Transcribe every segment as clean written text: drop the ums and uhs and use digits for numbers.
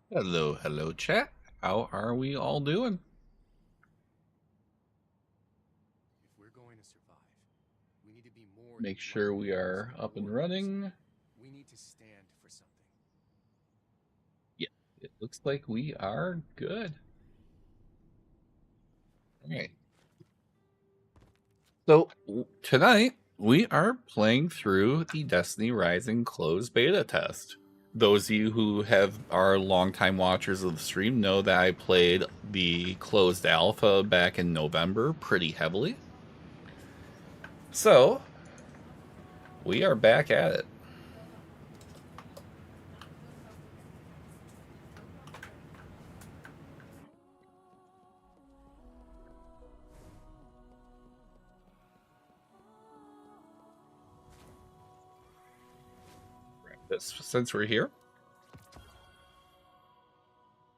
Hello, hello, chat. How are we all doing? If we're going to survive, we need to be more than Make sure lucky we heroes are and up and warriors. running. We need to stand for something. Yeah, it looks like we are good. All right. So tonight we are playing through the Destiny Rising closed beta test. Those of you who are longtime watchers of the stream know that I played the closed alpha back in November pretty heavily. So we are back at it. Since we're here,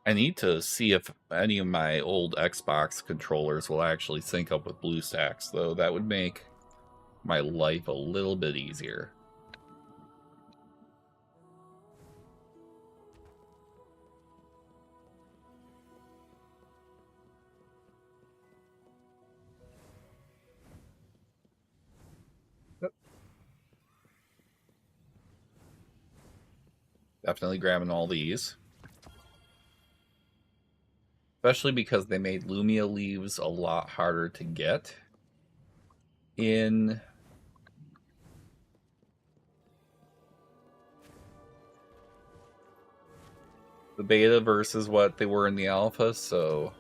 I need to see if any of my old Xbox controllers will actually sync up with BlueStacks, though. That would make my life a little bit easier. Definitely grabbing all these. Especially because they made Lumia leaves a lot harder to get in the beta versus what they were in the alpha, so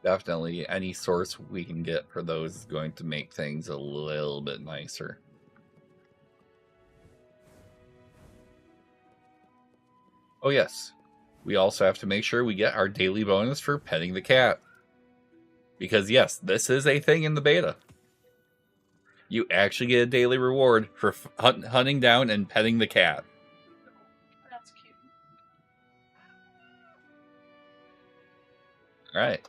definitely any source we can get for those is going to make things a little bit nicer. Oh yes, we also have to make sure we get our daily bonus for petting the cat. Because yes, this is a thing in the beta. You actually get a daily reward for hunting down and petting the cat. That's cute. All right.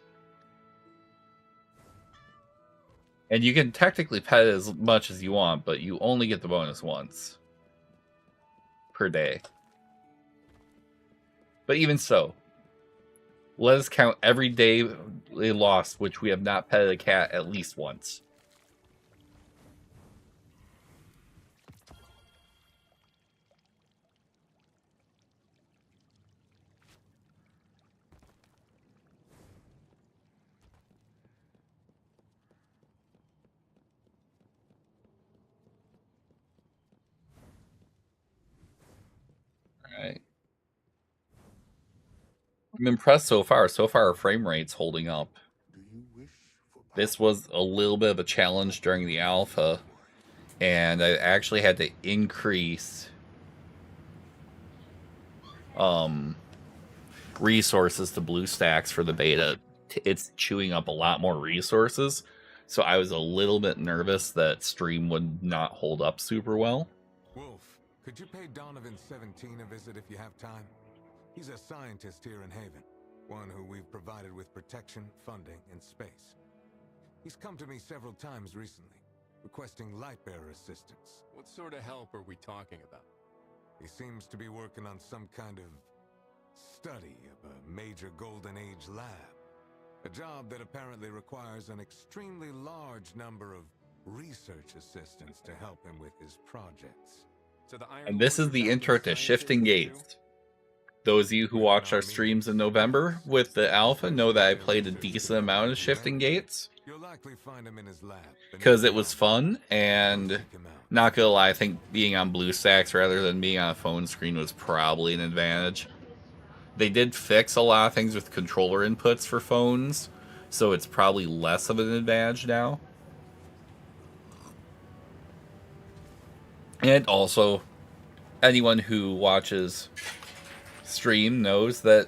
And you can technically pet it as much as you want, but you only get the bonus once per day. But even so, let us count every day they lost, which we have not petted a cat at least once. All right. I'm impressed so far. So far, our frame rate's holding up. This was a little bit of a challenge during the alpha, and I actually had to increase resources to BlueStacks for the beta. It's chewing up a lot more resources, so I was a little bit nervous that stream would not hold up super well. Wolf, could you pay Donovan 17 a visit if you have time? He's a scientist here in Haven, one who we've provided with protection, funding, and space. He's come to me several times recently, requesting Lightbearer assistance. What sort of help are we talking about? He seems to be working on some kind of study of a major Golden Age lab. A job that apparently requires an extremely large number of research assistants to help him with his projects. So the Iron And this Lord is is the after intro a to scientist Shifting too? Gates. Those of you who watched our streams in November with the alpha know that I played a decent amount of Shifting Gates. You'll likely find him in his lab. Because it was fun, and not gonna lie, I think being on BlueStacks rather than being on a phone screen was probably an advantage. They did fix a lot of things with controller inputs for phones, so it's probably less of an advantage now. And also, anyone who watches stream knows that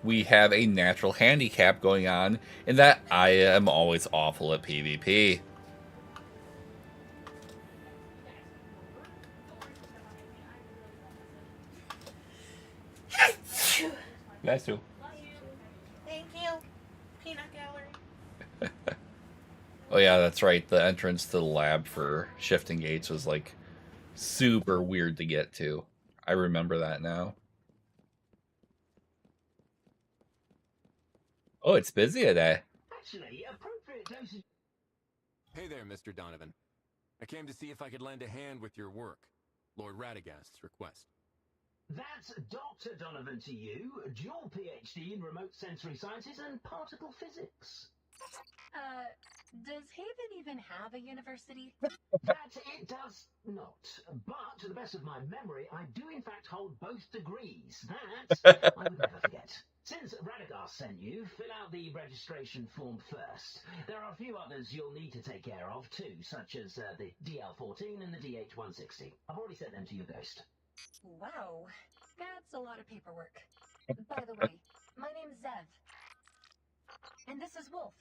we have a natural handicap going on in that I am always awful at PvP. Nice too. Thank you. Peanut gallery. Oh yeah, that's right. The entrance to the lab for shifting gates was like super weird to get to. I remember that now. Oh, it's busy today. Actually, appropriate dosage. Hey there, Mr. Donovan. I came to see if I could lend a hand with your work. Lord Radagast's request. That's Dr. Donovan to you, dual PhD in remote sensory sciences and particle physics. Does Haven even have a university? That it does not. But to the best of my memory, I do in fact hold both degrees. That I would never forget. Since Radagast sent you, fill out the registration form first. There are a few others you'll need to take care of too, such as the DL14 and the DH160. I've already sent them to your ghost. Wow, that's a lot of paperwork. By the way, my name's Zev. And this is Wolf.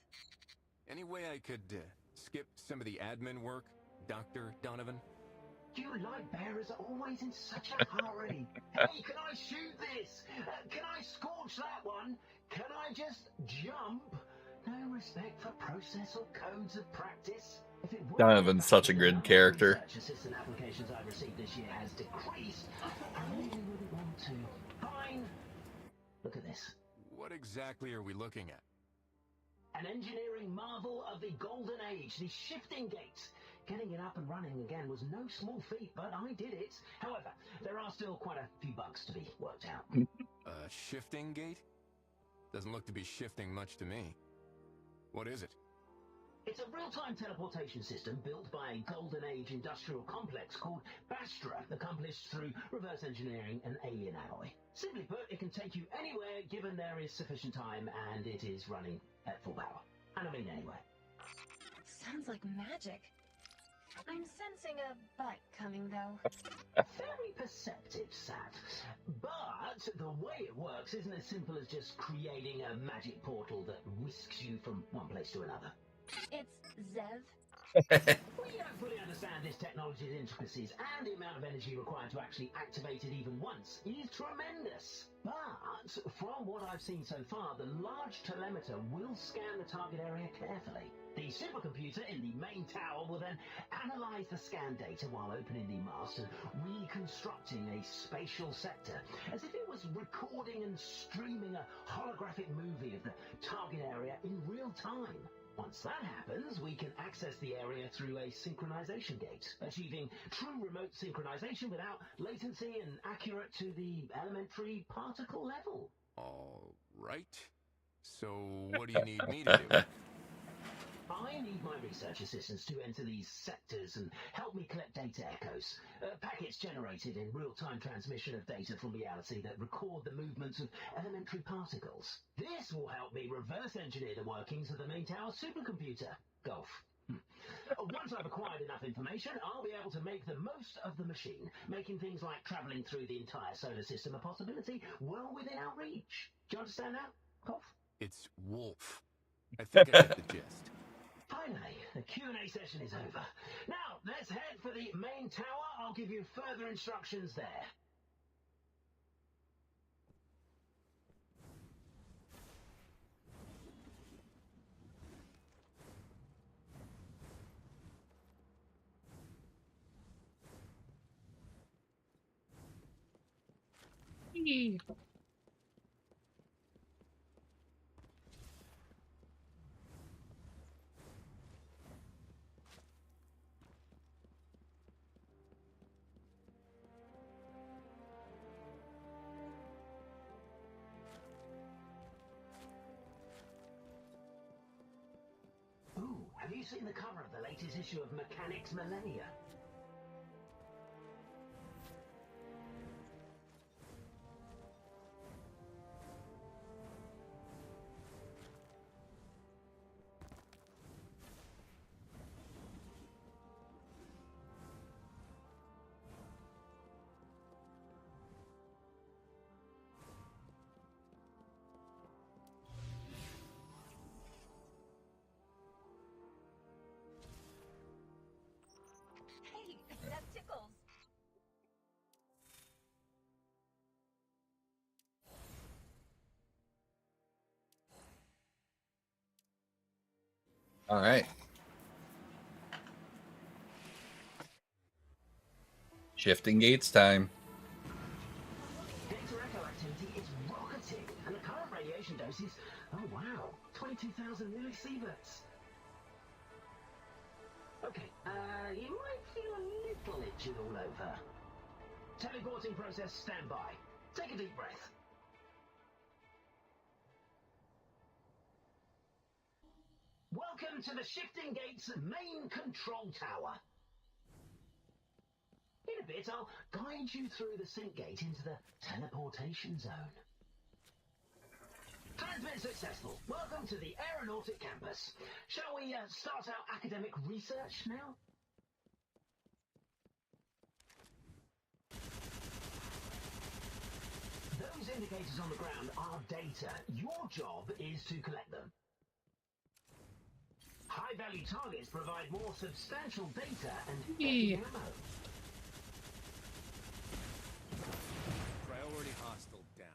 Any way I could skip some of the admin work, Dr. Donovan? You light bearers are always in such a hurry. Hey, can I shoot this? Can I scorch that one? Can I just jump? No respect for process or codes of practice. If it weren't Donovan's for such a the good number of character. research assistant applications I've received this year has decreased, I really wouldn't want to. Fine. Look at this. What exactly are we looking at? An engineering marvel of the golden age, the shifting gate. Getting it up and running again was no small feat, but I did it. However, there are still quite a few bugs to be worked out. A shifting gate? Doesn't look to be shifting much to me. What is it? It's a real-time teleportation system built by a golden age industrial complex called Bastra, accomplished through reverse engineering an alien alloy. Simply put, it can take you anywhere given there is sufficient time and it is running at full power. And I mean anywhere. Sounds like magic. I'm sensing a butt coming, though. Very perceptive, Sat. But the way it works isn't as simple as just creating a magic portal that whisks you from one place to another. It's Zev. We don't fully understand this technology's intricacies, and the amount of energy required to actually activate it even once is tremendous. But from what I've seen so far, the large telemeter will scan the target area carefully. The supercomputer in the main tower will then analyze the scan data while opening the mast and reconstructing a spatial sector, as if it was recording and streaming a holographic movie of the target area in real time. Once that happens, we can access the area through a synchronization gate, achieving true remote synchronization without latency and accurate to the elementary particle level. All right. So what do you need me to do? I need my research assistants to enter these sectors and help me collect data echoes, packets generated in real-time transmission of data from reality that record the movements of elementary particles. This will help me reverse engineer the workings of the main tower supercomputer. Golf. Once I've acquired enough information, I'll be able to make the most of the machine, making things like traveling through the entire solar system a possibility well within our reach. Do you understand that, Golf? It's Wolf. I think I get the gist. Finally, the Q&A session is over. Now, let's head for the main tower. I'll give you further instructions there. Ooh, have you seen the cover of the latest issue of Mechanics Millennia? Hey, that tickles. All right. Shifting gates time. Data echo activity is rocketing, and the current radiation dose is, oh wow, 22,000 millisieverts. Okay, you might feel a little itchy all over. Teleporting process standby. Take a deep breath. Welcome to the Shifting Gates main control tower. In a bit, I'll guide you through the sync gate into the teleportation zone. Transmit successful. Welcome to the Aeronautic Campus. Shall we start our academic research now? Those indicators on the ground are data. Your job is to collect them. High-value targets provide more substantial data and ammo. Priority hostile down.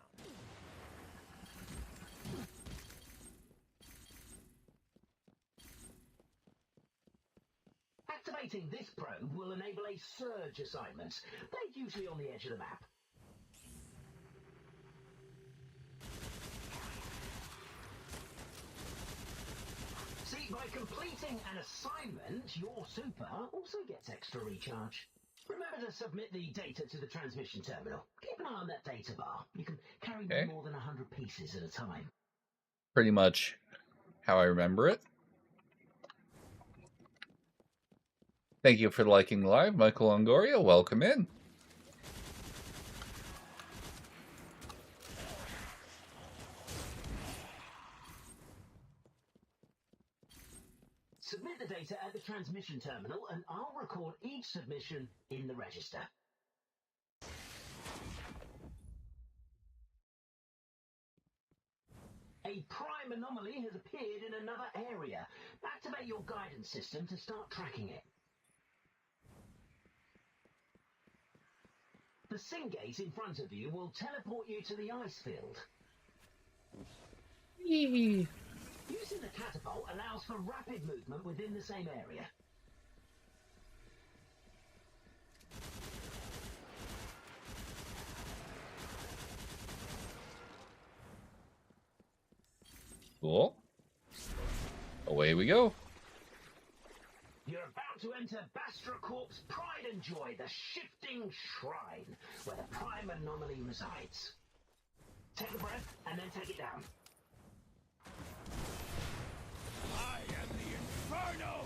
Activating this probe will enable a surge assignment. They're usually on the edge of the map. See, by completing an assignment, your super also gets extra recharge. Remember to submit the data to the transmission terminal. Keep an eye on that data bar. You can carry no more than 100 pieces at a time. Pretty much how I remember it. Thank you for liking live, Michael Longoria. Welcome in. Submit the data at the transmission terminal, and I'll record each submission in the register. A prime anomaly has appeared in another area. Activate your guidance system to start tracking it. The sync gate in front of you will teleport you to the ice field. Yee. Using the catapult allows for rapid movement within the same area. Cool. Away we go. You're about to enter Bastra Corp's pride and joy, the Shifting Shrine, where the prime anomaly resides. Take a breath and then take it down. I am the Inferno!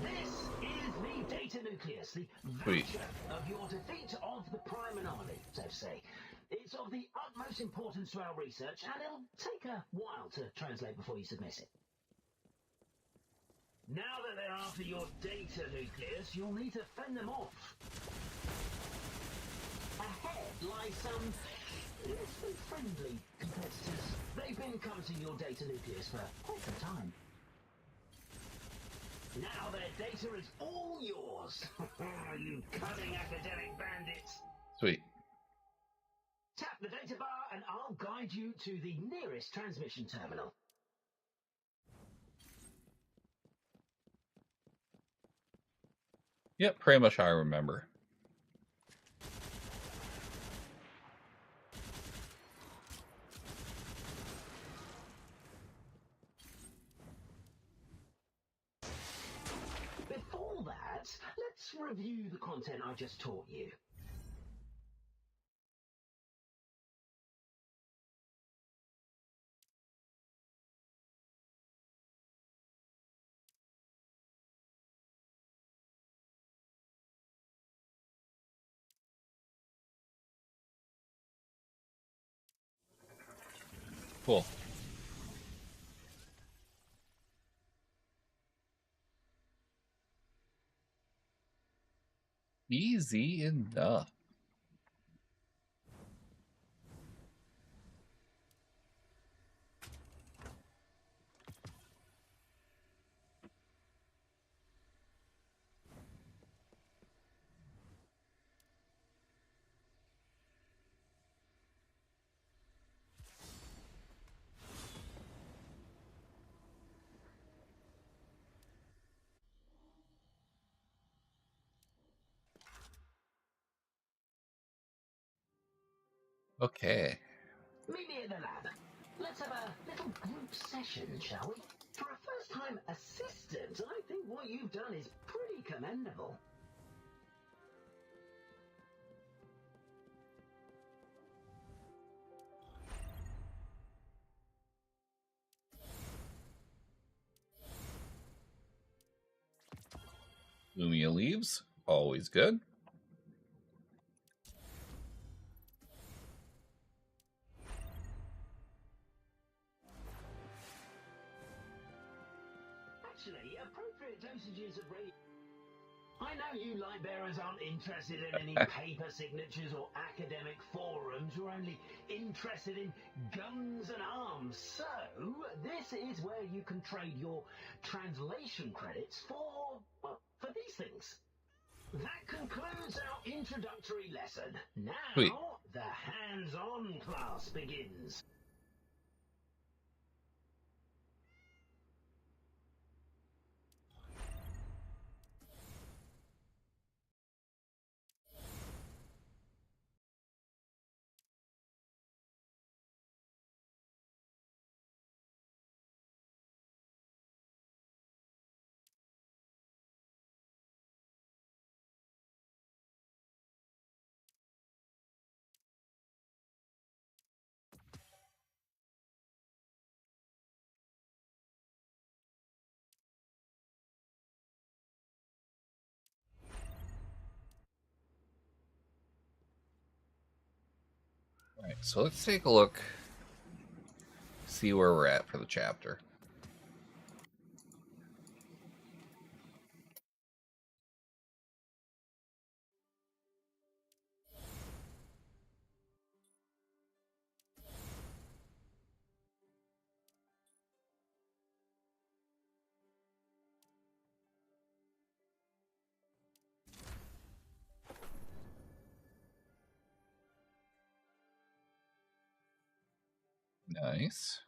This is the data nucleus, the Sweet. voucher of your defeat of the prime anomaly, so to say. It's of the utmost importance to our research, and it'll take a while to translate before you submit it. Now that they're after your data nucleus, you'll need to fend them off. Ahead lies some less than friendly competitors. They've been cutting your data nucleus for quite some time. Now their data is all yours. You cunning academic bandits. Sweet. Tap the data bar and I'll guide you to the nearest transmission terminal. Yep, pretty much how I remember. Before that, let's review the content I just taught you. Cool. Easy enough. Okay. Meet me at the lab. Let's have a little group session, shall we? For a first-time assistant, I think what you've done is pretty commendable. Lumia leaves. Always good. Actually, appropriate dosages of radio. I know you light bearers aren't interested in any paper signatures or academic forums. You're only interested in guns and arms. So, this is where you can trade your translation credits for, well, for these things. That concludes our introductory lesson. Now, Sweet. the hands-on class begins. All right, so let's take a look, see where we're at for the chapter. Nice.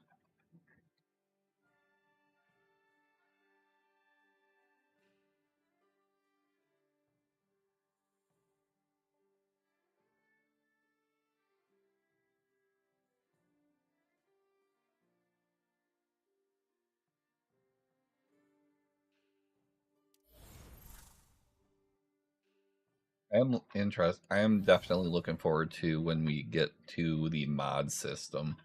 I am definitely looking forward to when we get to the mod system.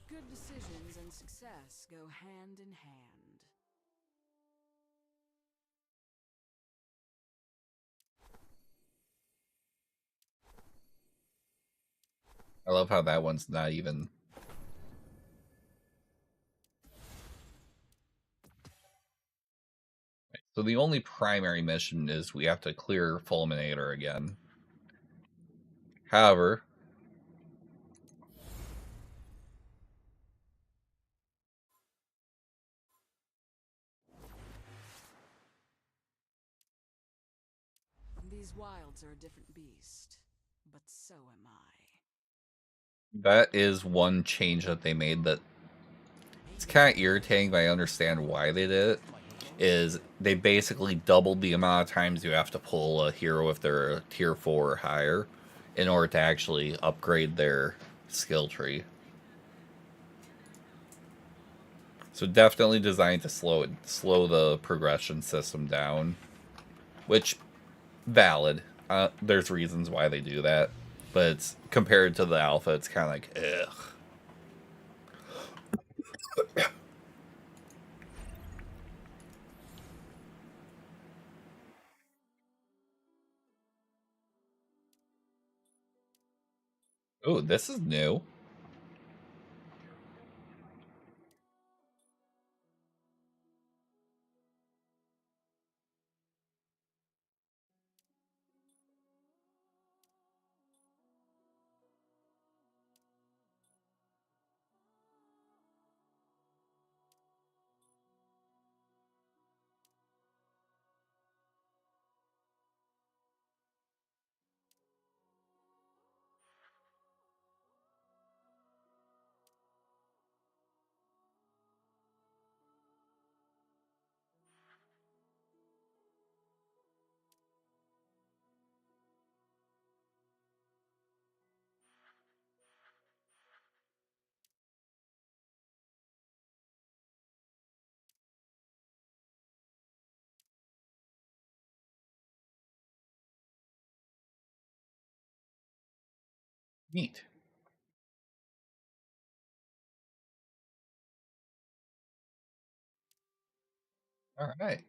Good decisions and success go hand in hand. I love how that one's not even. So the only primary mission is we have to clear Fulminator again. However, These wilds are a different beast, but so am I. that is one change that they made that it's kind of irritating, but I understand why they did it. Is they basically doubled the amount of times you have to pull a hero if they're a tier 4 or higher in order to actually upgrade their skill tree. So definitely designed to slow the progression system down, which valid. There's reasons why they do that, but it's, compared to the alpha, it's kind of like ugh. Oh, this is new. Neat. All right.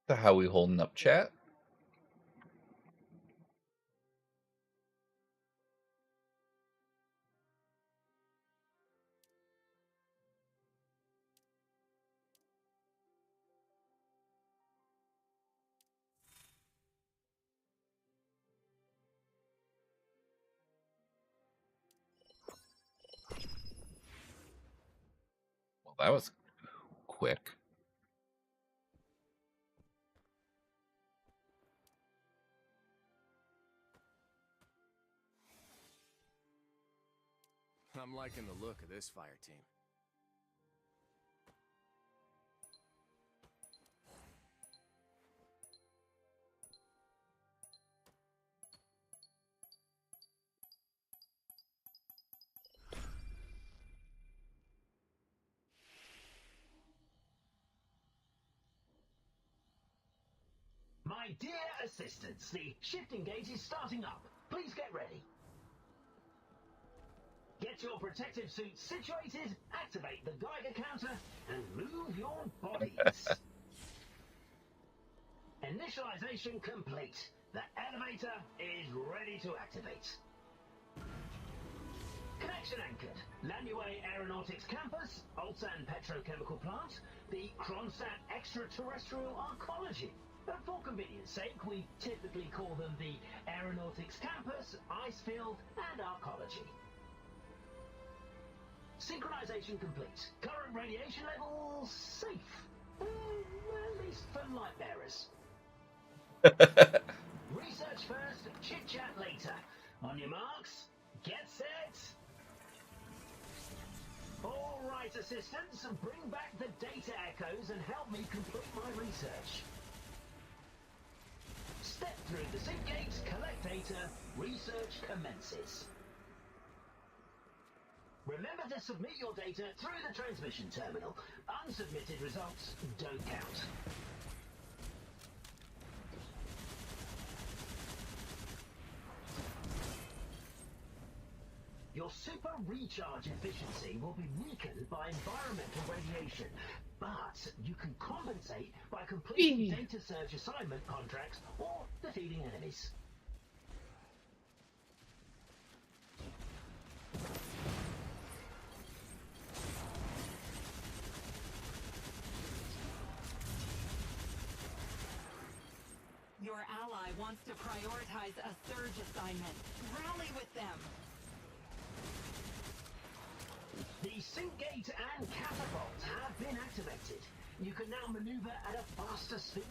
So how we holding up, chat? Well, that was quick. I'm liking the look of this fire team. My dear assistants, the shifting gate is starting up. Please get ready. Get your protective suits situated, activate the Geiger counter, and move your bodies. Initialization complete. The elevator is ready to activate. Connection anchored. Lanue Aeronautics Campus, Ulsan Petrochemical Plant, the Kronstadt Extraterrestrial Arcology. For convenience sake, we typically call them the Aeronautics Campus, Icefield, and Arcology. Synchronization complete. Current radiation level safe. At least for light bearers. Research first, chit-chat later. On your marks, get set. All right, assistants, bring back the data echoes and help me complete my research. Step through the sync gates, collect data, research commences. Remember to submit your data through the transmission terminal. Unsubmitted results don't count. Your super recharge efficiency will be weakened by environmental radiation, but you can compensate by completing data surge assignment contracts or defeating enemies. Your ally wants to prioritize a surge assignment. Rally with them. The sync gate and catapult have been activated. You can now maneuver at a faster speed.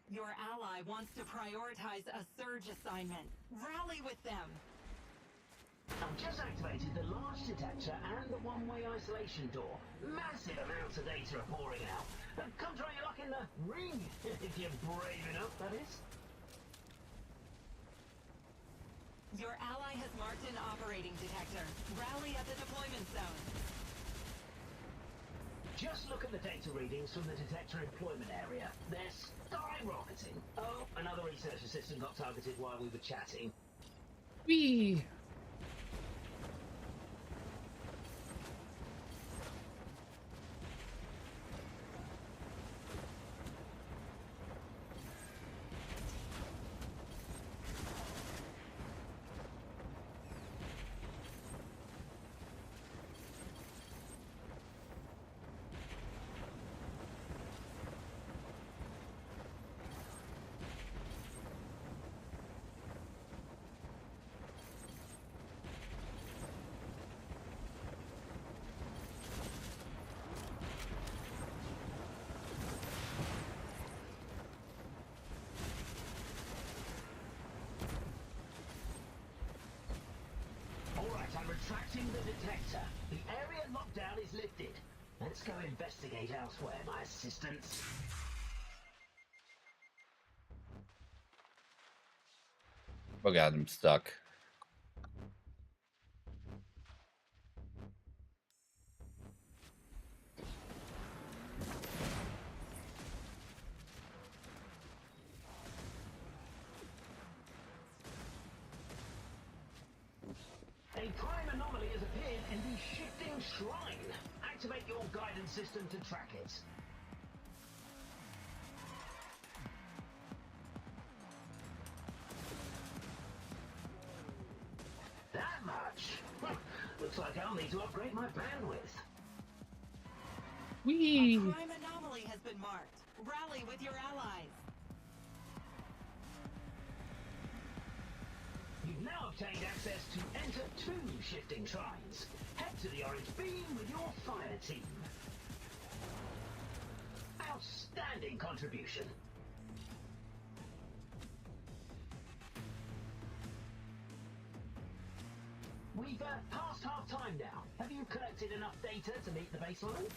Your ally wants to prioritize a surge assignment. Rally with them. I've just activated the large detector and the one-way isolation door. Massive amounts of data are pouring out. Come try your luck in the ring, if you're brave enough, that is. Your ally has marked an operating detector. Rally at the deployment zone. Just look at the data readings from the detector employment area. They're skyrocketing. Oh, another research assistant got targeted while we were chatting. Whee! I'm retracting the detector. The area lockdown is lifted. Let's go investigate elsewhere, my assistants. Oh god, I'm stuck. shrine. Activate your guidance system to track it. That much? Looks like I'll need to upgrade my bandwidth. Whee! A crime anomaly has been marked. Rally with your allies. You've now obtained access to enter 2 shifting shrines. Head to the orange beam with your fire team. Outstanding contribution. We've passed half time now. Have you collected enough data to meet the baseline?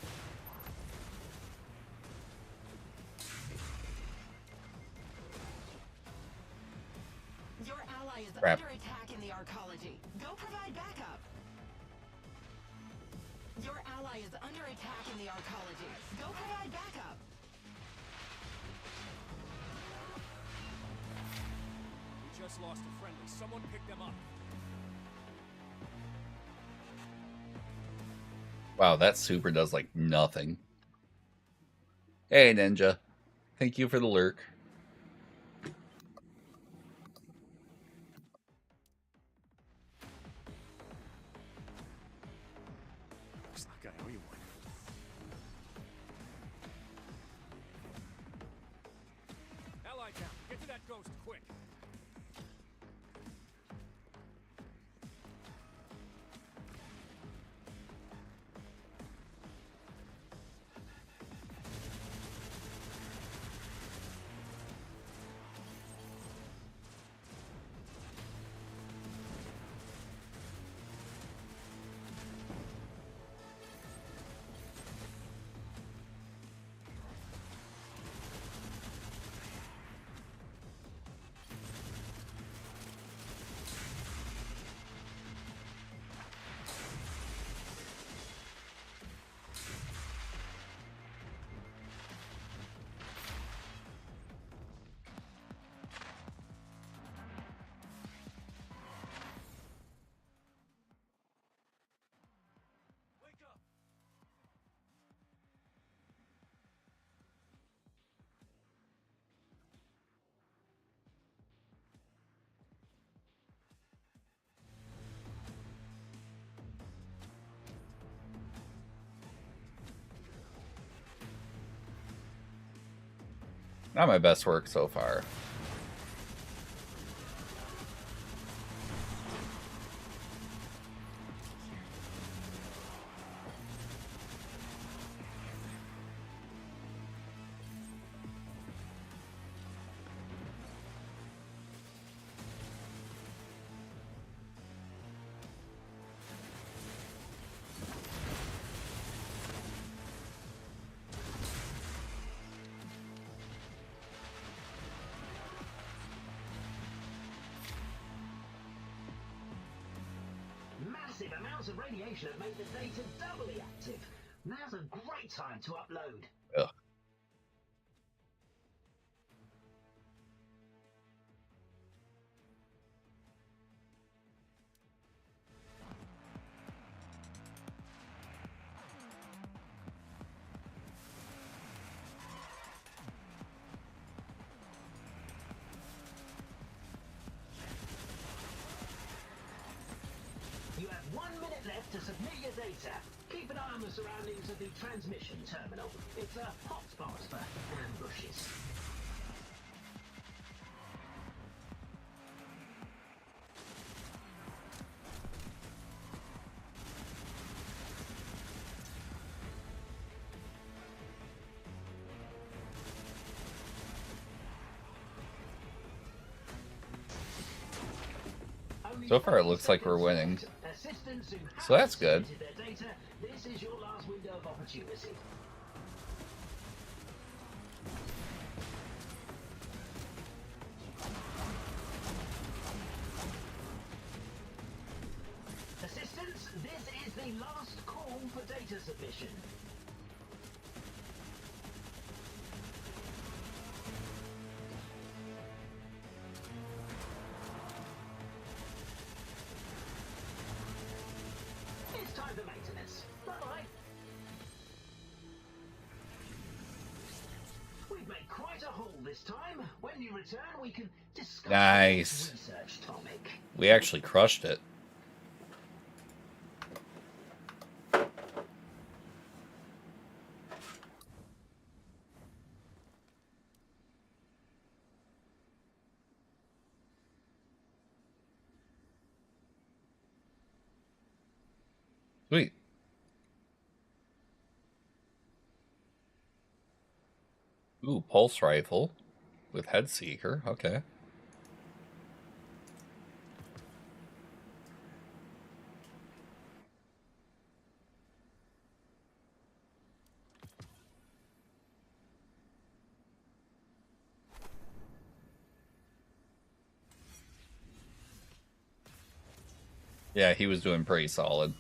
Your ally is Crap. under attack in the arcology. Go provide backup. Your ally is under attack in the arcology. Go provide backup. We just lost a friendly. Someone pick them up. Wow, that super does like nothing. Hey, Ninja. Thank you for the lurk. Looks like I owe you one. Ally down. Get to that ghost quick. Not my best work so far. Massive amounts of radiation have made the data doubly active. Now's a great time to upload. Ugh. You have 1 minute left to submit your data. Keep an eye on the surroundings of the transmission terminal. It's a hotspot for ambushes. So far, it looks like we're winning. So that's good. This is your last window of opportunity. Assistants, this is the last call for data submission. It's time for maintenance. But this time. When you return, we can discuss Nice. this research topic. We actually crushed it. Sweet. Ooh, pulse rifle with head seeker. Okay. Yeah, he was doing pretty solid.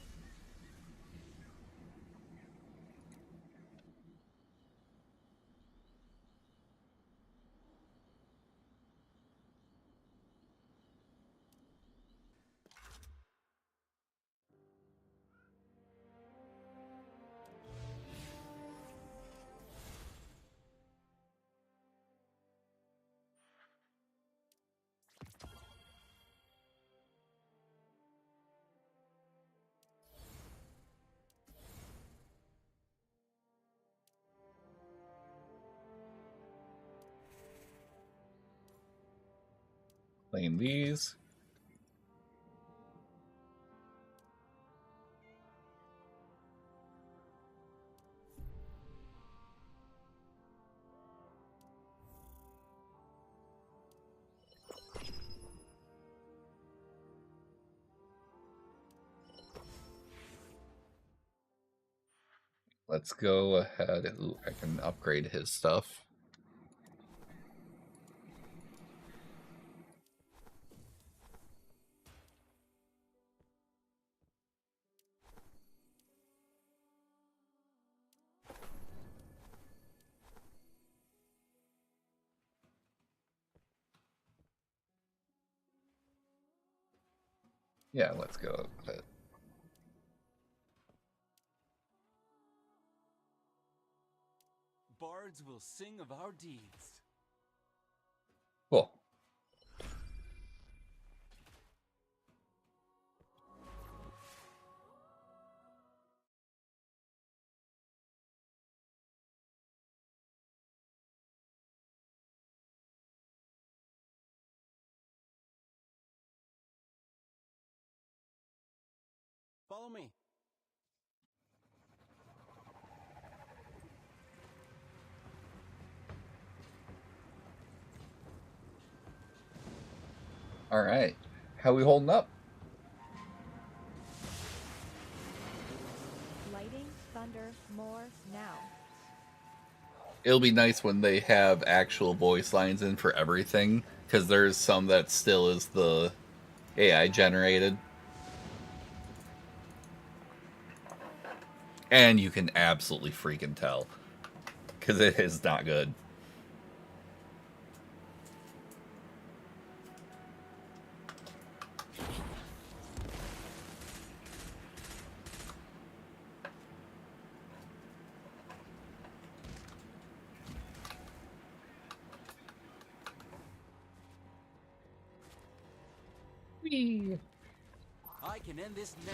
Claim these. Let's go ahead. Ooh, I can upgrade his stuff. Yeah, let's go with it. Bards will sing of our deeds. Cool. Follow me. All right. How we holding up? Lighting, thunder, more now. It'll be nice when they have actual voice lines in for everything, because there's some that still is the AI generated. And you can absolutely freaking tell, because it is not good. I can end this now.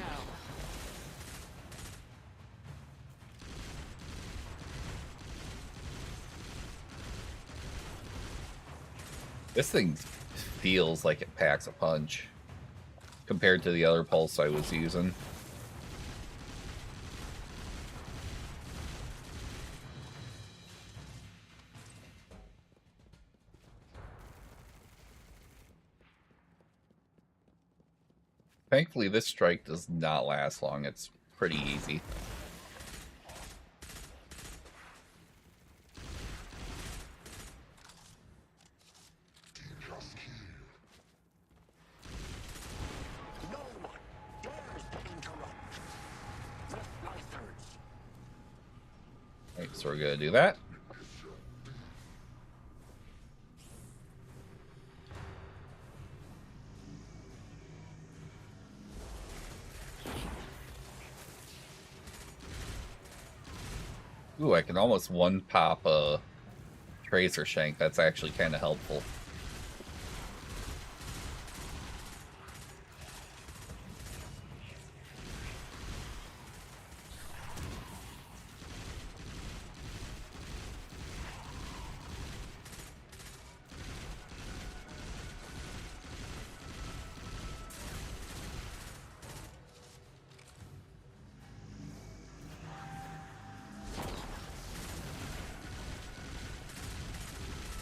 This thing feels like it packs a punch compared to the other pulse I was using. Thankfully, this strike does not last long. It's pretty easy. Right, so we're gonna do that. Ooh, I can almost one pop a Tracer Shank. That's actually kind of helpful.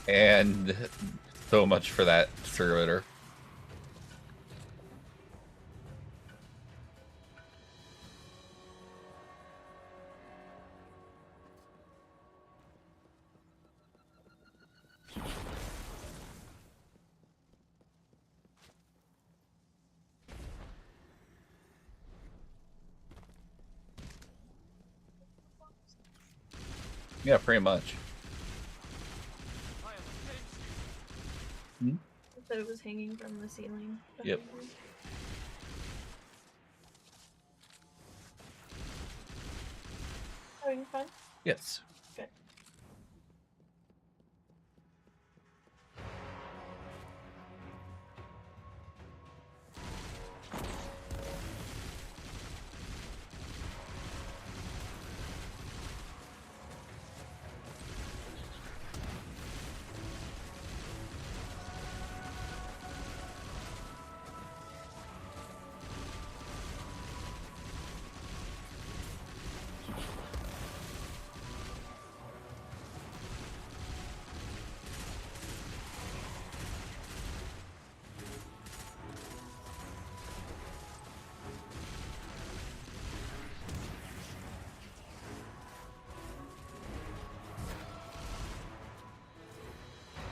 And so much for that servitor. Yeah, pretty much. That it was hanging from the ceiling. Yep. Having fun? Yes. Good.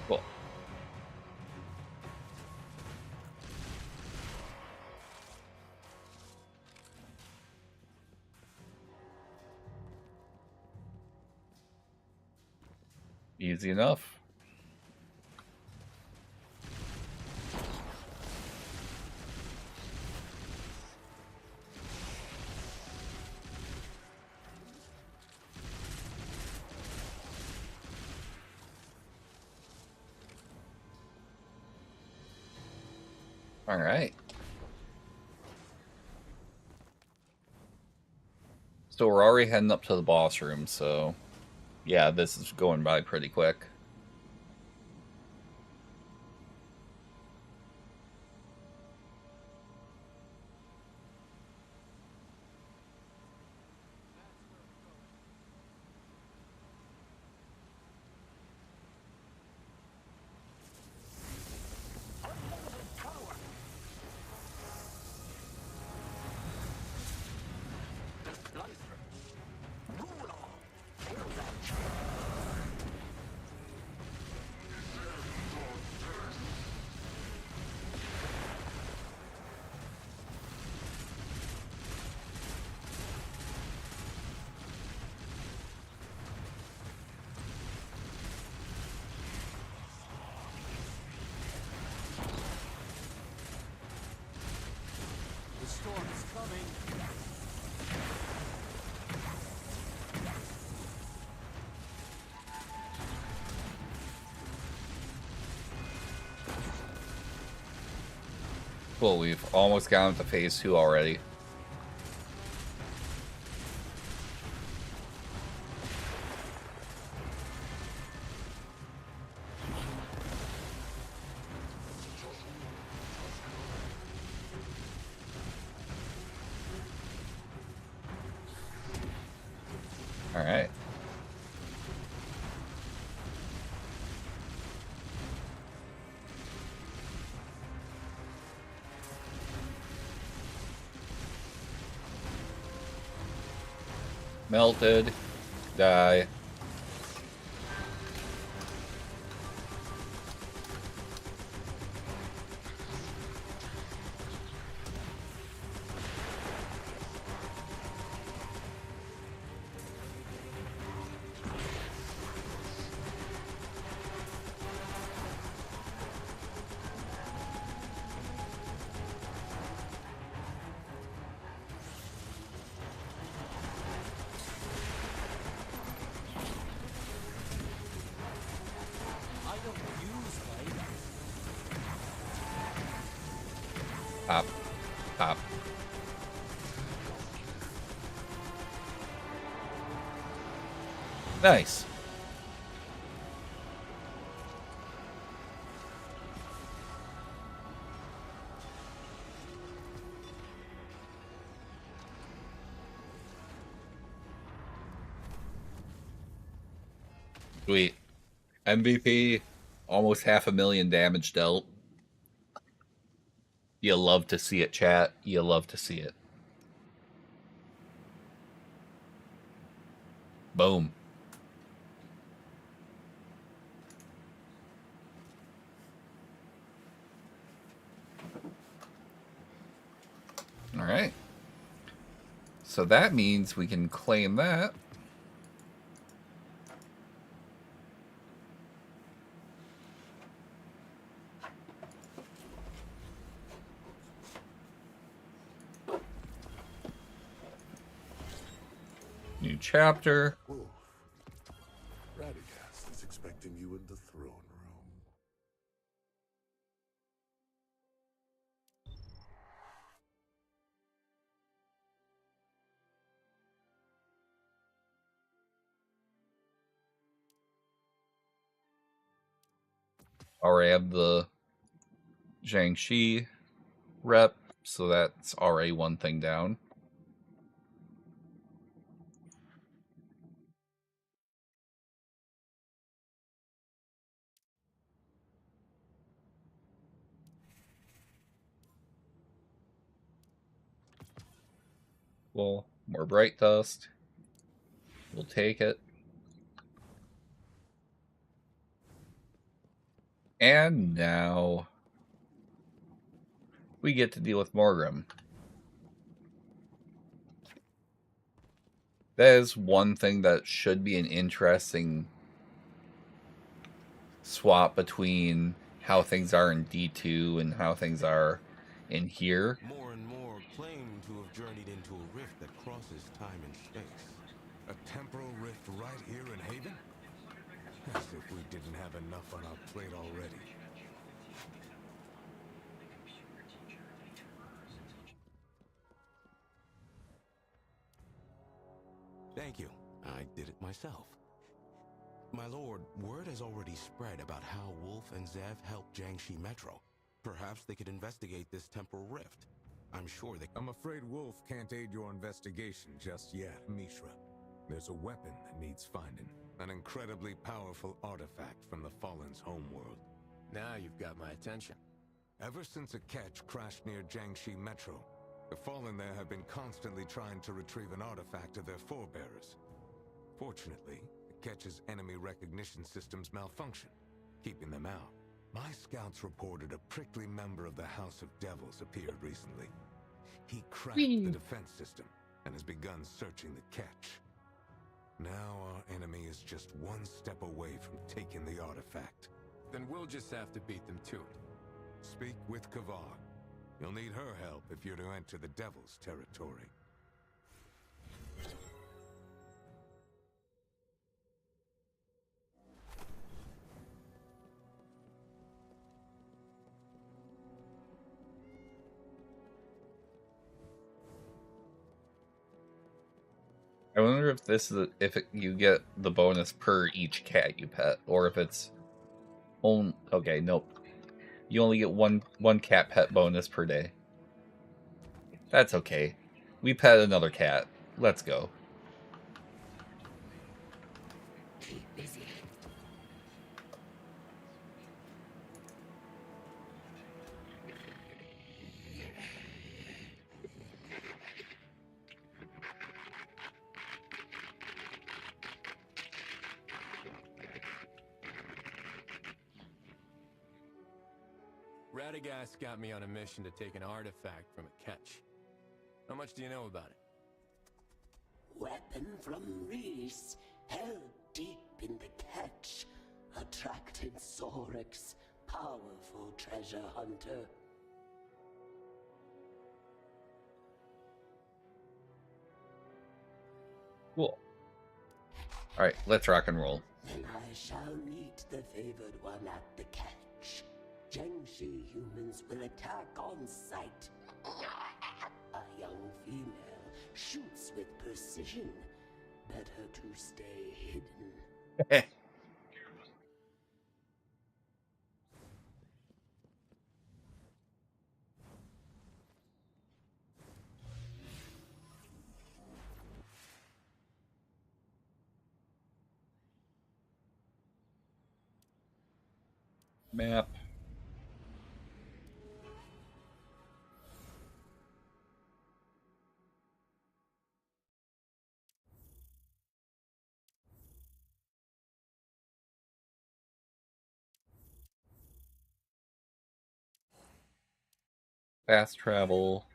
Cool. Easy enough. All right. So we're already heading up to the boss room, so yeah, this is going by pretty quick. The storm is coming. Cool, we've almost gotten to phase 2 already. All right. Melted. Die. Pop. Pop. Nice. Sweet. MVP, almost 500,000 damage dealt. You love to see it, chat. You love to see it. Boom. All right. So that means we can claim that. New chapter. Wolf, Radagast is expecting you in the throne room. Already have the Jiangxi rep, so that's already one thing down. Well, more bright dust. We'll take it. And now we get to deal with Morgrim. That is one thing that should be an interesting swap between how things are in D2 and how things are in here. More and more claim to have journeyed into a rift that crosses time and space. A temporal rift right here in Haven? As if we didn't have enough on our plate already. Thank you. I did it myself. My lord, word has already spread about how Wolf and Zev helped Jiangxi Metro. Perhaps they could investigate this temporal rift. I'm sure they... I'm afraid Wolf can't aid your investigation just yet, Mishra. There's a weapon that needs finding. An incredibly powerful artifact from the Fallen's homeworld. Now you've got my attention. Ever since a catch crashed near Jiangxi Metro, the Fallen there have been constantly trying to retrieve an artifact of their forebearers. Fortunately, the catch's enemy recognition systems malfunction, keeping them out. My scouts reported a prickly member of the House of Devils appeared recently. He cracked the defense system and has begun searching the catch. Now our enemy is just one step away from taking the artifact. Then we'll just have to beat them to it. Speak with Kavar. You'll need her help if you're to enter the Devil's territory. I wonder if this is you get the bonus per each cat you pet, or if it's only okay. Nope, you only get one cat pet bonus per day. That's okay. We pet another cat. Let's go. Keep busy. Radagast got me on a mission to take an artifact from a catch. How much do you know about it? Weapon from Reese, held deep in the catch, attracting Sorex, powerful treasure hunter. Cool. Alright, let's rock and roll. Then I shall meet the favored one at the catch. Jiangshi humans will attack on sight. A young female shoots with precision. Better to stay hidden. Map. Fast travel.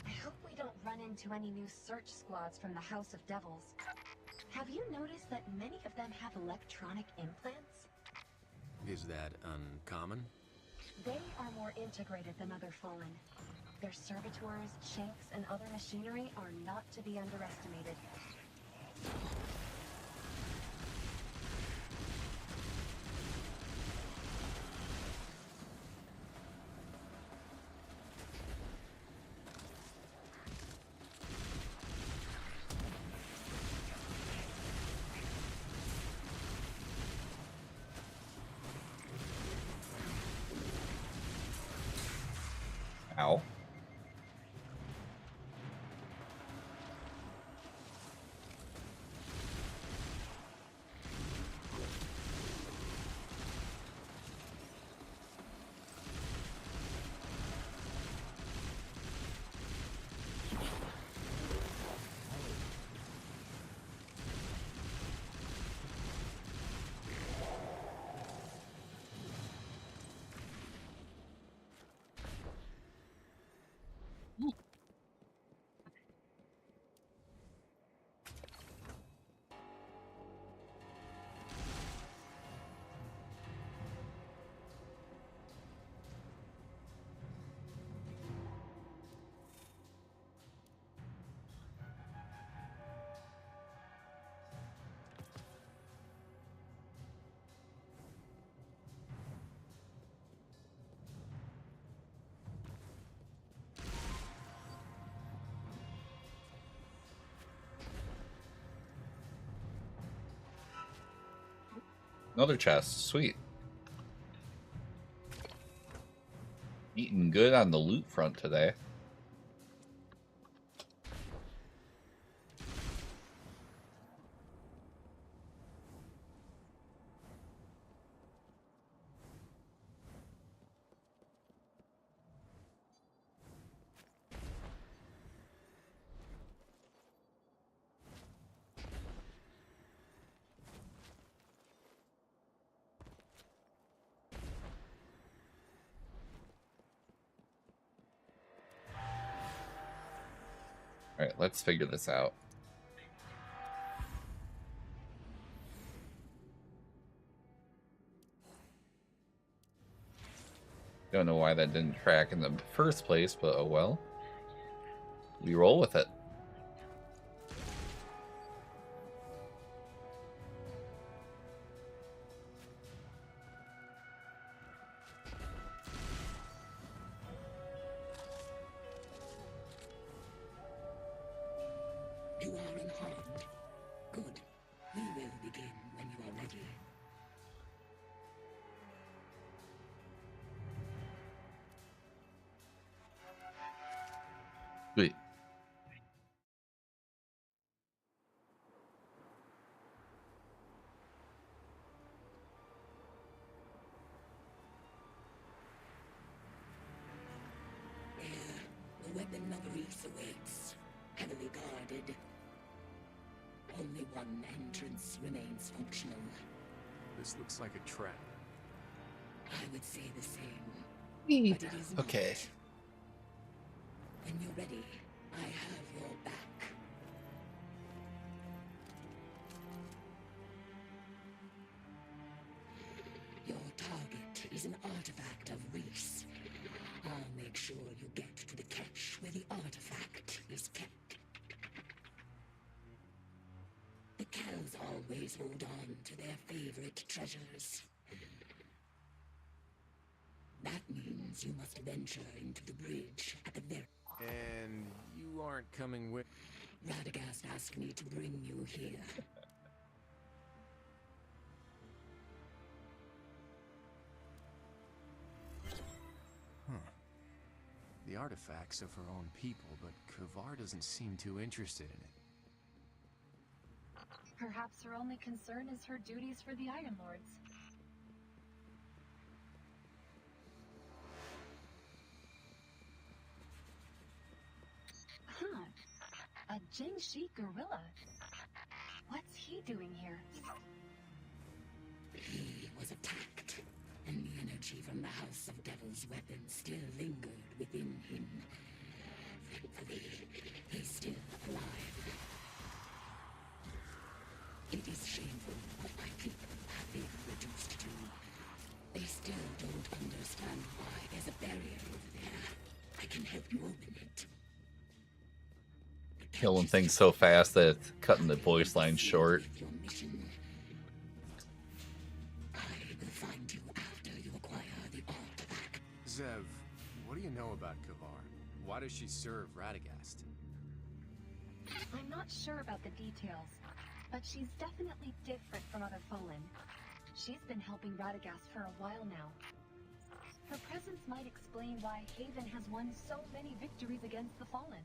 I hope we don't run into any new search squads from the House of Devils. Have you noticed that many of them have electronic implants? Is that uncommon? They are more integrated than other Fallen. Their servitors, shanks, and other machinery are not to be underestimated. Ow. Another chest. Sweet. Eating good on the loot front today. Alright, let's figure this out. Don't know why that didn't track in the first place, but oh well. We roll with it. You are unharmed. Good. We will begin when you are ready. Sweet. The weapon of Reese awaits, heavily guarded. Only one entrance remains functional. This looks like a trap. I would say the same. But it is not. Okay. When you're ready, I have your back. is an artifact of Reese. I'll make sure you get to the cache where the artifact is kept. The cows always hold on to their favorite treasures. That means you must venture into the bridge at the very... And you aren't coming with... Radagast asked me to bring you here. The artifacts of her own people, but Kavar doesn't seem too interested in it. Perhaps her only concern is her duties for the Iron Lords. Huh. A Jingshi gorilla. What's he doing here? He was attacked, and the energy from the House of Devil's weapon still lingered within him. Thankfully, he's still alive. It is shameful what my people have been reduced to. They still don't understand why there's a barrier over there. I can help you open it. Killing things so fast that it's cutting the voice line short. Your mission. I will find you after you acquire the artifact. Zev, what do you know about Kavar? Why does she serve Radagast? I'm not sure about the details, but she's definitely different from other Fallen. She's been helping Radagast for a while now. Her presence might explain why Haven has won so many victories against the Fallen.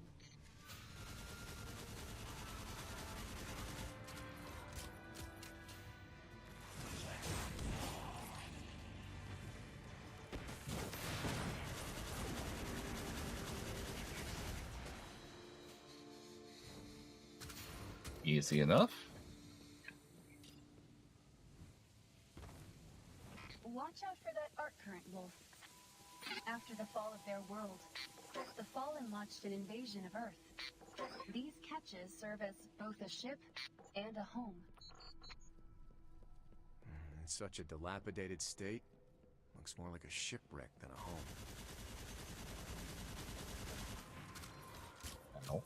Easy enough. Watch out for that arc current, Wolf. After the fall of their world, the Fallen launched an invasion of Earth. These catches serve as both a ship and a home. In such a dilapidated state, looks more like a shipwreck than a home. Ow.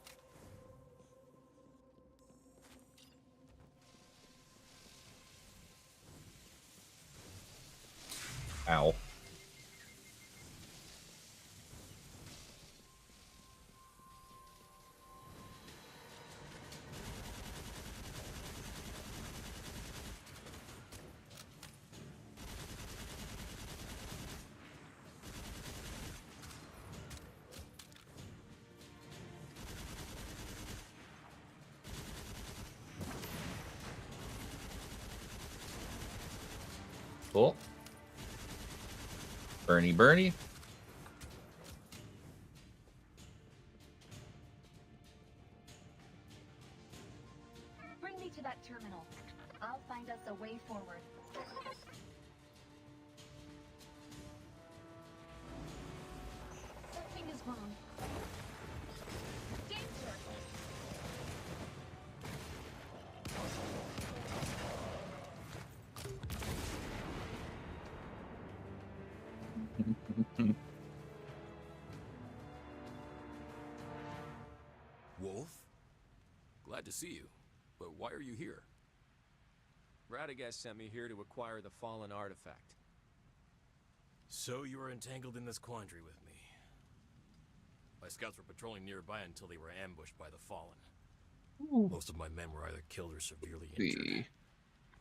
Ow. Cool. Bernie. Bring me to that terminal. I'll find us a way forward. Something is wrong. Danger! Wolf? Glad to see you. But why are you here? Radagast sent me here to acquire the fallen artifact. So you were entangled in this quandary with me. My scouts were patrolling nearby until they were ambushed by the Fallen. Ooh. Most of my men were either killed or severely injured.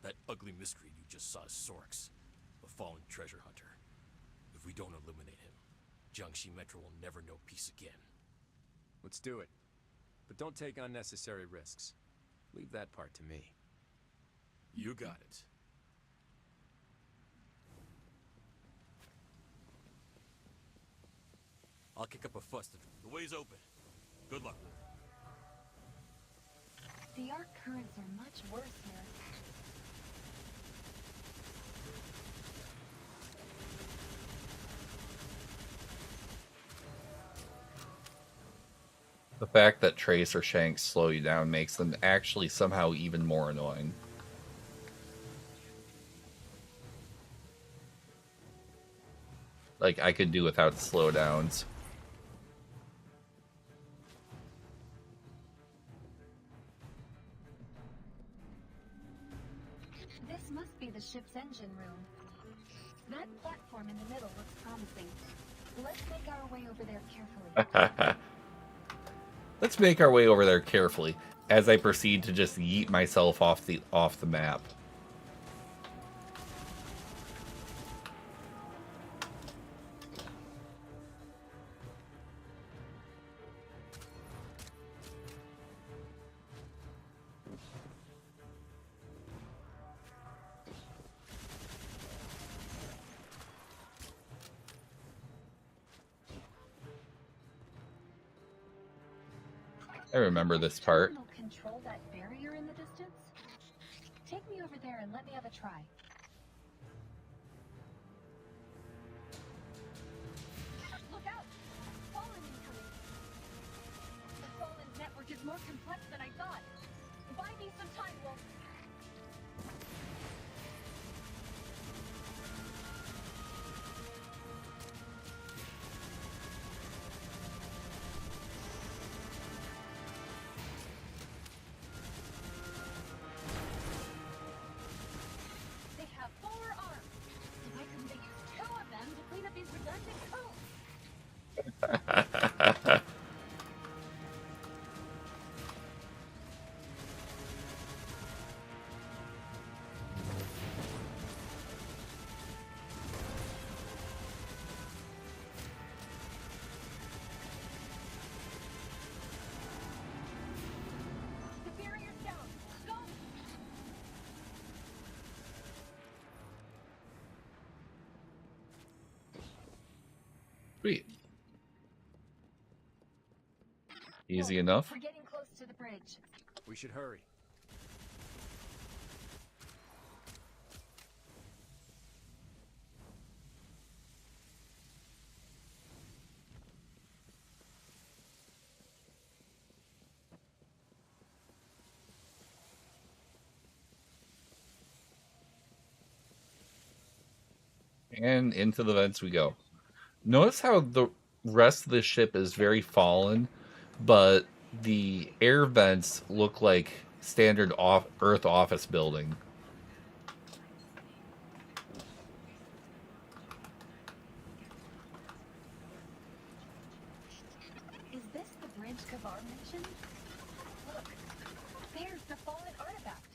That ugly miscreant you just saw is Soryx, the Fallen treasure hunter. If we don't eliminate him, Jiangxi Metro will never know peace again. Let's do it. But don't take unnecessary risks. Leave that part to me. You got it. I'll kick up a fuss. The way's open. Good luck. The arc currents are much worse here. The fact that Trace or Shanks slow you down makes them actually somehow even more annoying. Like, I could do without slowdowns. This must be the ship's engine room. That platform in the middle looks promising. Let's make our way over there carefully. Let's make our way over there carefully as I proceed to just yeet myself off the map. I remember this part. Control that barrier in the distance? Take me over there and let me have a try. Look out! Fallen incoming! The Fallen's network is more complex than I thought. Buy me some time, Wolf. Sweet. Easy enough. We're getting close to the bridge. We should hurry. And into the vents we go. Notice how the rest of the ship is very fallen, but the air vents look like standard Earth office building. Is this the bridge Kavar mentioned? Look, there's the fallen artifact.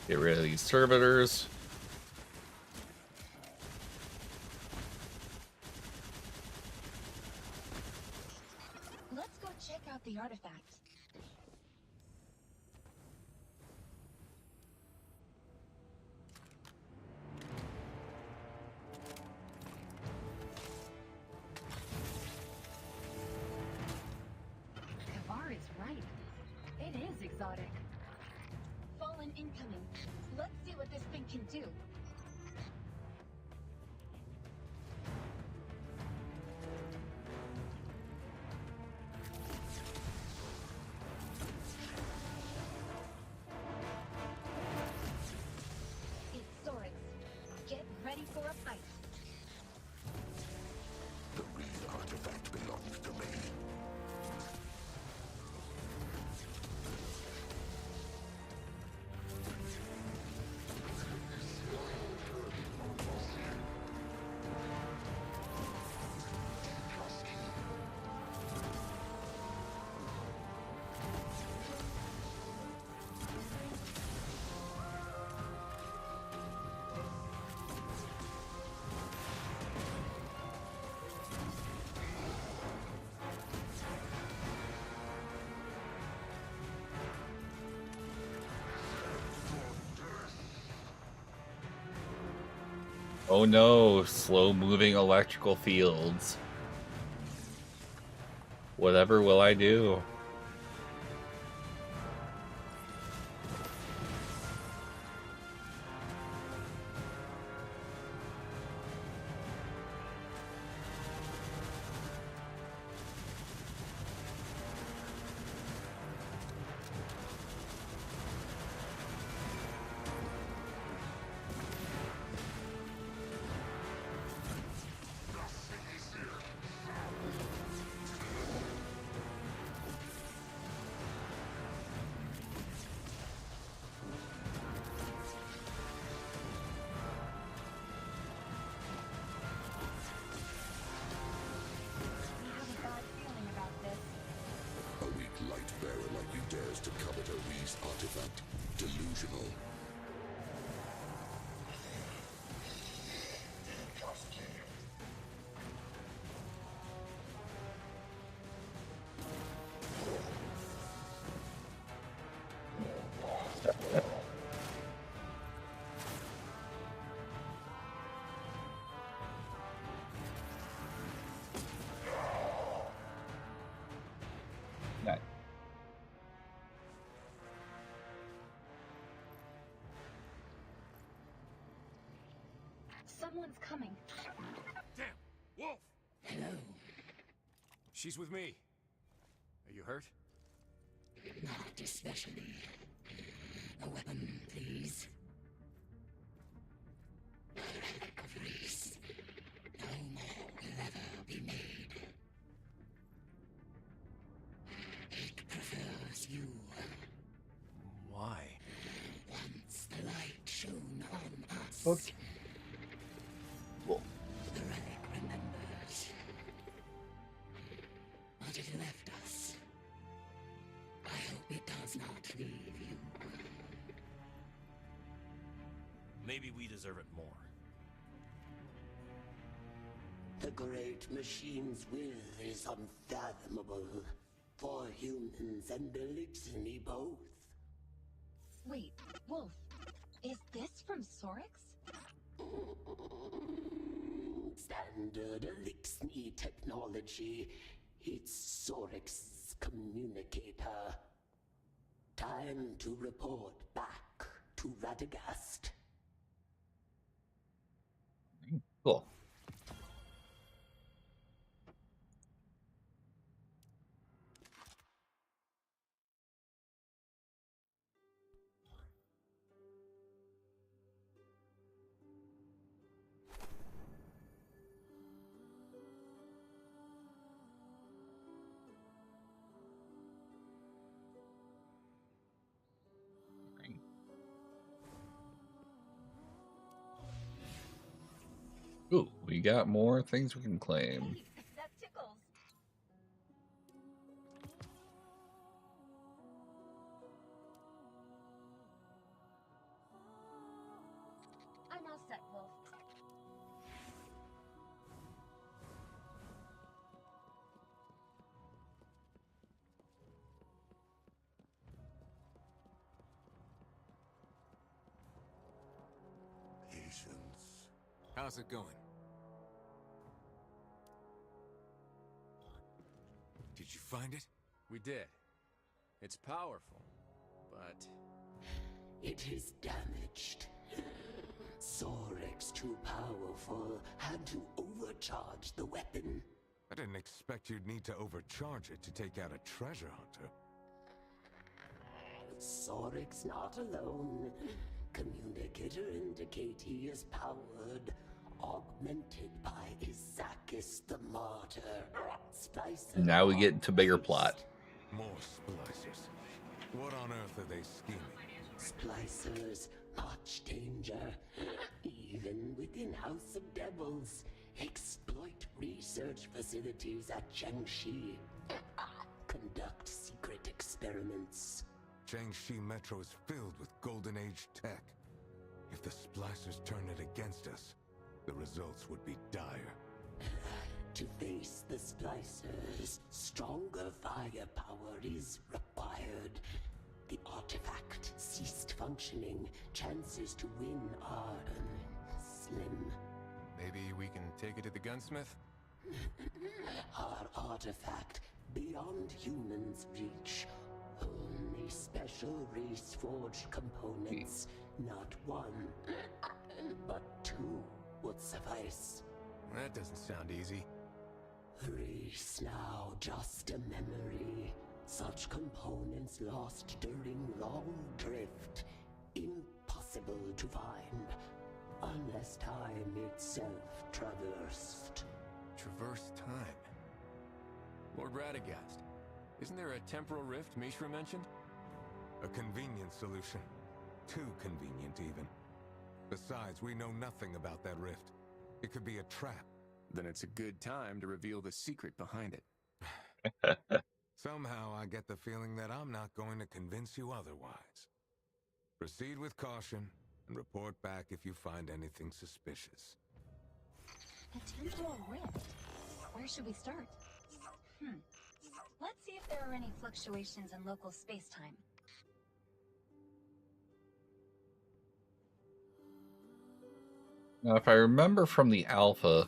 Get rid of these servitors. Let's go check out the artifact. Kavar is right. It is exotic. Fallen incoming. Let's see what this thing can do. It's Sorex. Get ready for a fight. The real artifact belongs to me. Oh no, slow-moving electrical fields. Whatever will I do? Someone's coming. Damn! Wolf! Hello. She's with me. Are you hurt? Not especially. A weapon, please. Of Reese. No more will ever be made. It prefers you. Why? Once the light shone on us. Okay. Well, The relic remembers. But it left us. I hope it does not leave you. Maybe we deserve it more. The great machine's will is unfathomable for humans and Belixini both. Wait, Wolf, is this from Sorix? Standard Elixni technology. It's Sorix's communicator. Time to report back to Radagast. cool. Ooh, we got more things we can claim. Hey, that tickles. I'm all set, Wolf. Patience. How's it going? Did you find it? We did. It's powerful, but... It is damaged. Sorix, too powerful, had to overcharge the weapon. I didn't expect you'd need to overcharge it to take out a treasure hunter. Sorix not alone. Communicator indicate he is powered, augmented by Izakis the Martyr. Splicer. Now we get into bigger plot. More splicers. What on earth are they scheming? Splicers, much danger. Even within House of Devils, exploit research facilities at Jiangxi. Conduct secret experiments. Jiangxi Metro is filled with Golden Age tech. If the splicers turn it against us, the results would be dire. To face the splicers, stronger firepower is required. The artifact ceased functioning. Chances to win are slim. Maybe we can take it to the gunsmith? Our artifact, beyond humans' reach. Only special race-forged components. Not one, but two would suffice. That doesn't sound easy. Reese now just a memory. Such components lost during Long Drift. Impossible to find. Unless time itself traversed. Traverse time. Lord Radagast, isn't there a temporal rift Mishra mentioned? A convenient solution. Too convenient, even. Besides, we know nothing about that rift. It could be a trap. Then it's a good time to reveal the secret behind it. Somehow I get the feeling that I'm not going to convince you otherwise. Proceed with caution, and report back if you find anything suspicious. A temporal rift. Where should we start? Let's see if there are any fluctuations in local space-time. Now, if I remember from the alpha,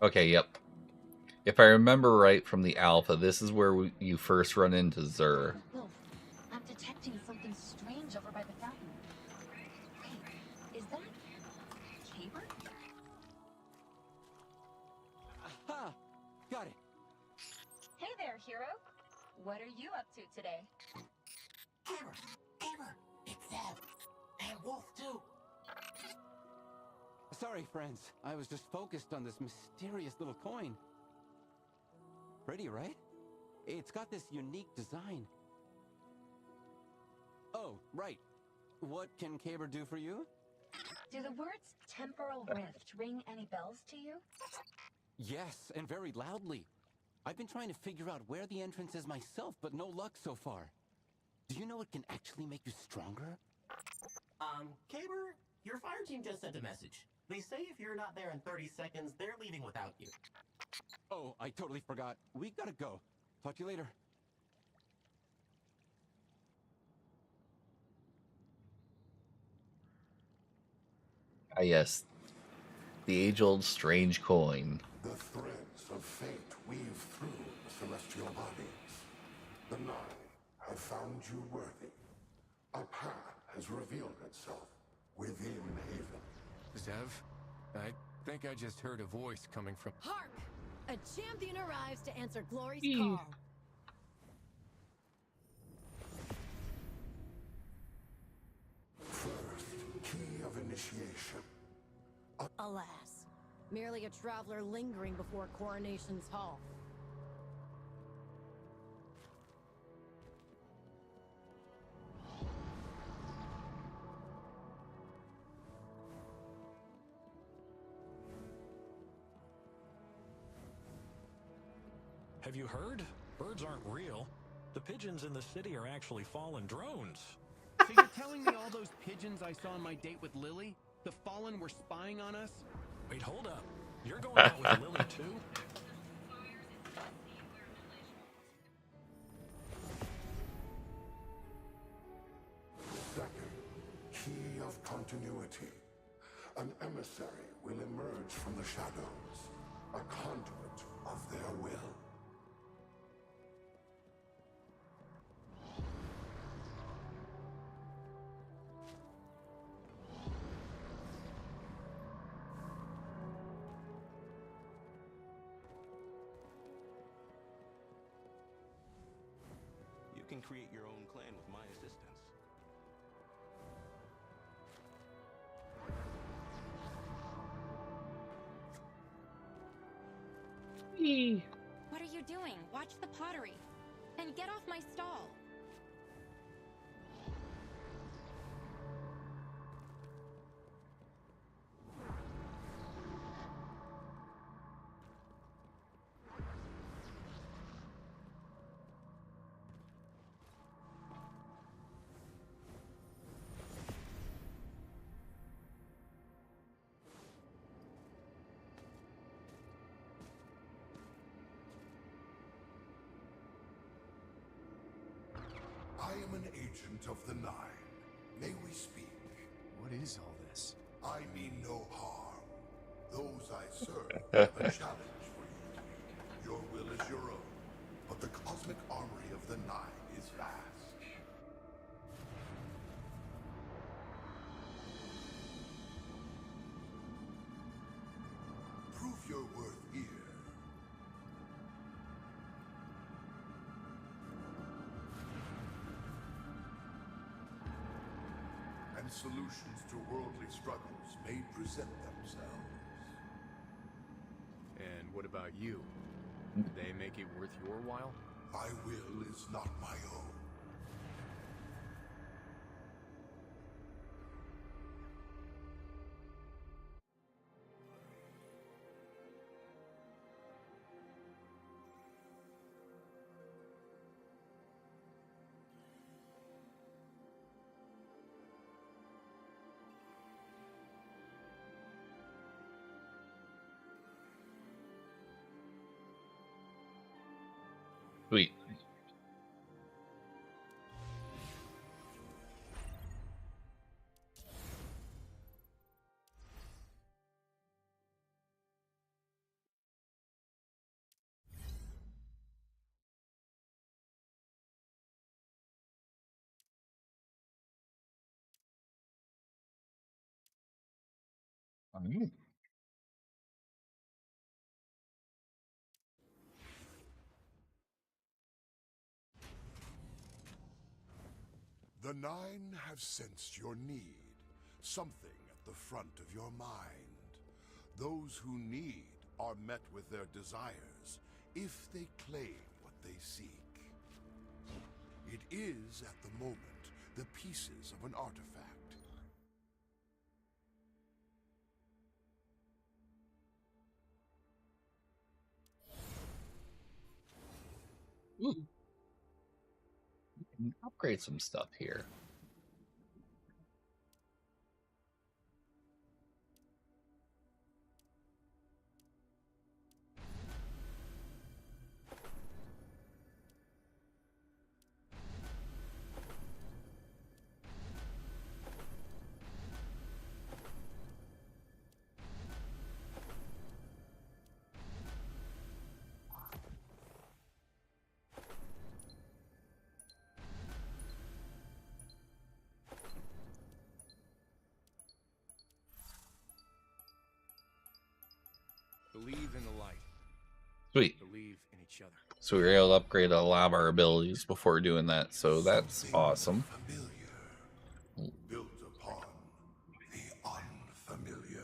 okay, yep. If I remember right from the alpha, this is where you first run into Xur. Wolf, I'm detecting something strange over by the fountain. Wait, is that Caber? Aha! Got it. Hey there, hero. What are you up to today? Caber, it's and Wolf too. Sorry, friends. I was just focused on this mysterious little coin. Pretty, right? It's got this unique design. Oh, right. What can Caber do for you? Do the words temporal rift ring any bells to you? Yes, and very loudly. I've been trying to figure out where the entrance is myself, but no luck so far. Do you know it can actually make you stronger? Caber, your fire team just sent a message. They say if you're not there in 30 seconds, they're leaving without you. Oh, I totally forgot. We gotta go. Talk to you later. Ah, yes. The age-old strange coin. The threads of fate weave through the celestial bodies. The Nine have found you worthy. A path has revealed itself within Haven. Zev, I think I just heard a voice coming from... Hark! A champion arrives to answer Glory's Eee. call. First, key of initiation. Alas, merely a traveler lingering before Coronation's Hall. Have you heard? Birds aren't real. The pigeons in the city are actually fallen drones. So you're telling me all those pigeons I saw on my date with Lily, the Fallen were spying on us? Wait, hold up. You're going out with Lily too? Second, key of continuity. An emissary will emerge from the shadows, a conduit of their will. You can create your own clan with my assistance. What are you doing? Watch the pottery. And get off my stall. I am an agent of the Nine. May we speak? What is all this? I mean no harm. Those I serve have a challenge for you. Your will is your own, but the cosmic armory of the Nine is vast. Prove your worth here. And solutions to worldly struggles may present themselves. And what about you? Did they make it worth your while? My will is not my own. Sweet. Alright. The Nine have sensed your need, something at the front of your mind. Those who need are met with their desires if they claim what they seek. It is, at the moment, the pieces of an artifact. Ooh. We can upgrade some stuff here. Believe in the light. Sweet. Believe in each other. So we were able to upgrade a lot of our abilities before doing that, so that's awesome. Built upon the unfamiliar.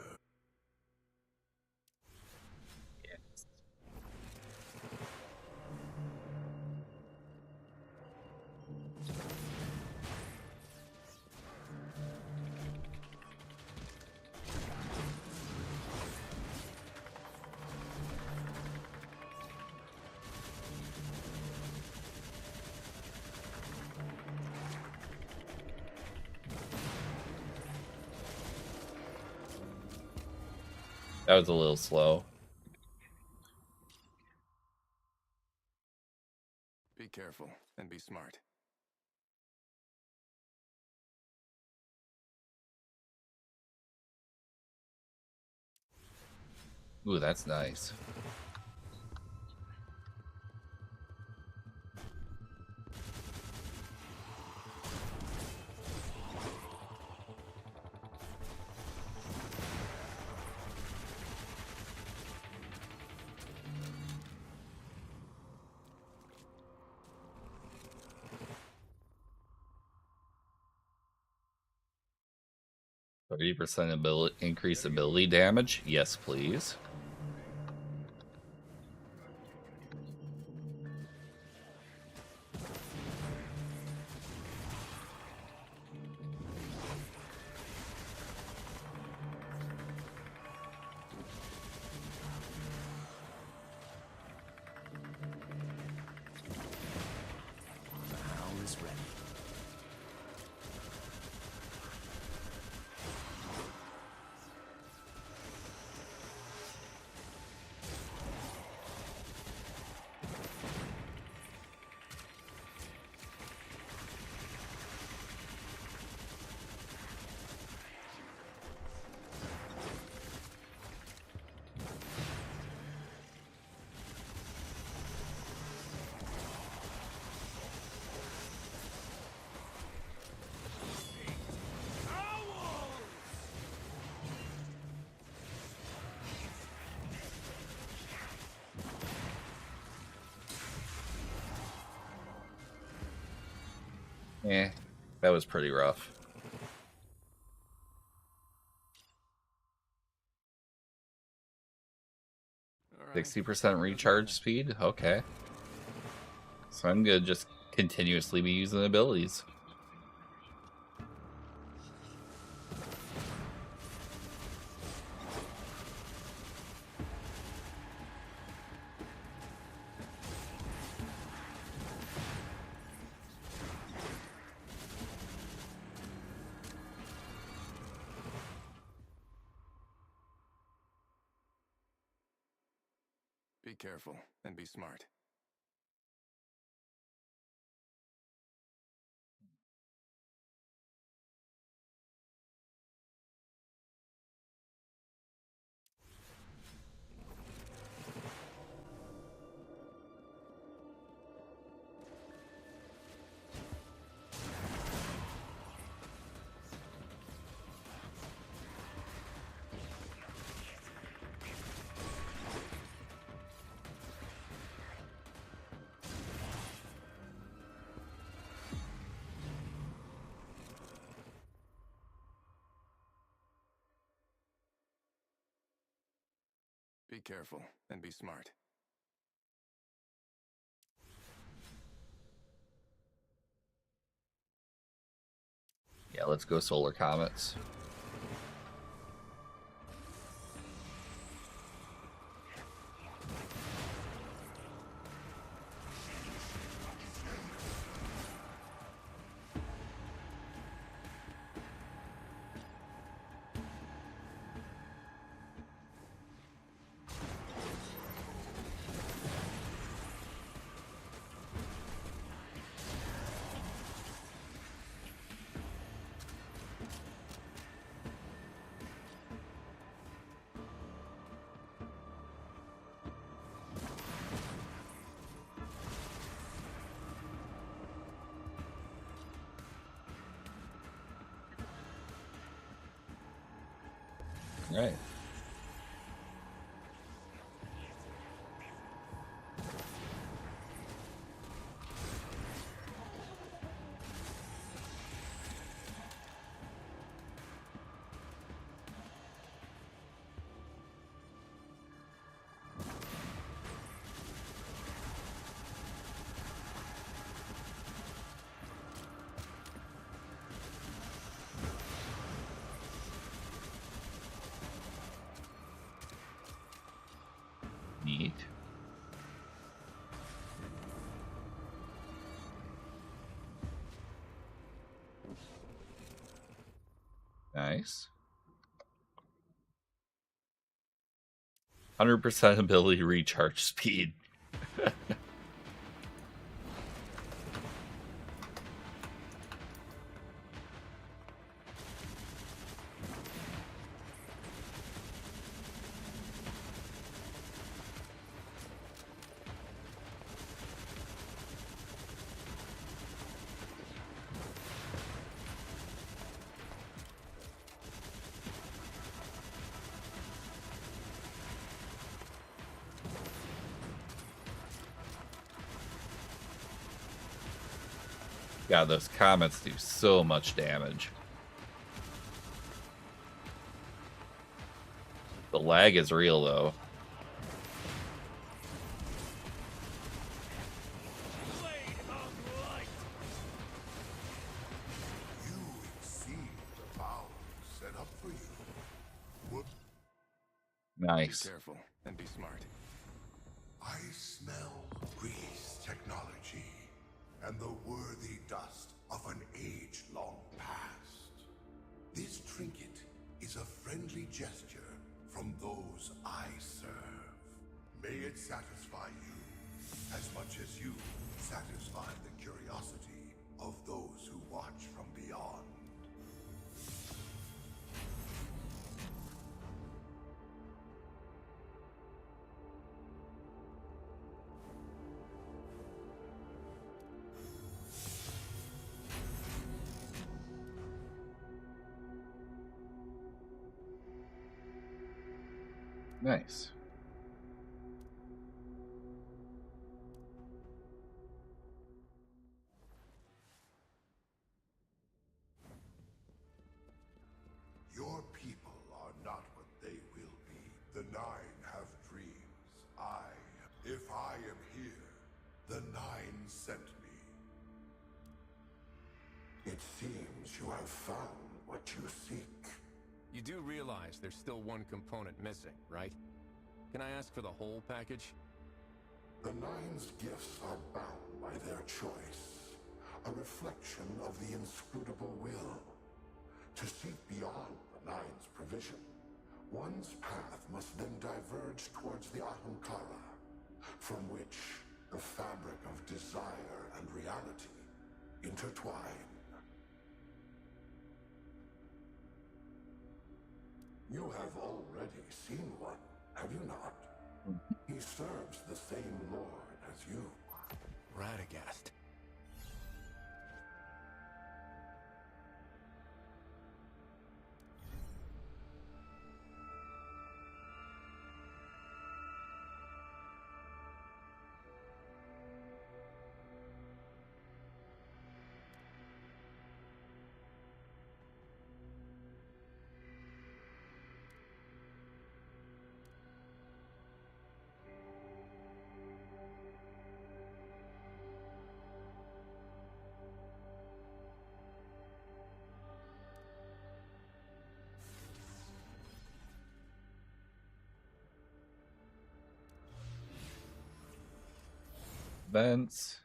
That was a little slow. Be careful and be smart. Ooh, that's nice. %30 increase ability damage? Yes, please. The howl is ready. Eh, that was pretty rough. Right. 60% recharge speed? Okay. So I'm gonna just continuously be using abilities. Be careful and be smart. Be careful and be smart. Yeah, let's go Solar Comets. Right. Neat. Nice. 100% ability recharge speed. God, those comets do so much damage. The lag is real, though. You exceed the bounds set up for you. Whoop. Nice. Be careful and be smart. I smell Grease technology and the worthy dust of an age-long past. This trinket is a friendly gesture from those I serve. May it satisfy you as much as you satisfy the curiosity of those who watch from beyond. Nice. Your people are not what they will be. The Nine have dreams. If I am here, the Nine sent me. It seems you have found what you seek. You do realize there's still one component missing, right? Can I ask for the whole package? The Nine's gifts are bound by their choice, a reflection of the inscrutable will. To seek beyond the Nine's provision, one's path must then diverge towards the Ahamkara, from which the fabric of desire and reality intertwine. You have already seen one, have you not? He serves the same lord as you. Radagast. vents.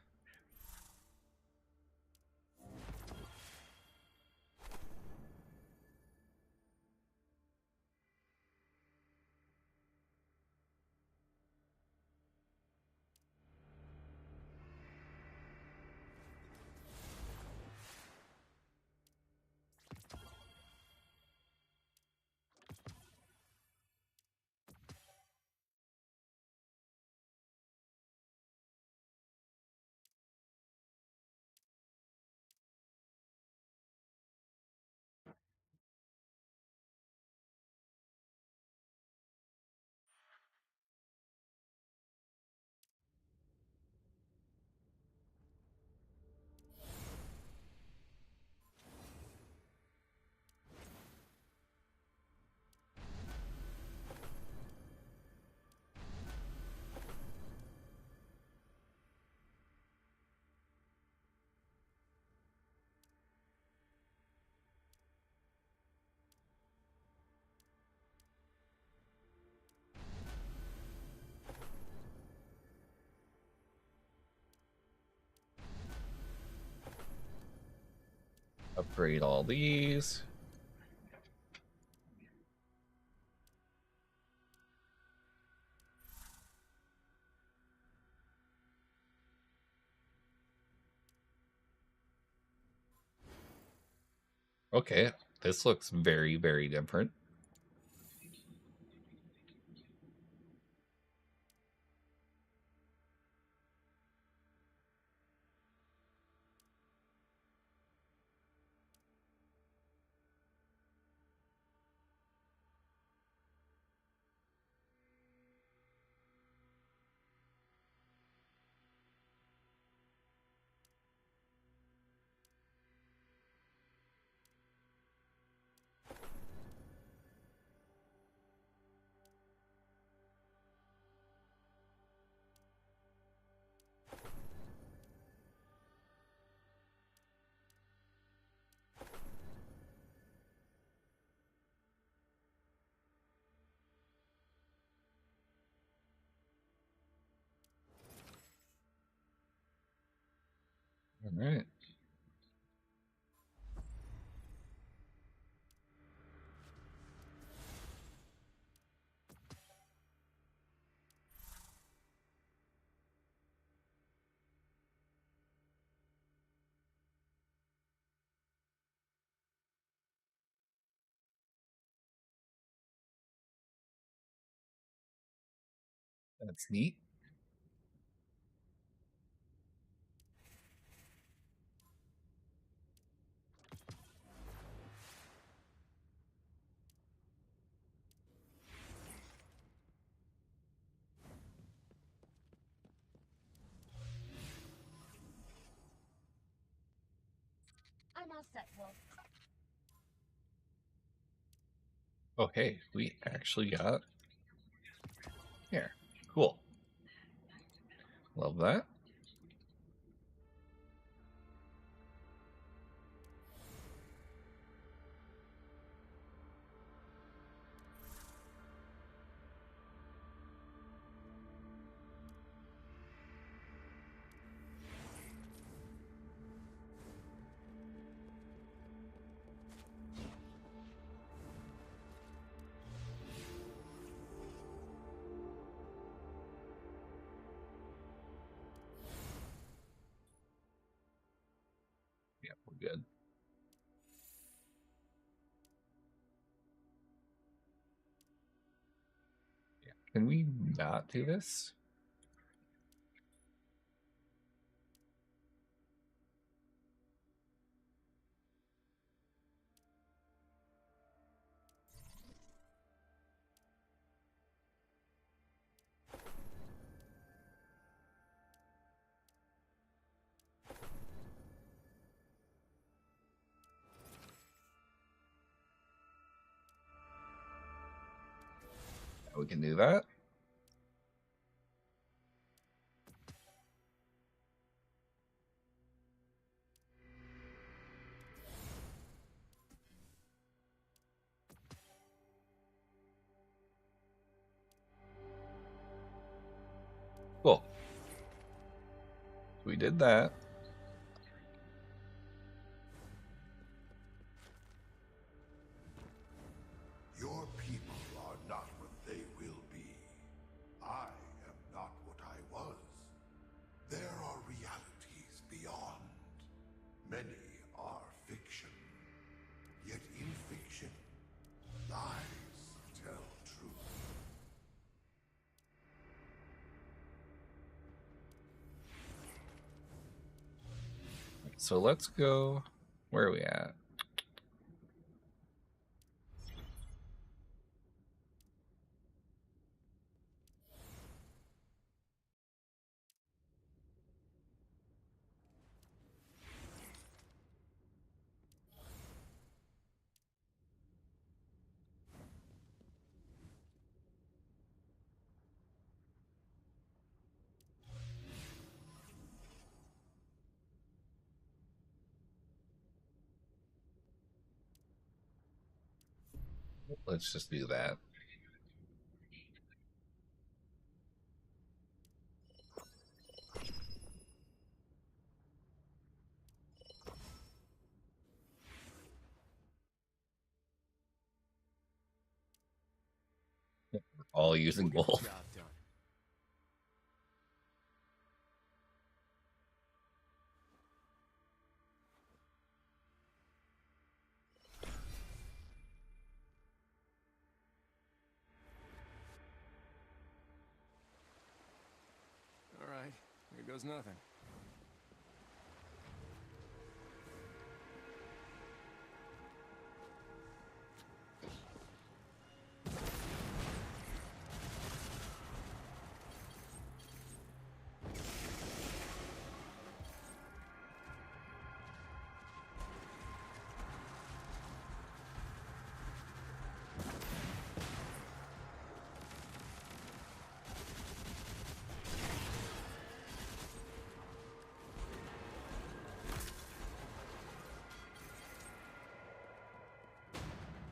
Upgrade all these. Okay, this looks very, very different. All right. That's neat. I'm all set, Wolf. Oh, hey, we actually got here. Cool. Love that. Yeah, we're good. Yeah. Can we not do this? We can do that. Cool. We did that. Your people are not what they will be. I am not what I was. There are realities beyond. Many are fiction. Yet in fiction, lies tell truth. So let's go. Where are we at? Let's just do that. All using both. All right, here goes nothing.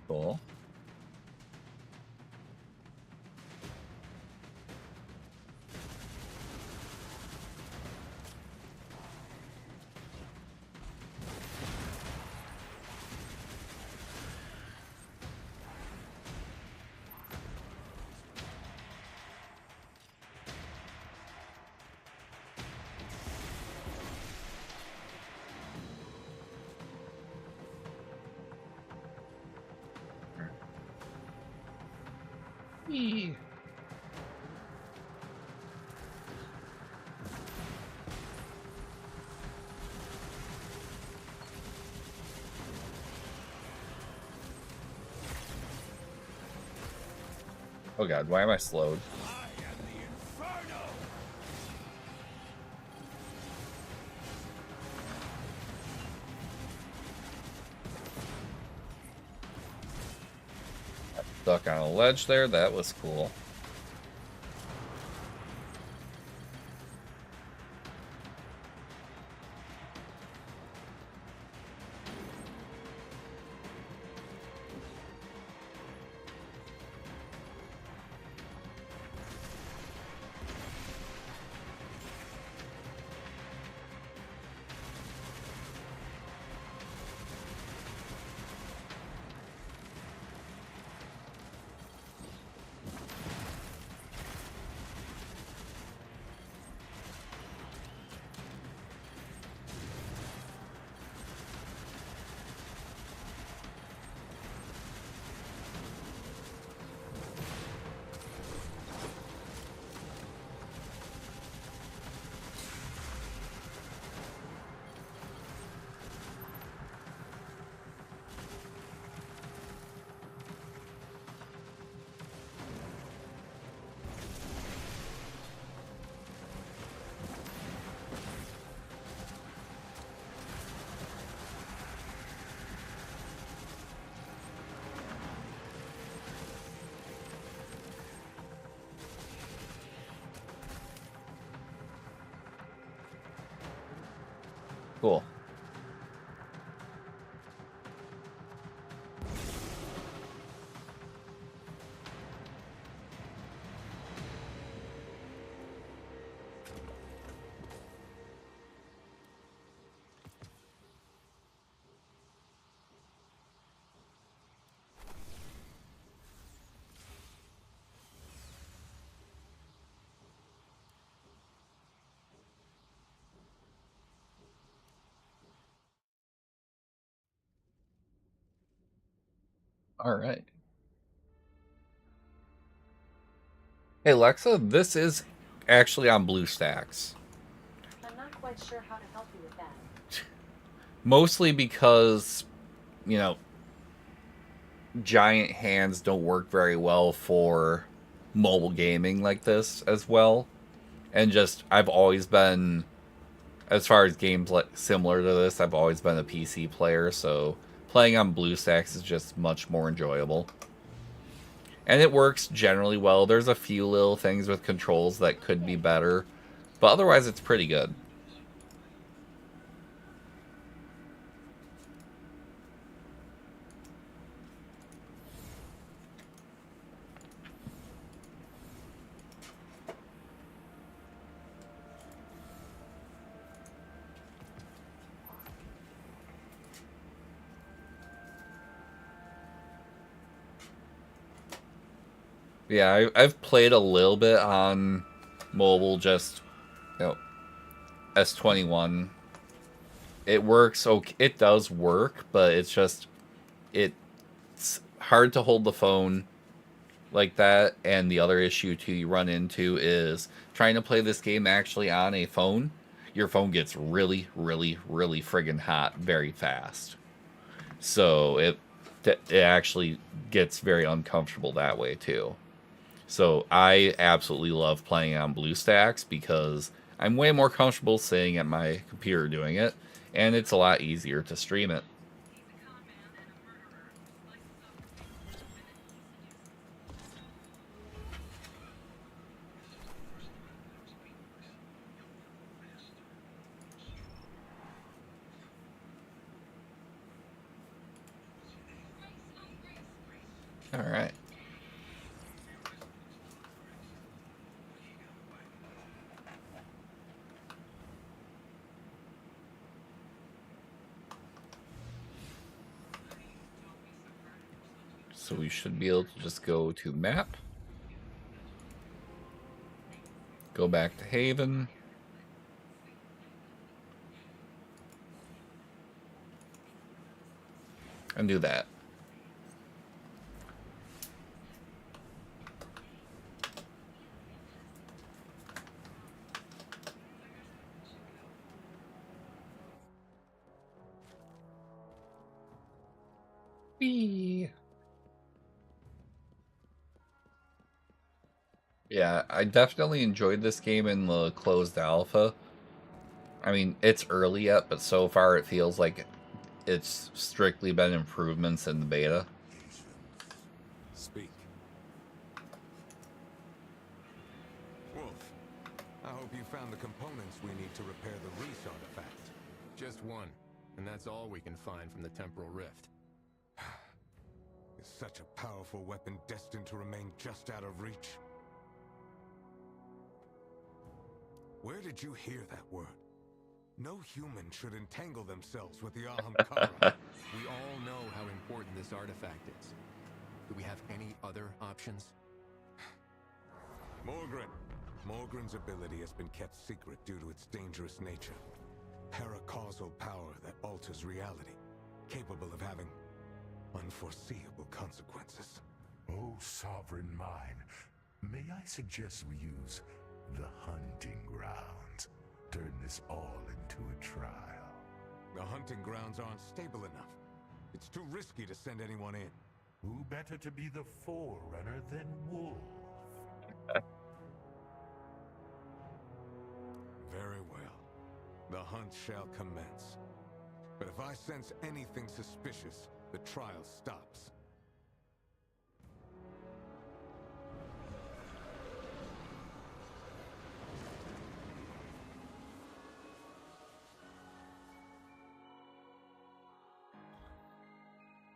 Cool. Oh god, why am I slowed? Stuck on a ledge there, that was cool. Cool. All right. Hey, Lexa, this is actually on BlueStacks. I'm not quite sure how to help you with that. Mostly because, you know, giant hands don't work very well for mobile gaming like this as well. And just, I've always been, as far as games like similar to this, I've always been a PC player, so playing on BlueStacks is just much more enjoyable. And it works generally well. There's a few little things with controls that could be better, but otherwise it's pretty good. Yeah, I've played a little bit on mobile, just, you know, S21. It works, okay, it does work, but it's just, it's hard to hold the phone like that, and the other issue too you run into is trying to play this game actually on a phone. Your phone gets really, really, really friggin' hot very fast. So it actually gets very uncomfortable that way too. So I absolutely love playing on BlueStacks because I'm way more comfortable sitting at my computer doing it, and it's a lot easier to stream it. All right. So we should be able to just go to map, go back to Haven, and do that. Whee! Yeah, I definitely enjoyed this game in the closed alpha. I mean, it's early yet, but so far it feels like it's strictly been improvements in the beta. Speak. Wolf, I hope you found the components we need to repair the Reese artifact. Just one, and that's all we can find from the temporal rift. Is such a powerful weapon destined to remain just out of reach? Where did you hear that word? No human should entangle themselves with the Ahamkara. We all know how important this artifact is. Do we have any other options? Morgren. Morgren's ability has been kept secret due to its dangerous nature. Paracausal power that alters reality, capable of having unforeseeable consequences. Oh, sovereign mine, may I suggest we use the hunting grounds? Turn this all into a trial. The hunting grounds aren't stable enough. It's too risky to send anyone in. Who better to be the forerunner than Wolf? Very well. The hunt shall commence. But if I sense anything suspicious, the trial stops.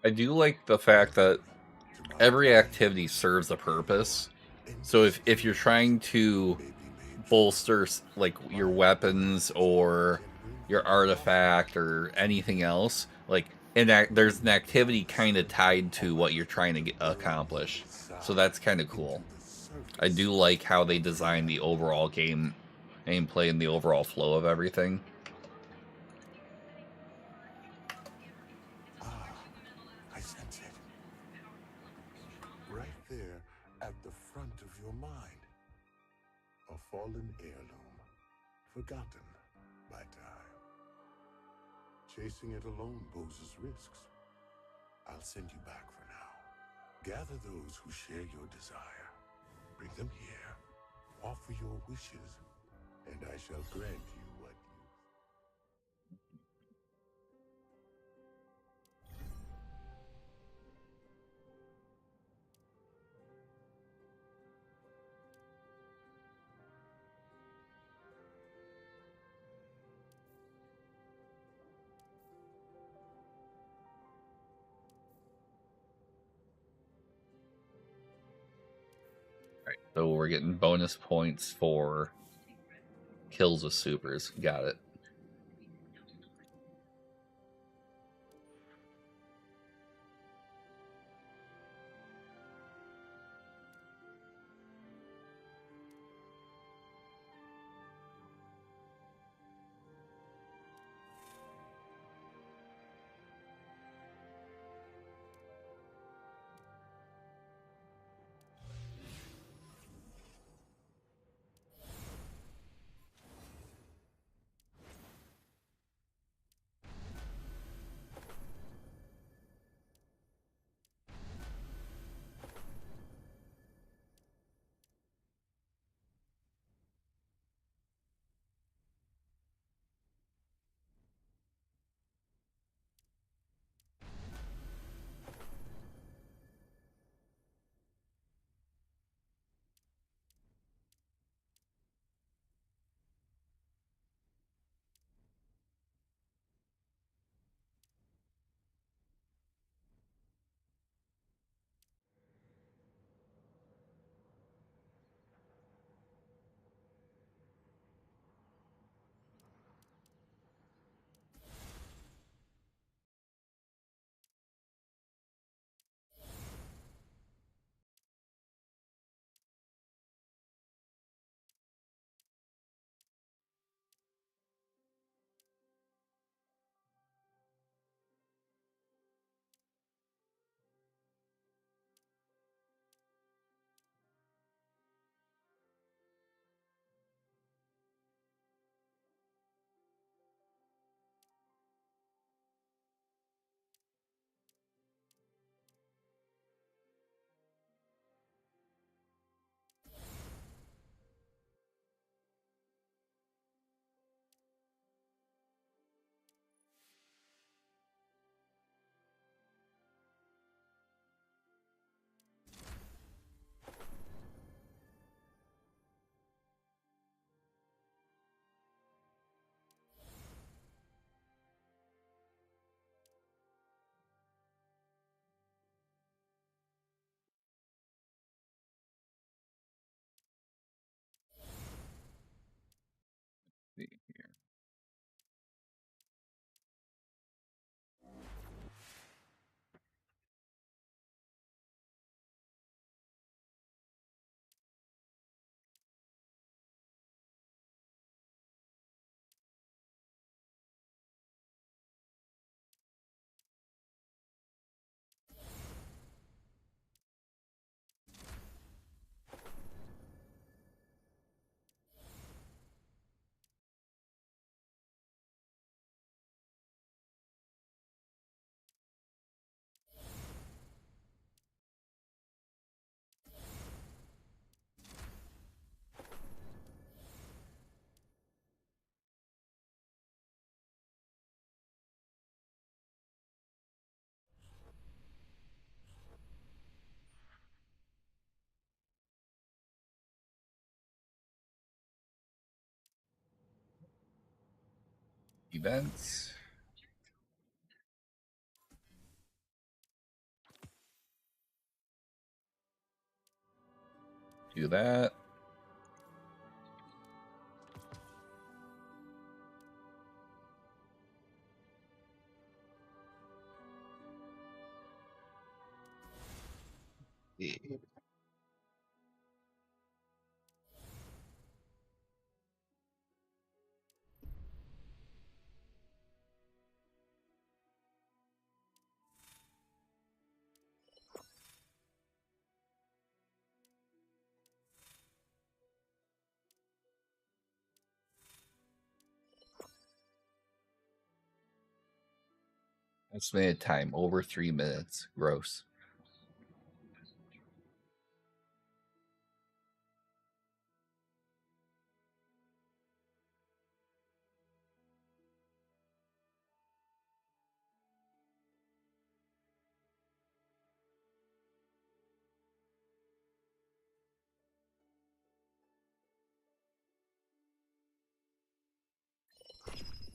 I do like the fact that every activity serves a purpose. So if you're trying to bolster like your weapons or your artifact or anything else, like there's an activity kind of tied to what you're trying to accomplish. So that's kind of cool. I do like how they designed the overall gameplay and the overall flow of everything. I sense it. fallen heirloom, forgotten by time. Chasing it alone poses risks. I'll send you back for now. Gather those who share your desire. Bring them here. Offer your wishes, and I shall grant you what you... Alright, so we're getting bonus points for kills with supers. Got it. See here. Events. Do that. Yeah. Estimated time over 3 minutes. Gross.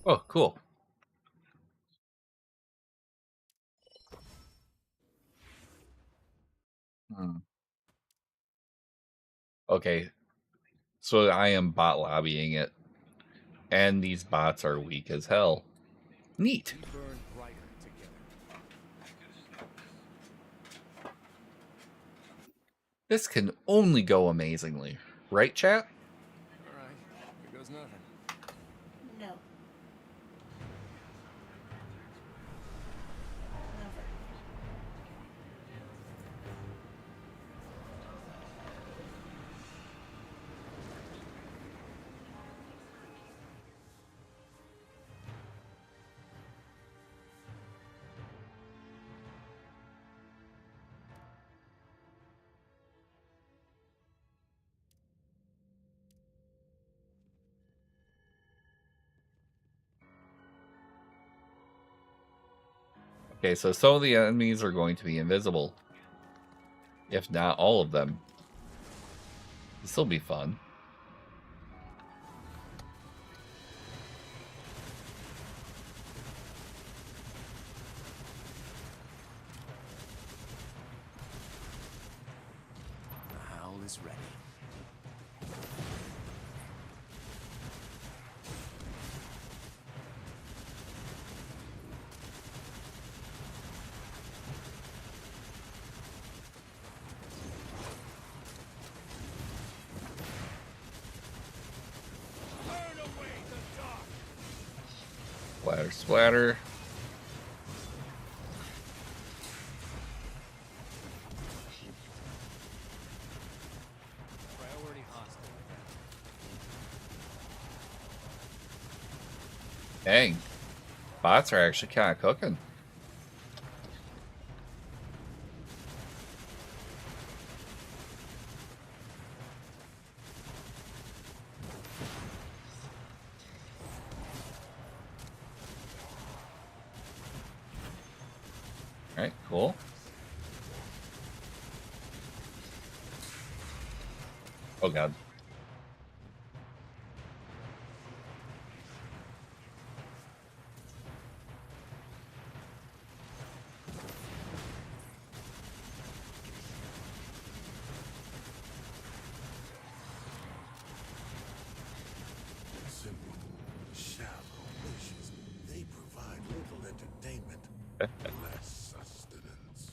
Oh, cool. Okay, so I am bot lobbying it, and these bots are weak as hell. Neat. This can only go amazingly, right, chat? All right, here goes nothing. No. Okay, so some of the enemies are going to be invisible. If not all of them. This'll be fun. The howl is ready. Splatter, splatter. Priority hostile. Dang. Bots are actually kind of cooking. Alright, cool. Oh god. Simple, shallow wishes. They provide little entertainment, less sustenance.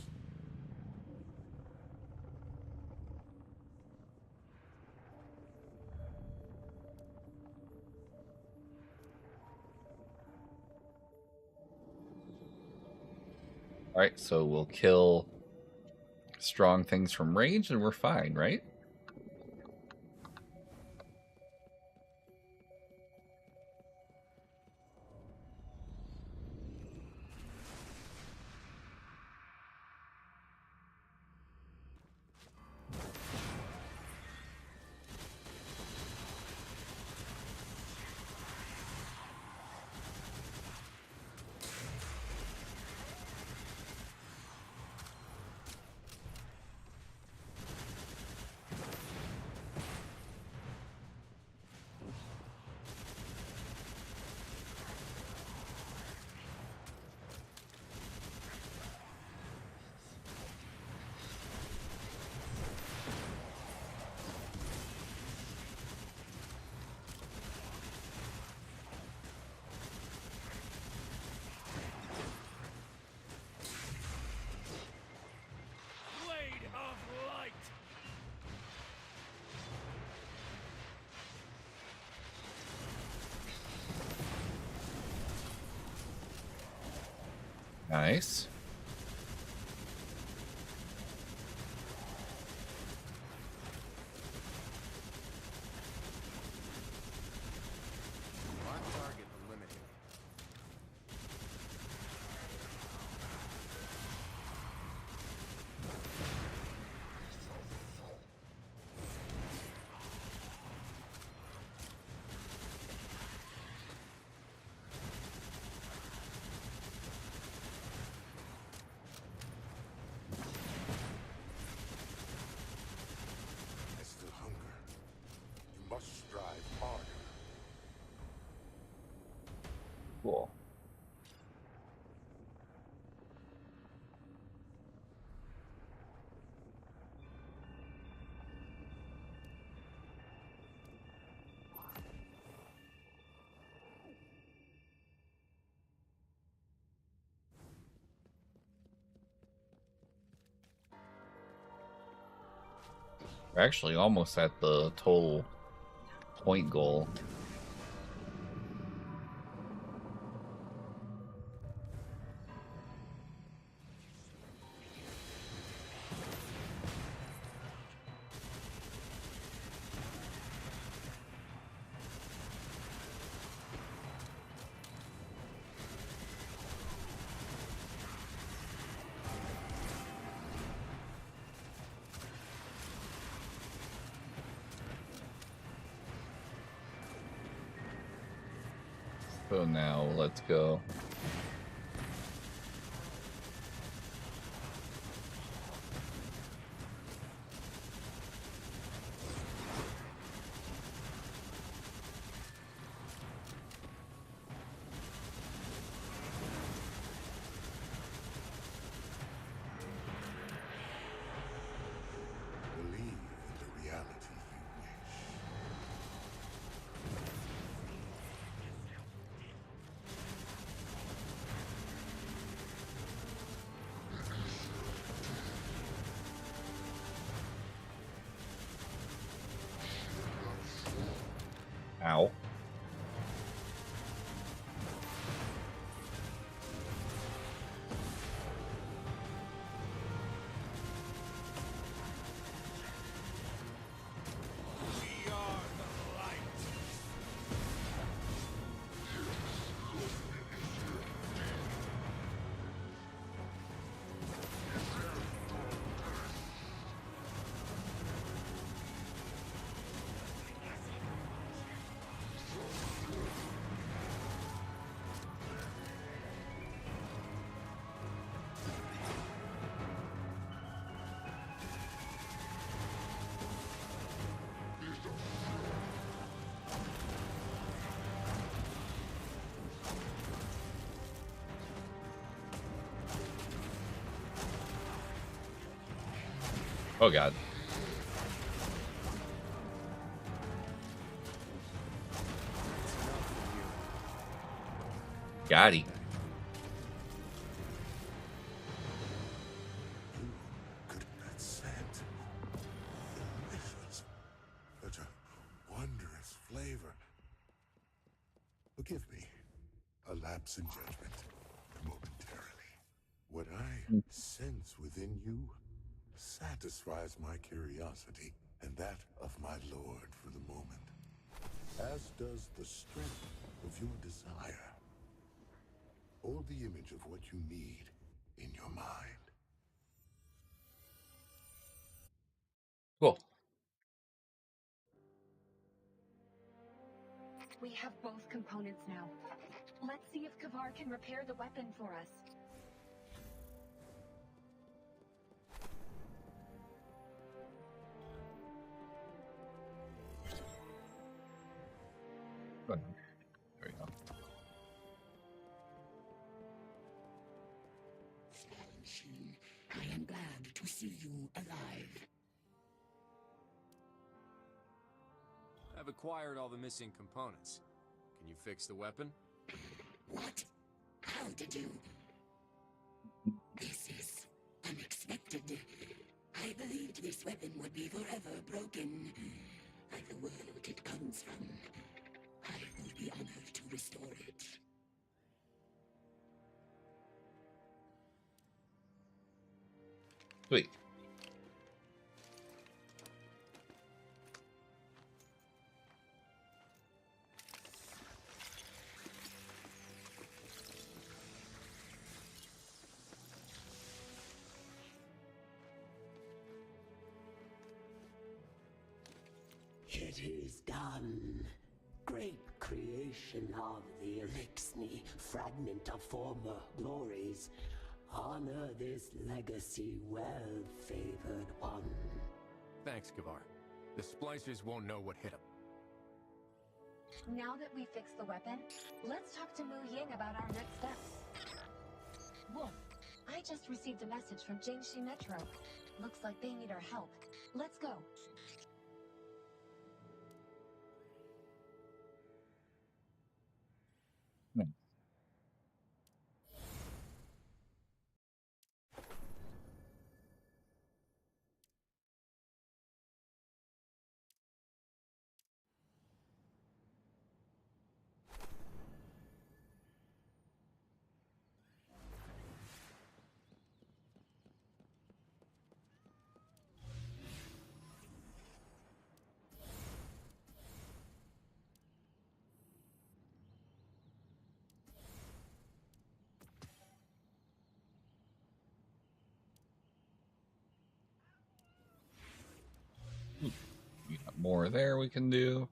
Alright, so we'll kill strong things from range and we're fine, right? Blade of light. Nice. On target eliminated. Cool. We're actually almost at the total point goal. So now let's go. Believe in the reality you wish. Ow. Oh god. Got him. Good at that scent. Delicious. Such a wondrous flavor. Forgive me. A lapse in judgment. Momentarily. What I sense within you satisfies my curiosity and that of my lord for the moment. As does the strength of your desire. Hold the image of what you need in your mind. Cool. We have both components now. Let's see if Kavar can repair the weapon for us. There we go. Stalin, I am glad to see you alive. I've acquired all the missing components. Can you fix the weapon? What? How did you? This is unexpected. I believed this weapon would be forever broken. Like the world it comes from. I will be honored to restore it. Sweet. It is done. Great creation of the Elixni, fragment of former glories. Honor this legacy, well-favored one. Thanks, Kavar. The splicers won't know what hit them. Now that we fixed the weapon, let's talk to Mu Ying about our next steps. Wolf, I just received a message from Jiangxi Metro. Looks like they need our help. Let's go. We got more there we can do.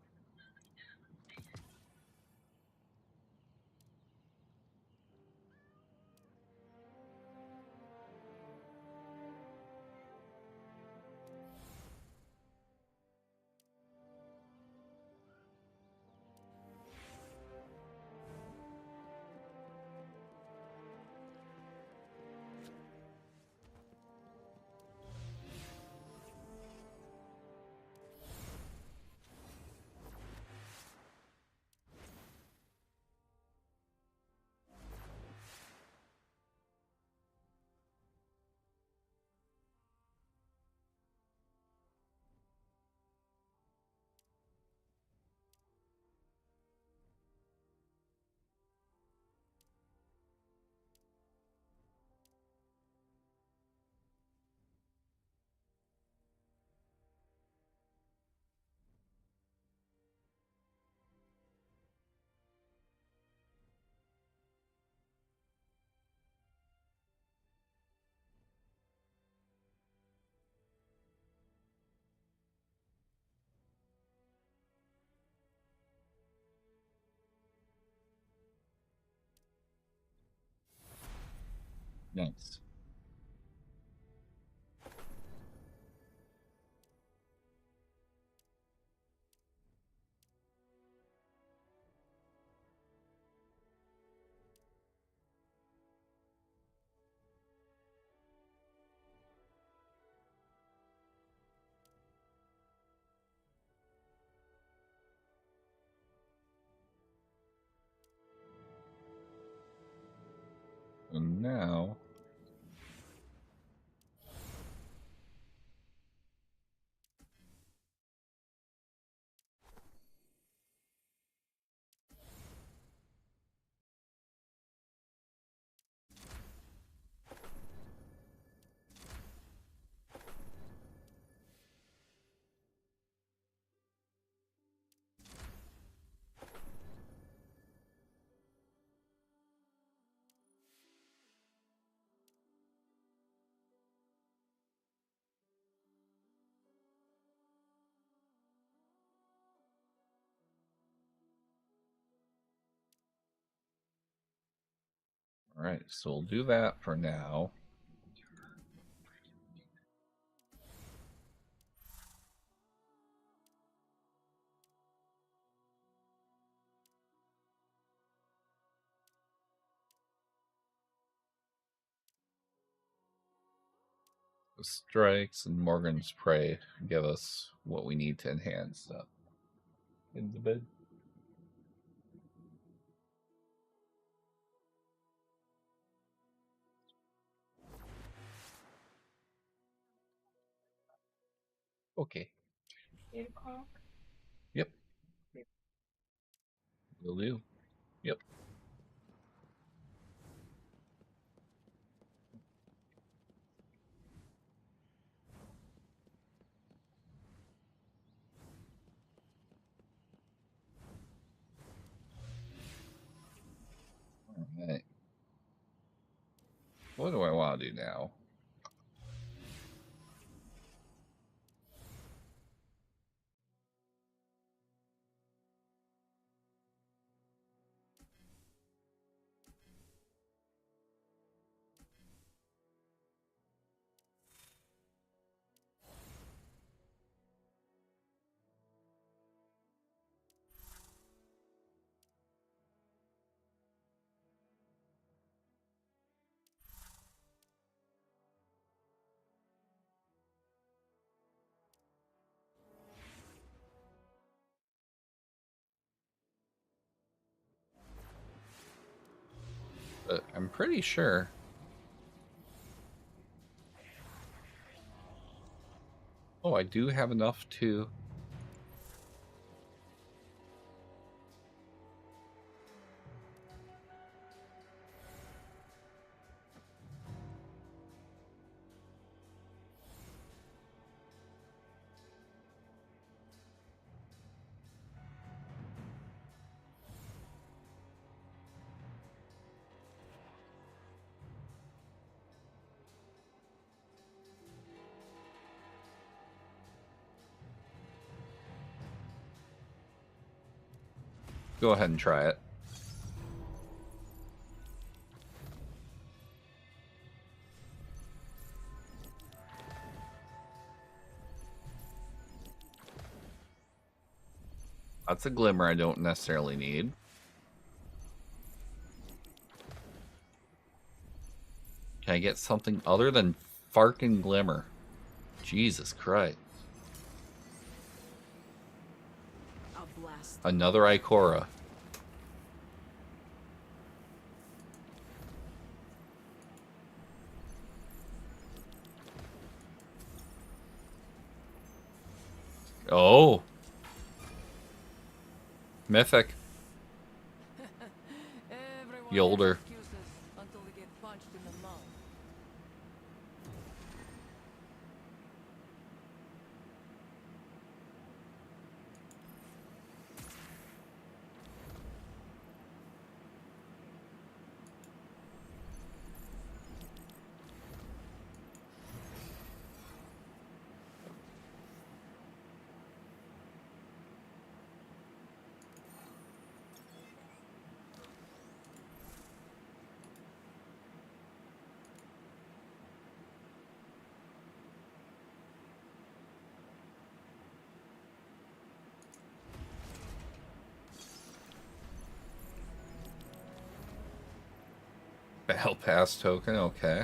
Nice. And now all right, so we'll do that for now. The strikes and Morgan's Prey give us what we need to enhance stuff. In the bed. Okay. 8 o'clock. Yep. Will do. Yep. All right. What do I want to do now? But I'm pretty sure. Oh, I do have enough to... Go ahead and try it. That's a glimmer I don't necessarily need. Can I get something other than Farkin Glimmer? Jesus Christ. Another Ikora. Oh. Mythic. Yolder. Until we get punched in the mouth. Battle Pass token, okay.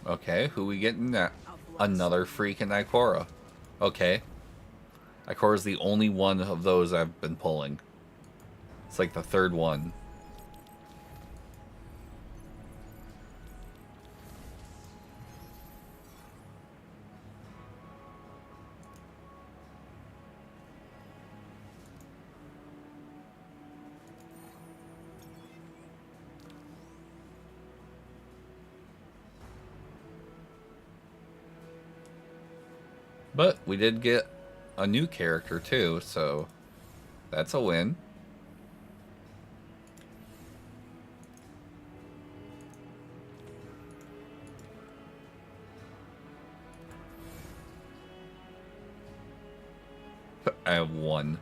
Okay, who we getting now? Another freaking Ikora. Okay. Ikora is the only one of those I've been pulling. It's like the third one. But we did get a new character too, so that's a win. I have one.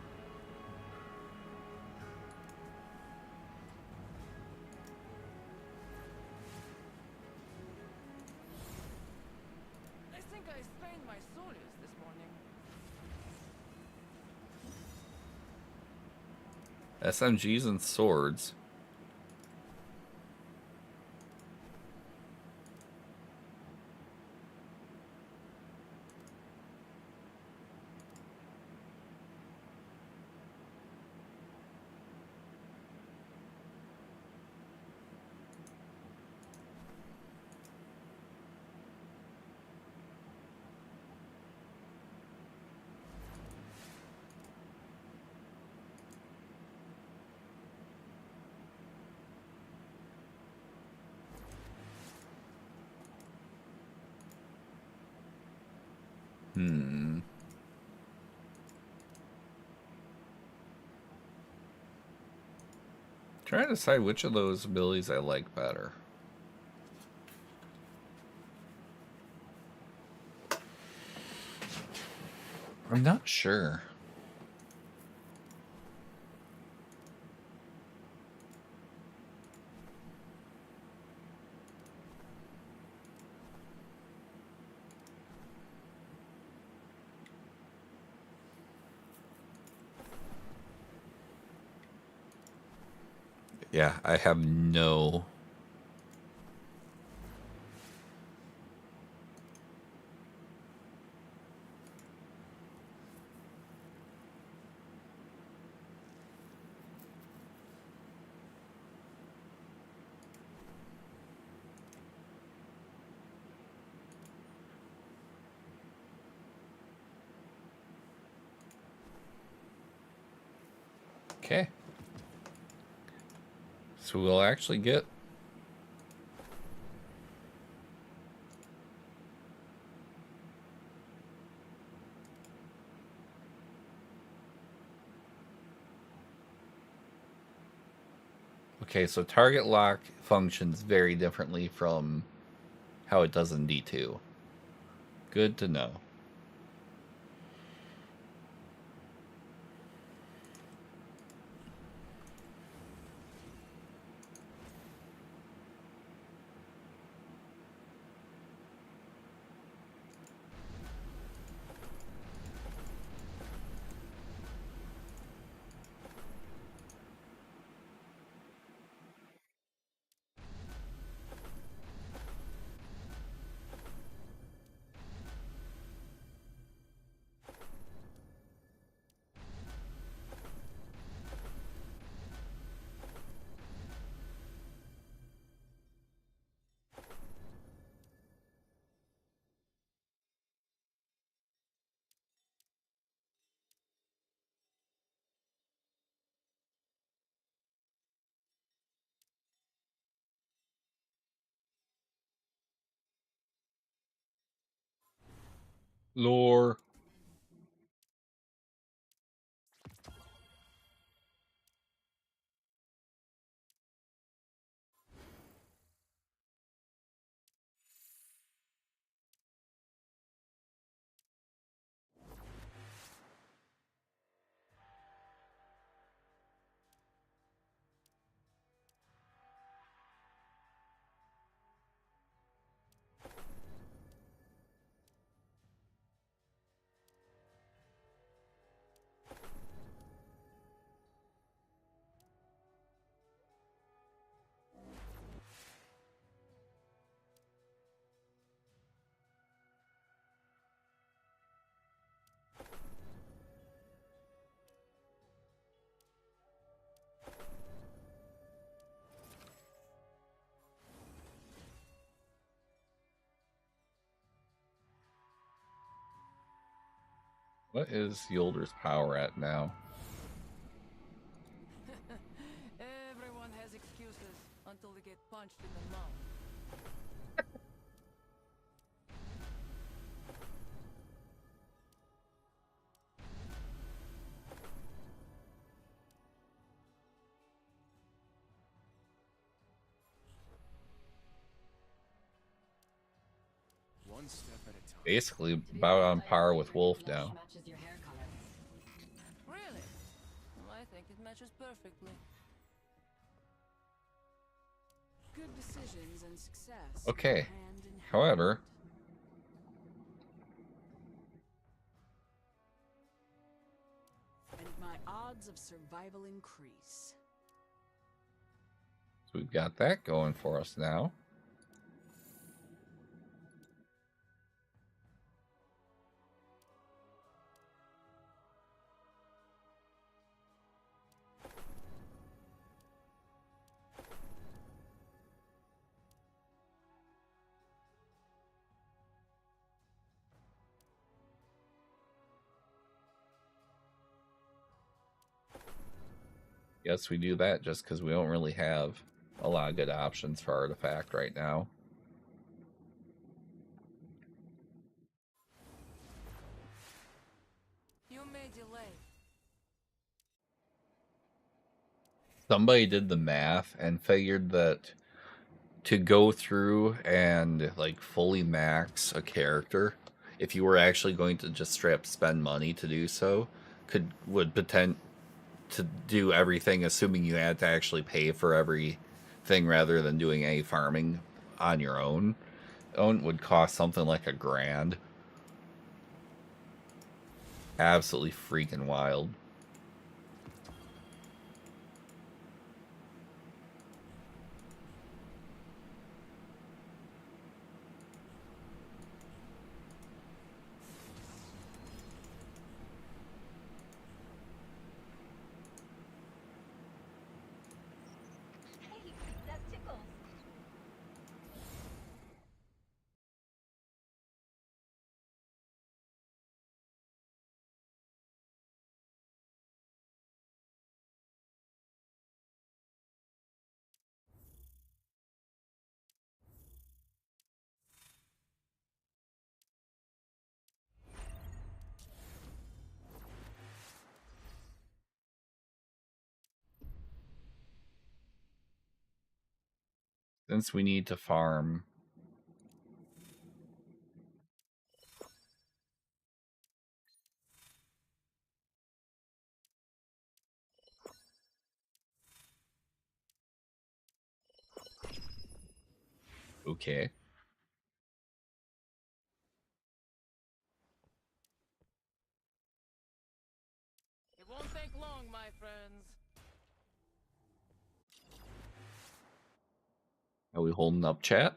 I think I strained my soles this morning. SMGs and swords. Trying to decide which of those abilities I like better. I'm not sure. Yeah, I have no... Okay. So we'll actually get... Okay, so target lock functions very differently from how it does in D2. Good to know. Lore. What is Yolder's power at now? Everyone has excuses until they get punched in the mouth. One step at a time. Basically about on par with Wolf now. Really? Well, I think it matches perfectly. Good decisions and success. Okay. Hand in hand. However, And my odds of survival increase. so we've got that going for us now. Yes, we do that just because we don't really have a lot of good options for artifact right now. You may delay. Somebody did the math and figured that to go through and like fully max a character, if you were actually going to just straight up spend money to do so, would pretend to do everything, assuming you had to actually pay for everything rather than doing any farming on your own, would cost something like $1,000. Absolutely freaking wild. Since we need to farm. Okay. It won't take long, my friends. Are we holding up, chat?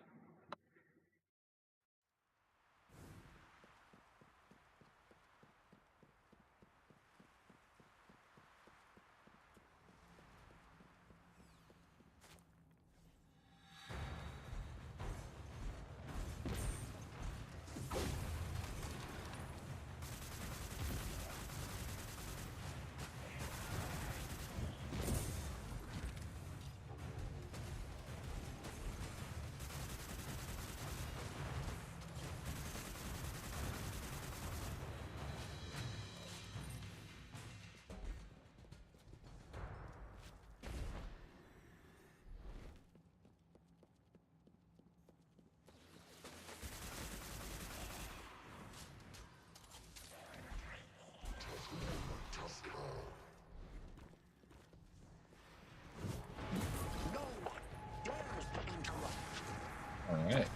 All right.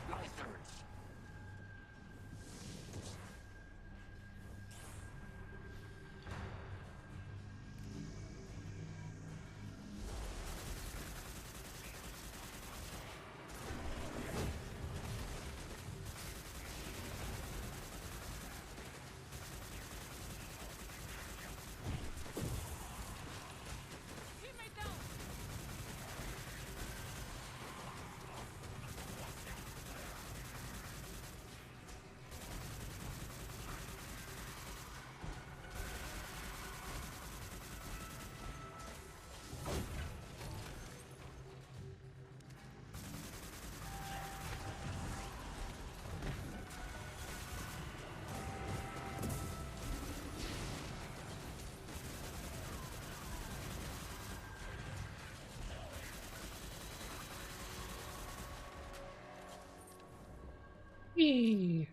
Eee.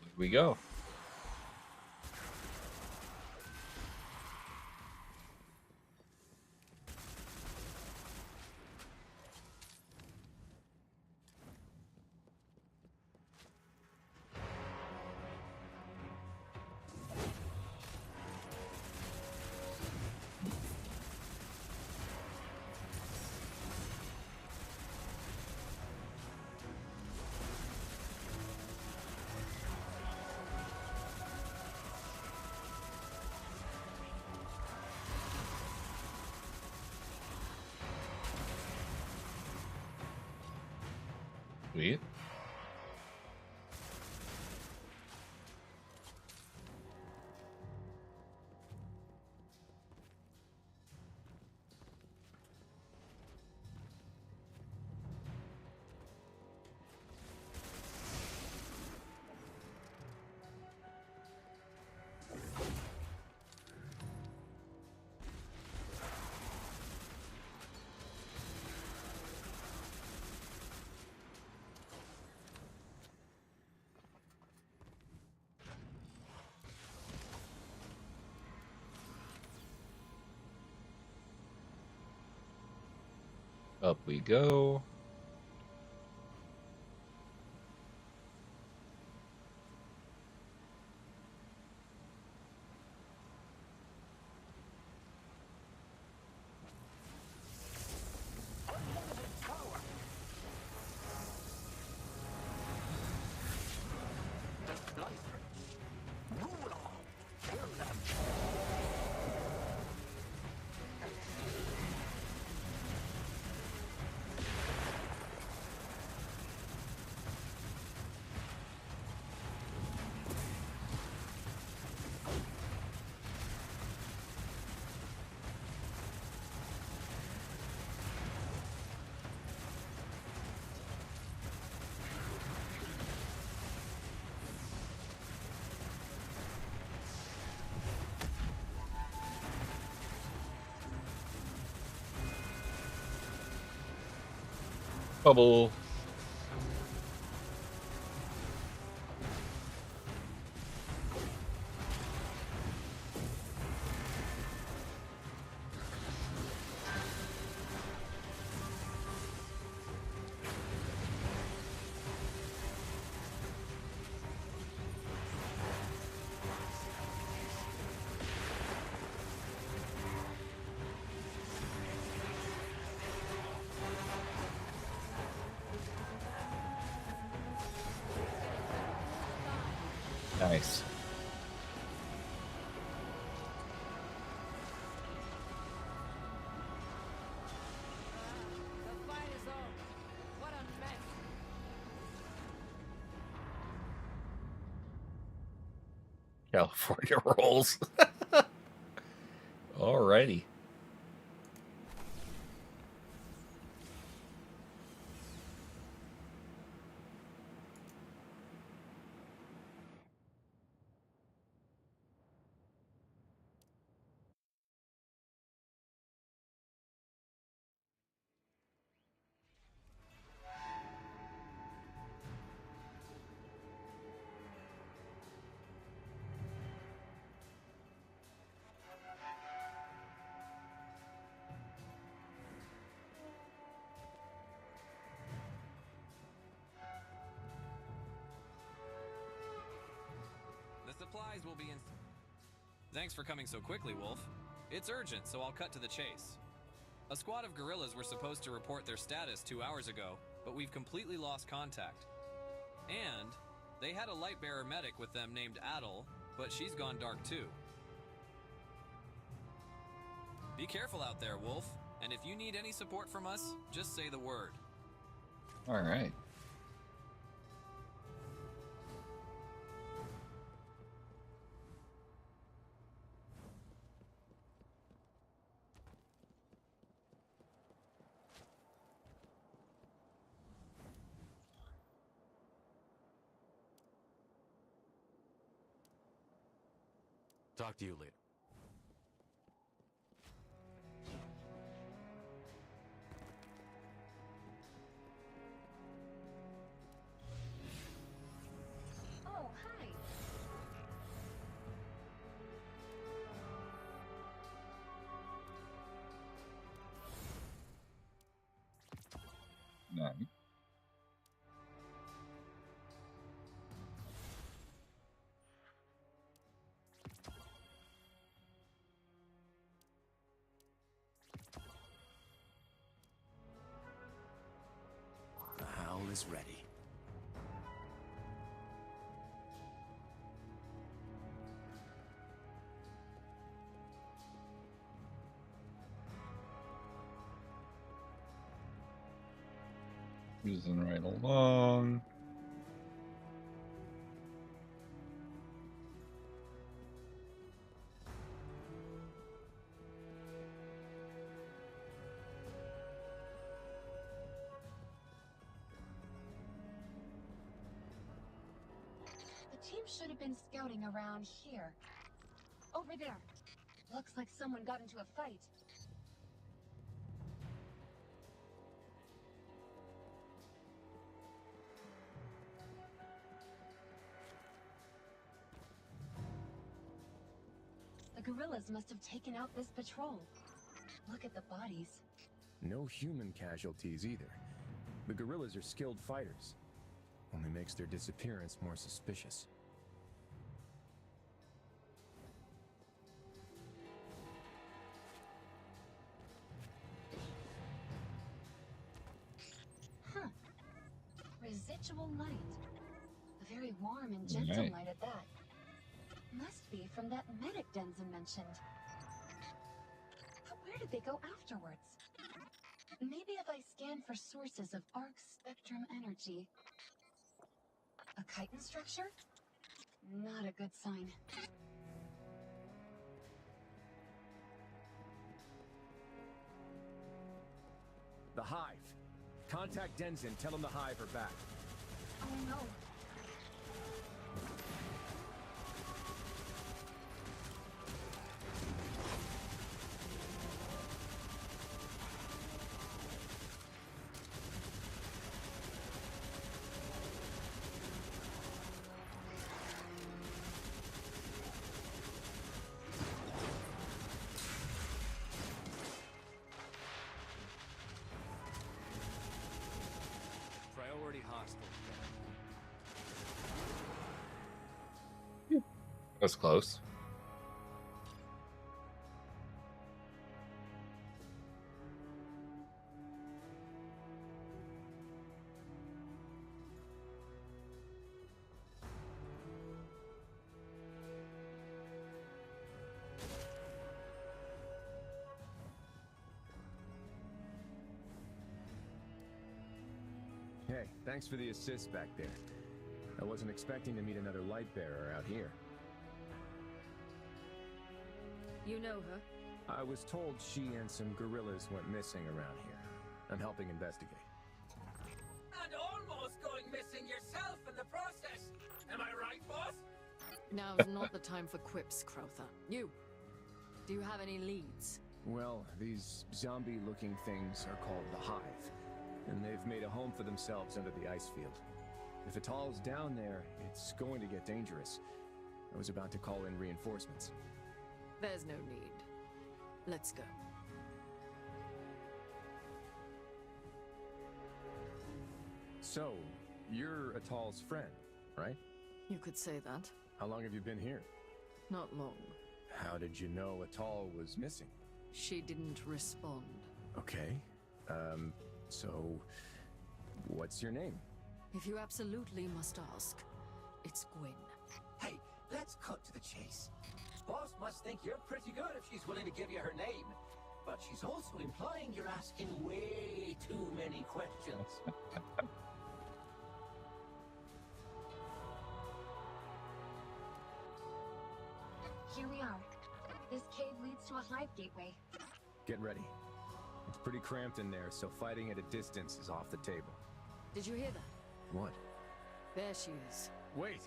Here we go. Sweet. Up we go. Bubble. Nice. The fight is over. What a mess. California rolls. Alrighty. The supplies will be in... Thanks for coming so quickly, Wolf. It's urgent, so I'll cut to the chase. A squad of guerrillas were supposed to report their status 2 hours ago, but we've completely lost contact. And they had a light-bearer medic with them named Adel, but she's gone dark too. Be careful out there, Wolf, and if you need any support from us, just say the word. Alright. Talk to you later. Oh, hi. Nice. The howl is ready. Cruising right along. The team should have been scouting around here. Over there. Looks like someone got into a fight. The guerrillas must have taken out this patrol. Look at the bodies. No human casualties either. The guerrillas are skilled fighters. Only makes their disappearance more suspicious. Huh. Residual light. A very warm and gentle Right. light at that. Must be from that medic Denzin mentioned. But where did they go afterwards? Maybe if I scan for sources of arc spectrum energy. A chitin structure? Not a good sign. The Hive. Contact Denzin, tell him the Hive are back. Oh no. pretty hostile. That's close. Hey, thanks for the assist back there. I wasn't expecting to meet another light bearer out here. You know her? I was told she and some guerrillas went missing around here. I'm helping investigate. And almost going missing yourself in the process. Am I right, boss? Now's not the time for quips, Crowther. You. Do you have any leads? Well, these zombie-looking things are called the Hive, and they've made a home for themselves under the ice field. If Atal's down there, it's going to get dangerous. I was about to call in reinforcements. There's no need. Let's go. So, you're Atal's friend, right? You could say that. How long have you been here? Not long. How did you know Atal was missing? She didn't respond. Okay. So... what's your name? If you absolutely must ask, it's Gwen. Hey, let's cut to the chase. Boss must think you're pretty good if she's willing to give you her name. But she's also implying you're asking way too many questions. Here we are. This cave leads to a hive gateway. Get ready. It's pretty cramped in there, so fighting at a distance is off the table. Did you hear that? What? There she is. Wait!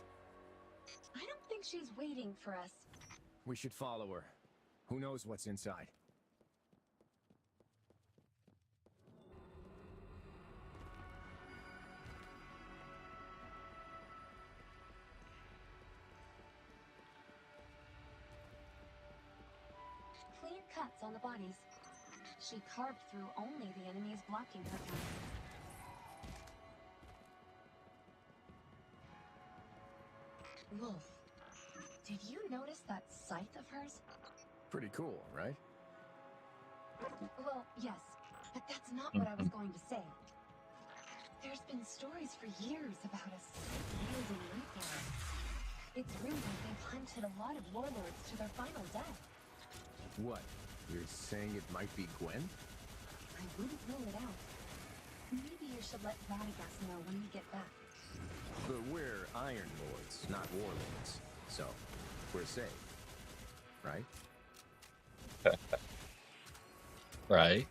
I don't think she's waiting for us. We should follow her. Who knows what's inside? Clear cuts on the bodies. She carved through only the enemies blocking her path. Wolf, did you notice that scythe of hers? Pretty cool, right? Well, yes, but that's not what I was going to say. There's been stories for years about a scythe-wielding wayfarer. It's rumored they've hunted a lot of warlords to their final death. What? You're saying it might be Gwen? I wouldn't rule it out. Maybe you should let Radagast know when we get back. But we're Iron Lords, not Warlords. So, we're safe. Right? Right.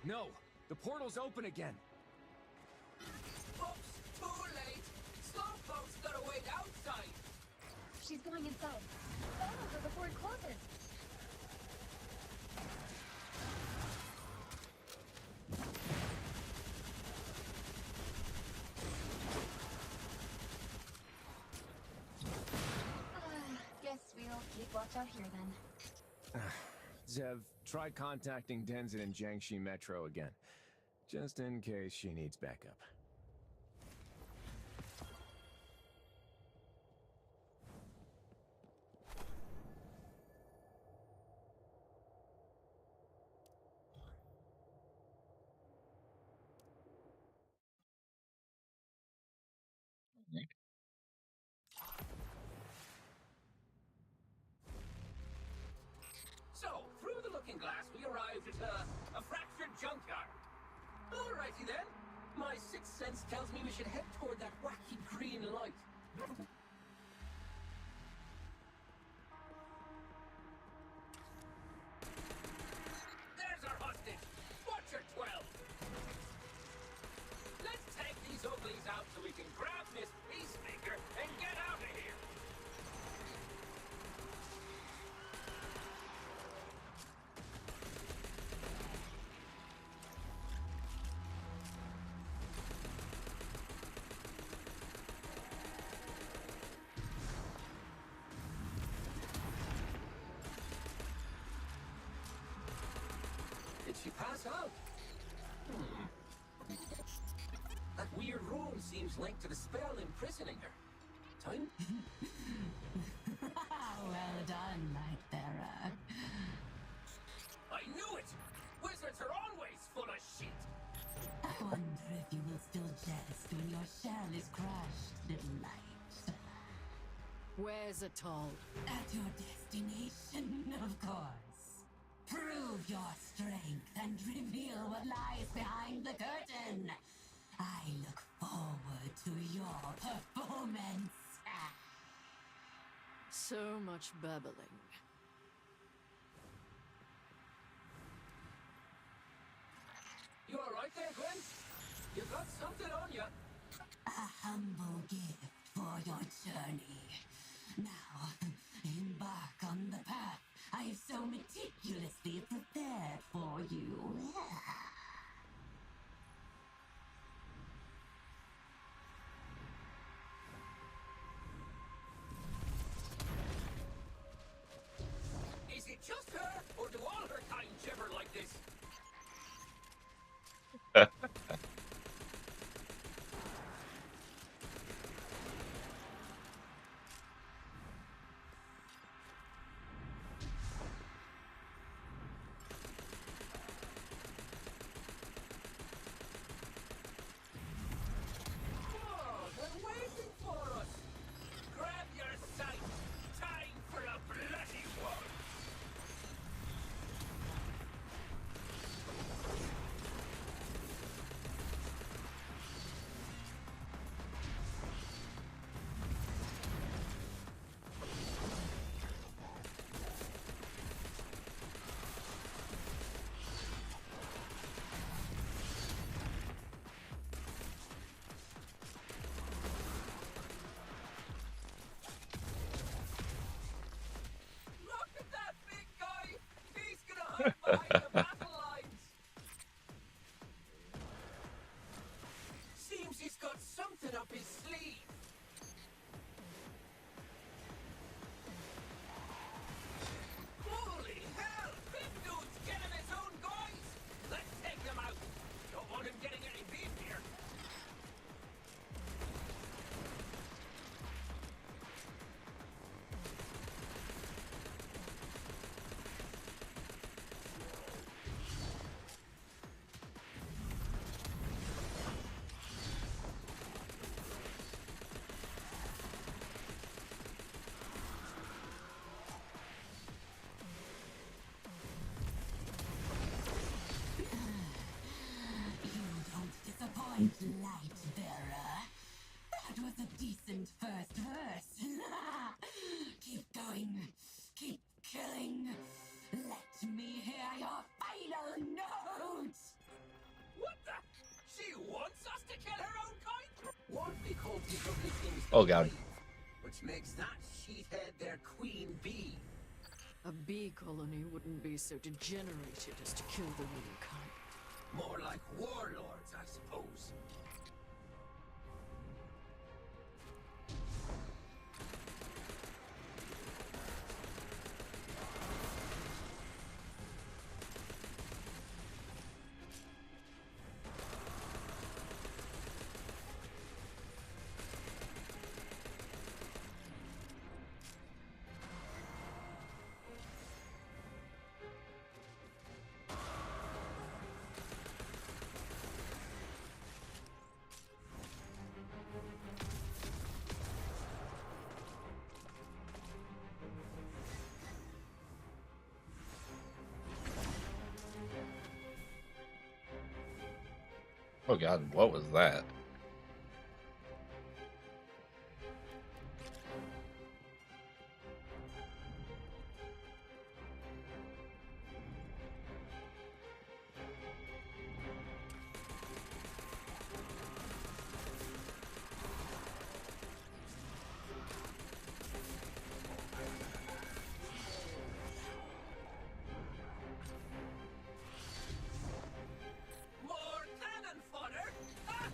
No! The portal's open again! Oops, too late. Slowpoke's gotta wait outside. She's going inside. Follow her before it closes. Guess we'll keep watch out here then. Zev, try contacting Denzin and Jiangxi Metro again. Just in case she needs backup. So, through the looking glass, we arrived at a fractured junkyard. Alrighty then. My sixth sense tells me we should head toward that wacky green light. There's our hostage. Watcher 12. Let's take these uglies out so we can grab Miss Peacemaker and get out of here. she pass out? That weird room seems linked to the spell imprisoning her. Time? Well done, Nightbearer. I knew it! Wizards are always full of shit! I wonder if you will still jest when your shell is crushed, little light. Where's Atal? At your destination, of course. Prove your strength and reveal what lies behind the curtain. I look forward to your performance. So much babbling. You alright there, Gwen? You got something on you. A humble gift for your journey. Now, embark on the path I've so meticulously prepared for you. Is it just her, or do all her kind gibber like this? Oh, they're waiting for us! Grab your sight! Time for a bloody one! Look at that big guy! He's gonna hide behind the battle lines! Seems he's got something up his sleeve. Holy hell! Big dude's getting his own guys! Let's take them out! Don't want him getting any beef here. You don't disappoint, Lightbearer. That was a decent first verse. Keep going. Keep killing. Let me hear your final note. What the? She wants us to kill her own kind? What difficulty probably seems to Oh god. be, which makes that sheathead their queen bee. A bee colony wouldn't be so degenerated as to kill the real kind. More like warlords, I suppose. Oh god, what was that? More cannon fodder! Ha!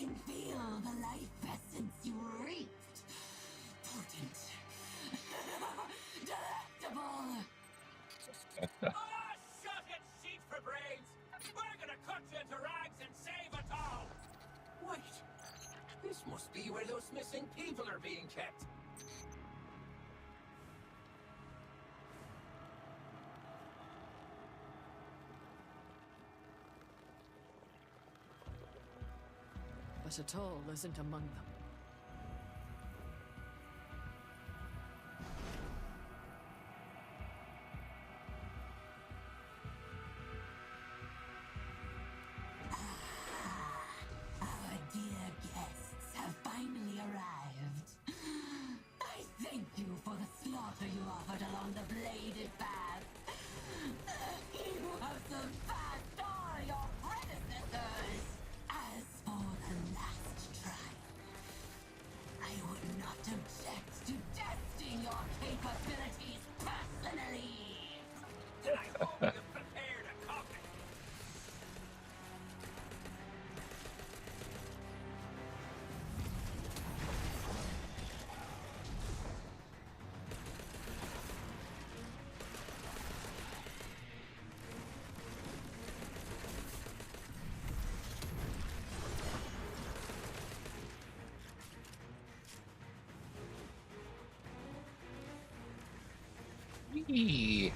can feel the life essence you reaped. Potent. Delectable. Ah, shut it, sheet for brains! We're gonna cut you into rags and save it all! Wait, this must be where those missing people are being kept. But Atal isn't among them. Our dear guests have finally arrived. I thank you for the slaughter you offered along the bladed path. You have surpassed all your predecessors. As for the last trial, I would not object to testing your capabilities personally. Then I hope you've prepared a copy. Whee!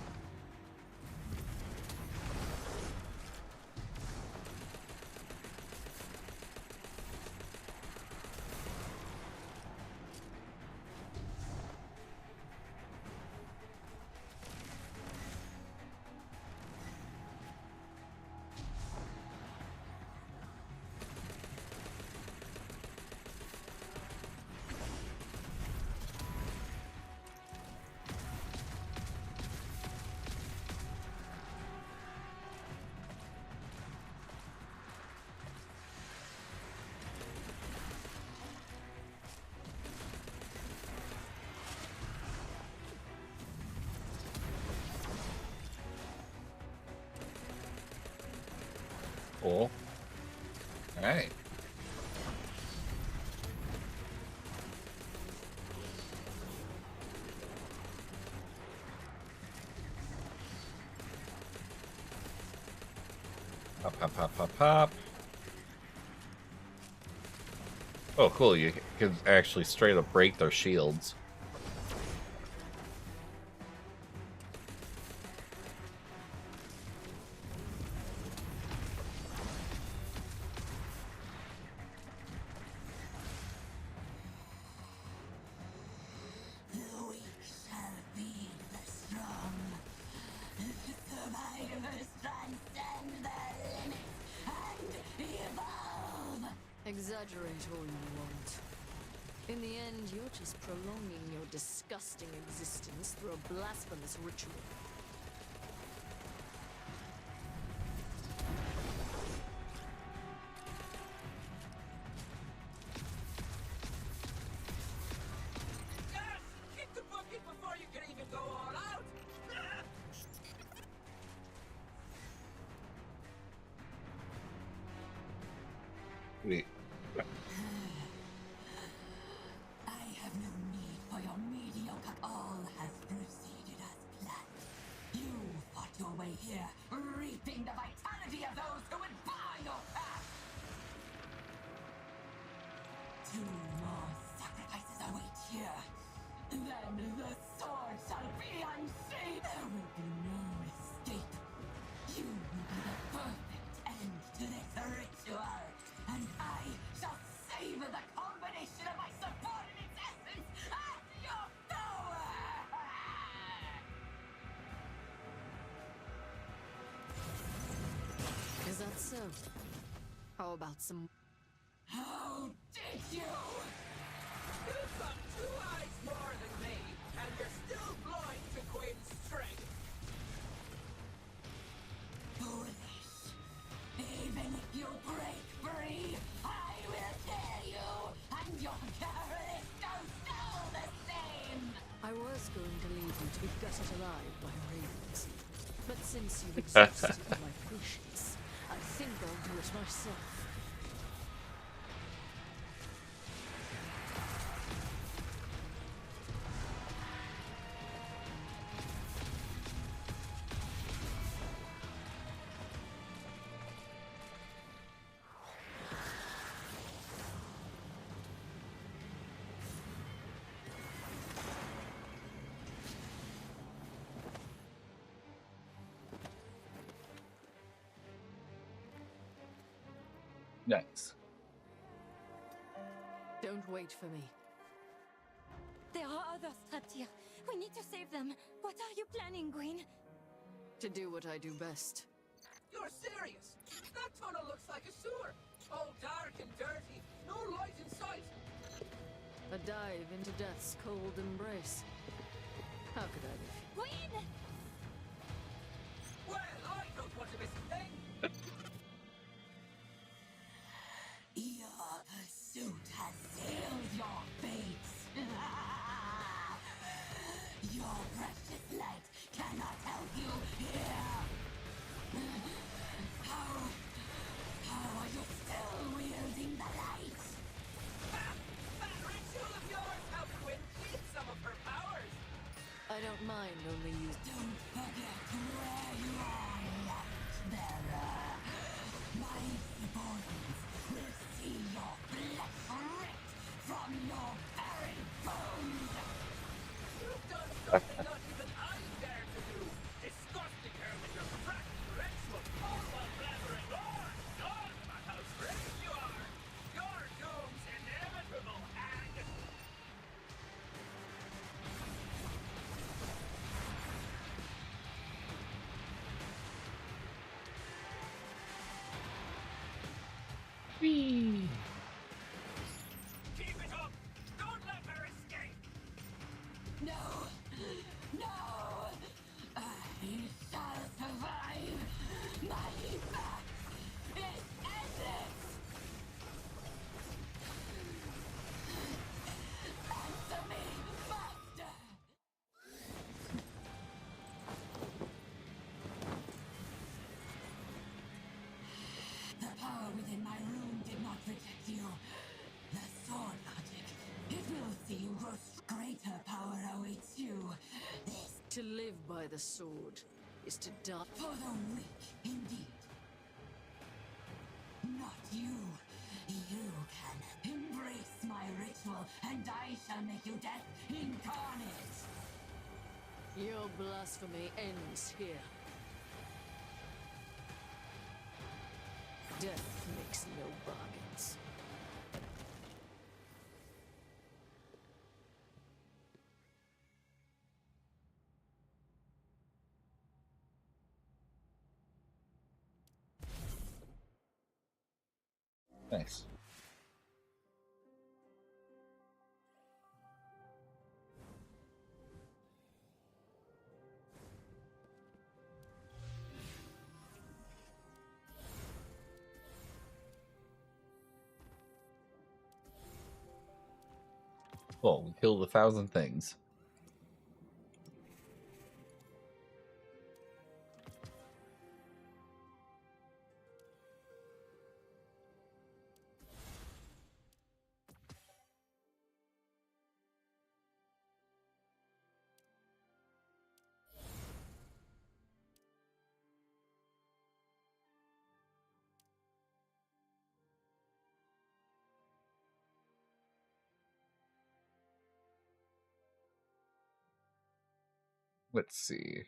Cool. Alright. Pop, pop, pop, pop, pop. Oh, cool. You can actually straight up break their shields. The weak shall feed the strong. Survivors transcend their limits and evolve. Exaggerate all you want. In the end, you're just prolonging your disgusting existence through a blasphemous ritual. Yes! Kick the bucket before you can even go all out! Wait. I have no need for your mediocre. All has proceeded as planned. You fought your way here, reaping the vitality of those who would bar your path. 2 more sacrifices await here. Then the sword shall be unsheathed. There will be no escape. You will be the perfect end to this ritual. And I shall savor the combination of my subordinate essence and your power! Is that so? How about some... How did you? You've got 2 eyes more than me, and you're still blind to Quinn's strength. Foolish. Even if you break free, I will kill you, and your catalyst goes still the same! I was going to leave you to be gutted alive by ravens. But since you've exhausted my patience, I think I'll do it myself. Nice. Don't wait for me. There are others trapped here. We need to save them. What are you planning, Gwyn? To do what I do best. You're serious? That tunnel looks like a sewer. All dark and dirty. No light in sight. A dive into death's cold embrace. How could I refuse? Gwyn! Well, I don't want to miss a thing. Your pursuit has sealed your fate. Your precious light cannot help you here. How are you still wielding the light? That ritual of yours helped Gwyn keep some of her powers. I don't mind only use. Don't forget where you are, Lightbearer. My subordinates will see your flesh ripped from your very bones. You've done something not even I dare to do. Disgusting her with your crafty ritual, all while blabbering on about how brave you are. Your doom's inevitable, and... Whee! Keep it up! Don't let her escape! No! No! I shall survive! My path is endless! Answer me, Master! The power within my room did not protect you. The sword logic, it will see you grow. Greater power awaits you. This To live by the sword is to die. for the weak, indeed. Not you. You can embrace my ritual, and I shall make you death incarnate. Your blasphemy ends here. Death makes no bargains. Nice. Well, we killed 1,000 things. Let's see.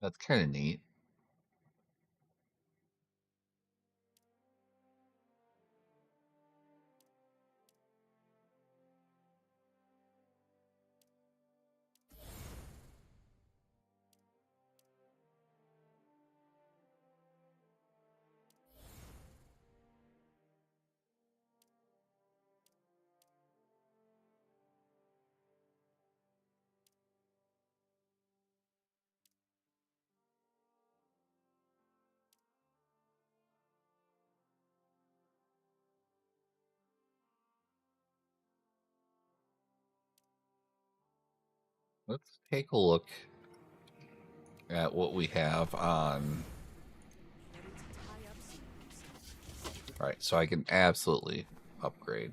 That's kind of neat. Let's take a look at what we have on. All right, so I can absolutely upgrade.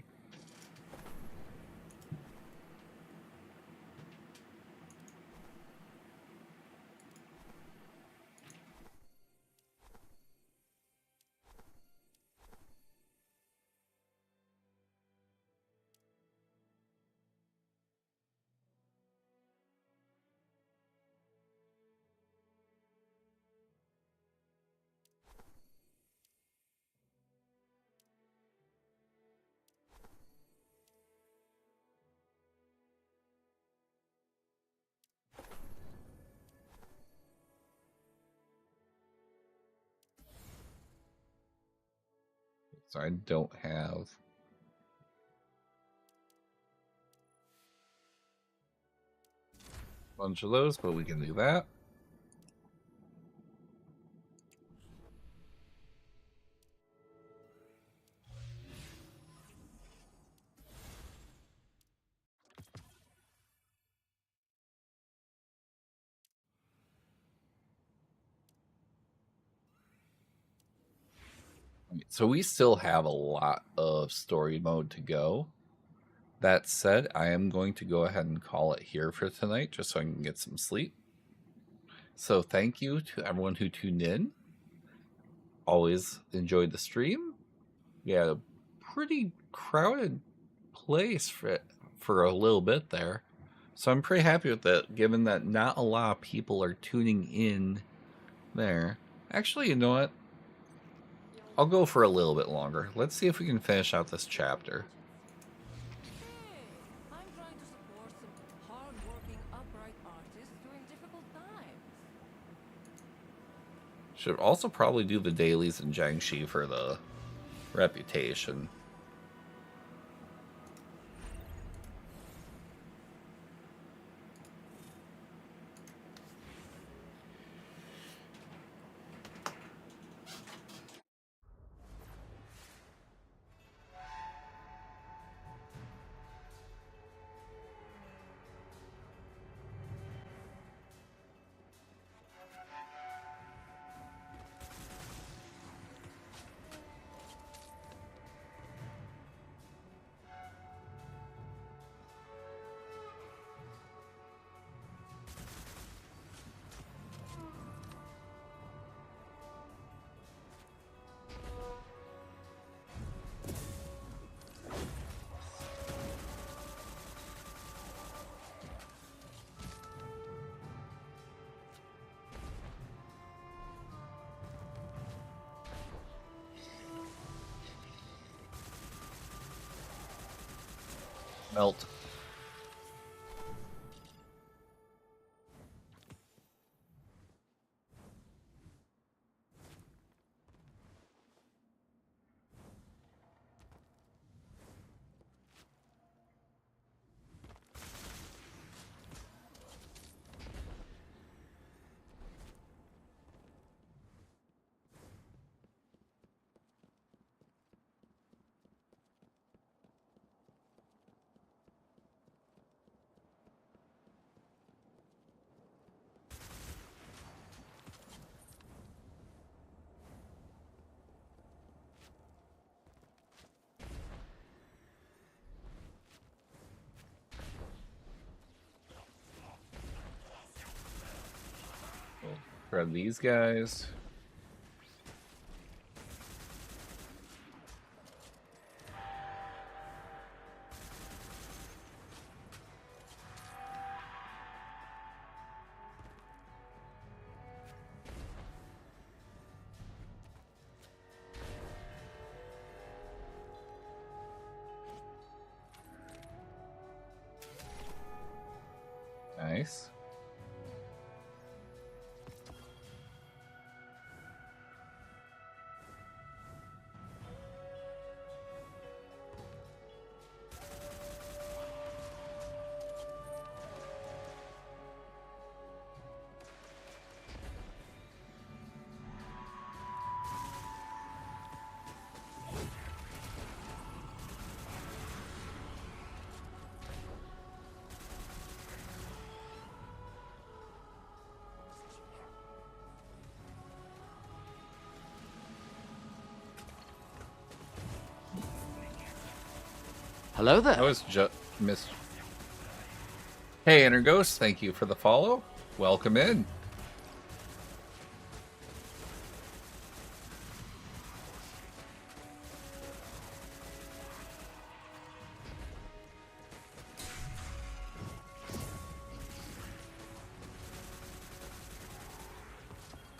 So I don't have... a bunch of those, but we can do that. So we still have a lot of story mode to go. That said, I am going to go ahead and call it here for tonight, just so I can get some sleep. So thank you to everyone who tuned in. Always enjoyed the stream. We had a pretty crowded place for a little bit there. So I'm pretty happy with that, given that not a lot of people are tuning in there. Actually, you know what? I'll go for a little bit longer. Let's see if we can finish out this chapter. I'm trying to support some hard-working, upright artists during difficult times. Should also probably do the dailies in Jiangxi for the reputation. Melt. Grab these guys. Nice. Hello there. That was just Miss. Hey, Inner Ghost, thank you for the follow. Welcome in.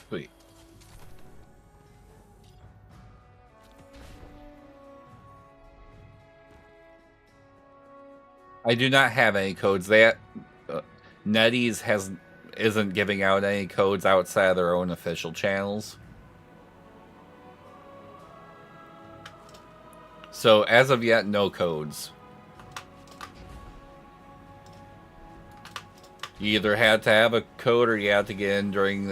Sweet. I do not have any codes. That NetEase isn't giving out any codes outside of their own official channels. So as of yet, no codes. You either had to have a code or you had to get in during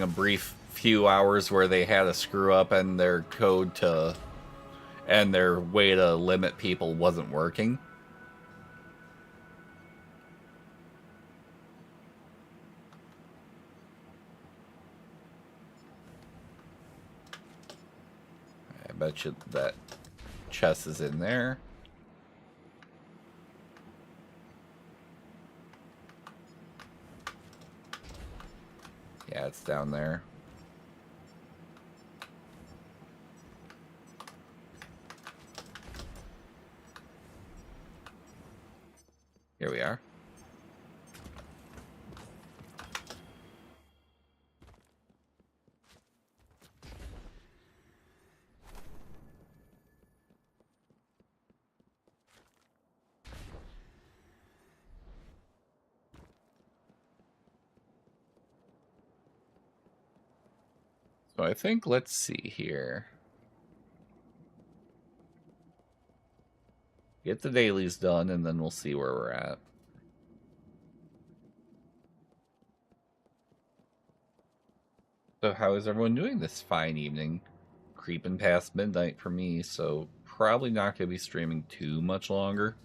a brief few hours where they had a screw up and their code and their way to limit people wasn't working. I bet you that chest is in there. Yeah, it's down there. Here we are. So I think, let's see here. Get the dailies done, and then we'll see where we're at. So how is everyone doing this fine evening? Creeping past midnight for me, so probably not going to be streaming too much longer.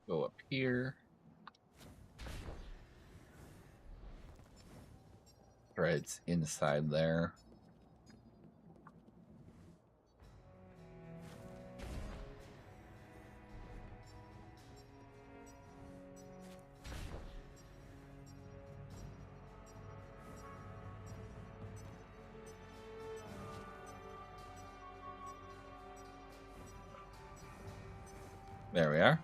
Go up here. Right, it's inside there. There we are.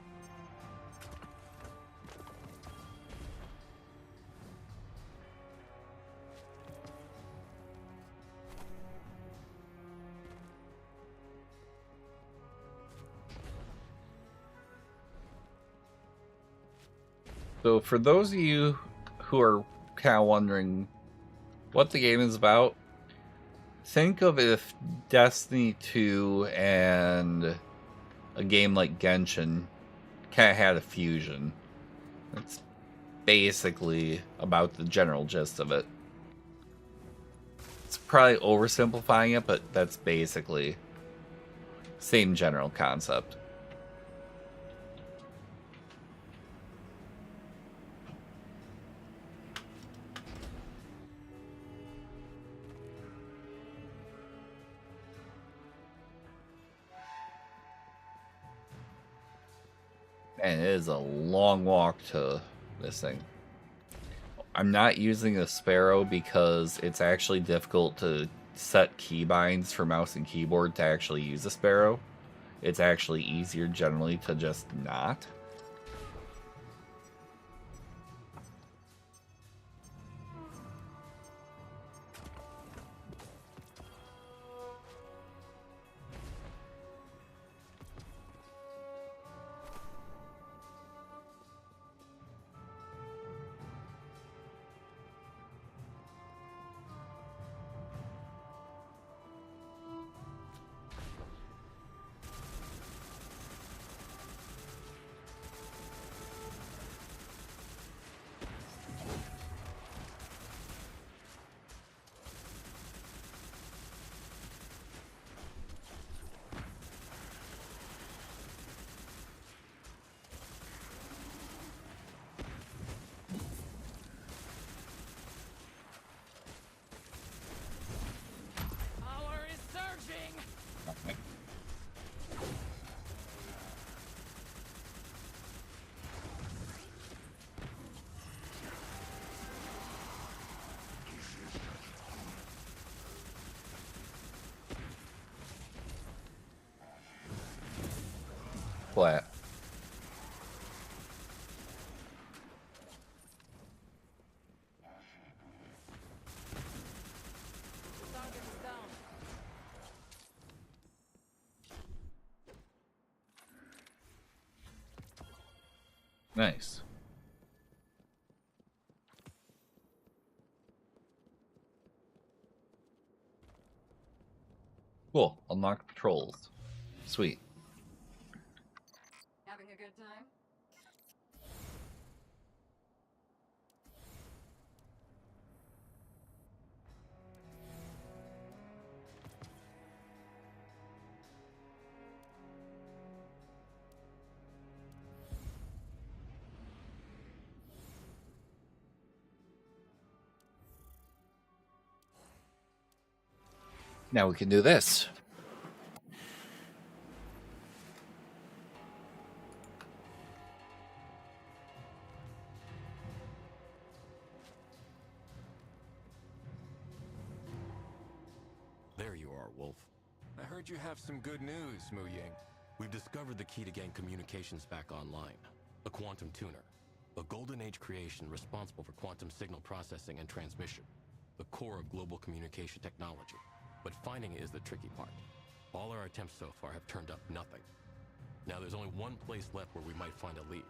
So for those of you who are kind of wondering what the game is about, think of if Destiny 2 and a game like Genshin kind of had a fusion. That's basically about the general gist of it. It's probably oversimplifying it, but that's basically same general concept. And it is a long walk to this thing. I'm not using a Sparrow because it's actually difficult to set keybinds for mouse and keyboard to actually use a Sparrow. It's actually easier generally to just not. Nice. Cool. Unlock patrols. Sweet. Having a good time? Now we can do this. There you are, Wolf. I heard you have some good news, Mu Ying. We've discovered the key to getting communications back online. A quantum tuner. A golden age creation responsible for quantum signal processing and transmission. The core of global communication technology. But finding it is the tricky part. All our attempts so far have turned up nothing. Now there's only one place left where we might find a lead.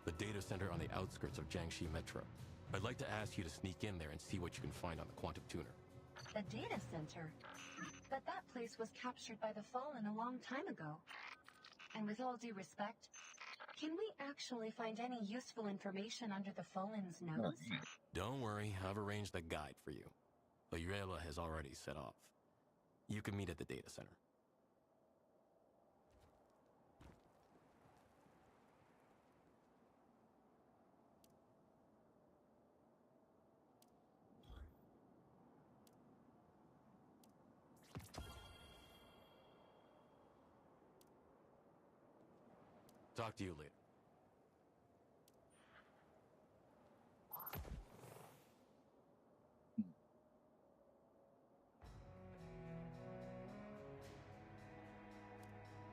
The data center on the outskirts of Jiangxi Metro. I'd like to ask you to sneak in there and see what you can find on the quantum tuner. The data center? But that place was captured by the Fallen a long time ago. And with all due respect, can we actually find any useful information under the Fallen's nose? Don't worry, I've arranged a guide for you. Ayuela has already set off. You can meet at the data center. Talk to you later.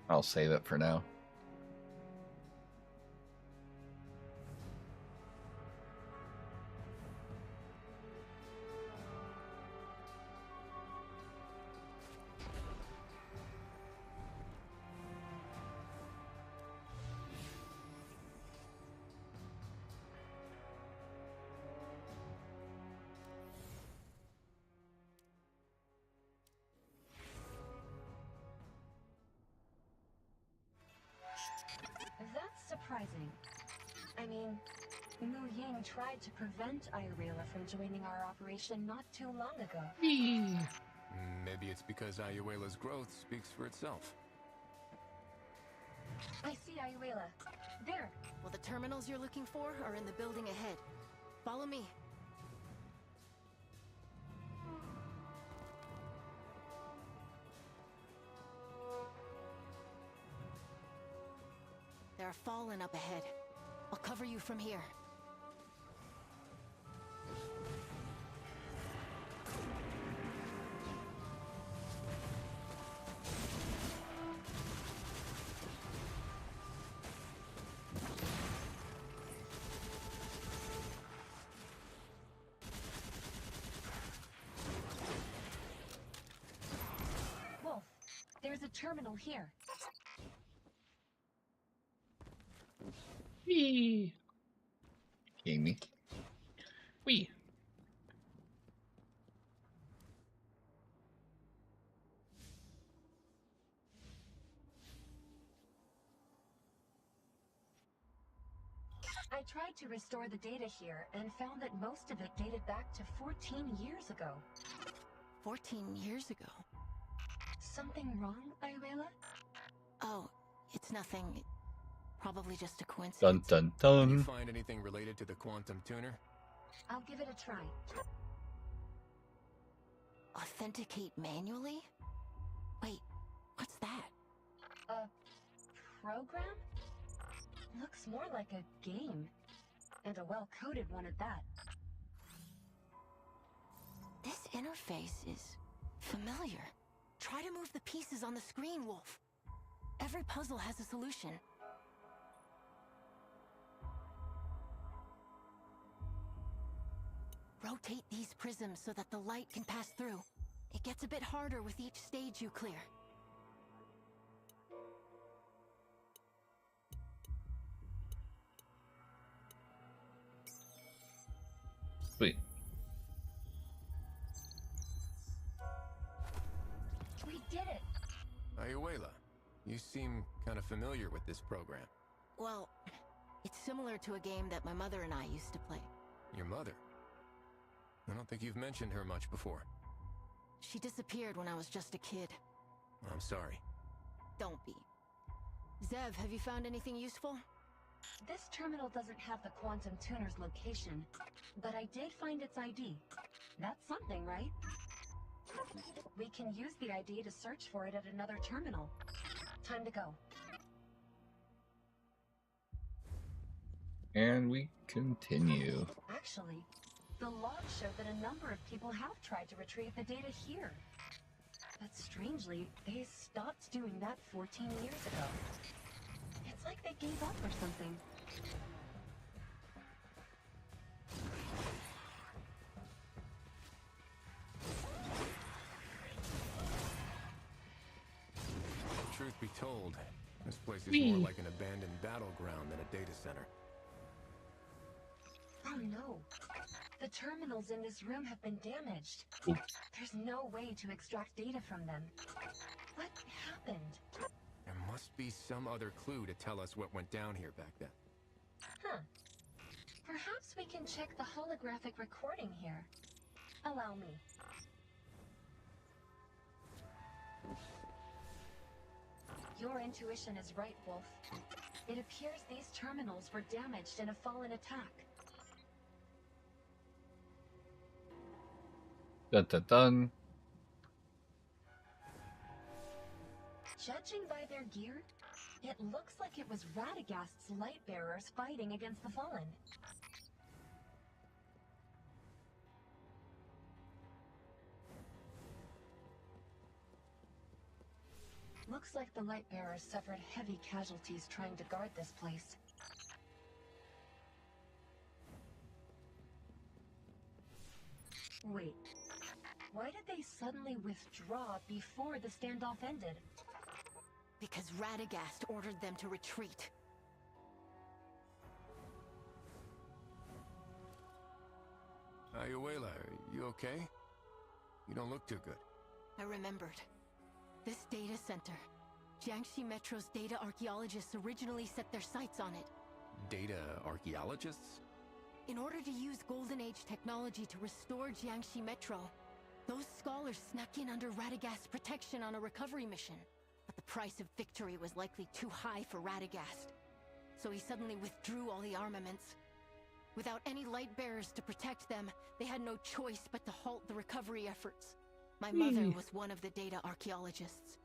I'll save it for now. That's surprising. I mean, Mu Ying tried to prevent Ayurela from joining our operation not too long ago. Maybe it's because Ayuela's growth speaks for itself. I see Ayuela. There. Well, the terminals you're looking for are in the building ahead. Follow me. There are Fallen up ahead. I'll cover you from here. Wolf, there's a terminal here. Wee. Amy. Wee. I tried to restore the data here and found that most of it dated back to 14 years ago. 14 years ago? Something wrong, Ayuela? Oh, it's nothing. Probably just a coincidence. Dun dun Did you dun. find anything related to the quantum tuner? I'll give it a try. Authenticate manually? Wait, what's that? A program? Looks more like a game. And a well-coded one at that. This interface is familiar. Try to move the pieces on the screen, Wolf. Every puzzle has a solution. Rotate these prisms so that the light can pass through. It gets a bit harder with each stage you clear. Sweet. We did it! Ayuela, you seem kind of familiar with this program. Well, it's similar to a game that my mother and I used to play. Your mother? I don't think you've mentioned her much before. She disappeared when I was just a kid. I'm sorry. Don't be. Zev, have you found anything useful? This terminal doesn't have the quantum tuner's location, but I did find its ID. That's something, right? We can use the ID to search for it at another terminal. Time to go. And we continue. Actually, the logs show that a number of people have tried to retrieve the data here. But strangely, they stopped doing that 14 years ago. It's like they gave up or something. Truth be told, this place is more like an abandoned battleground than a data center. Oh no. The terminals in this room have been damaged. There's no way to extract data from them. What happened? There must be some other clue to tell us what went down here back then. Huh. Perhaps we can check the holographic recording here. Allow me. Your intuition is right, Wolf. It appears these terminals were damaged in a fallen attack. Dun dun dun. Judging by their gear, it looks like it was Radagast's light bearers fighting against the Fallen. Looks like the light bearers suffered heavy casualties trying to guard this place. Wait. Why did they suddenly withdraw before the standoff ended? Because Radagast ordered them to retreat. Ayuela, are you okay? You don't look too good. I remembered. This data center. Jiangxi Metro's data archaeologists originally set their sights on it. Data archaeologists? In order to use Golden Age technology to restore Jiangxi Metro, those scholars snuck in under Radagast's protection on a recovery mission. But the price of victory was likely too high for Radagast. So he suddenly withdrew all the armaments. Without any light bearers to protect them, they had no choice but to halt the recovery efforts. My mother was one of the data archaeologists.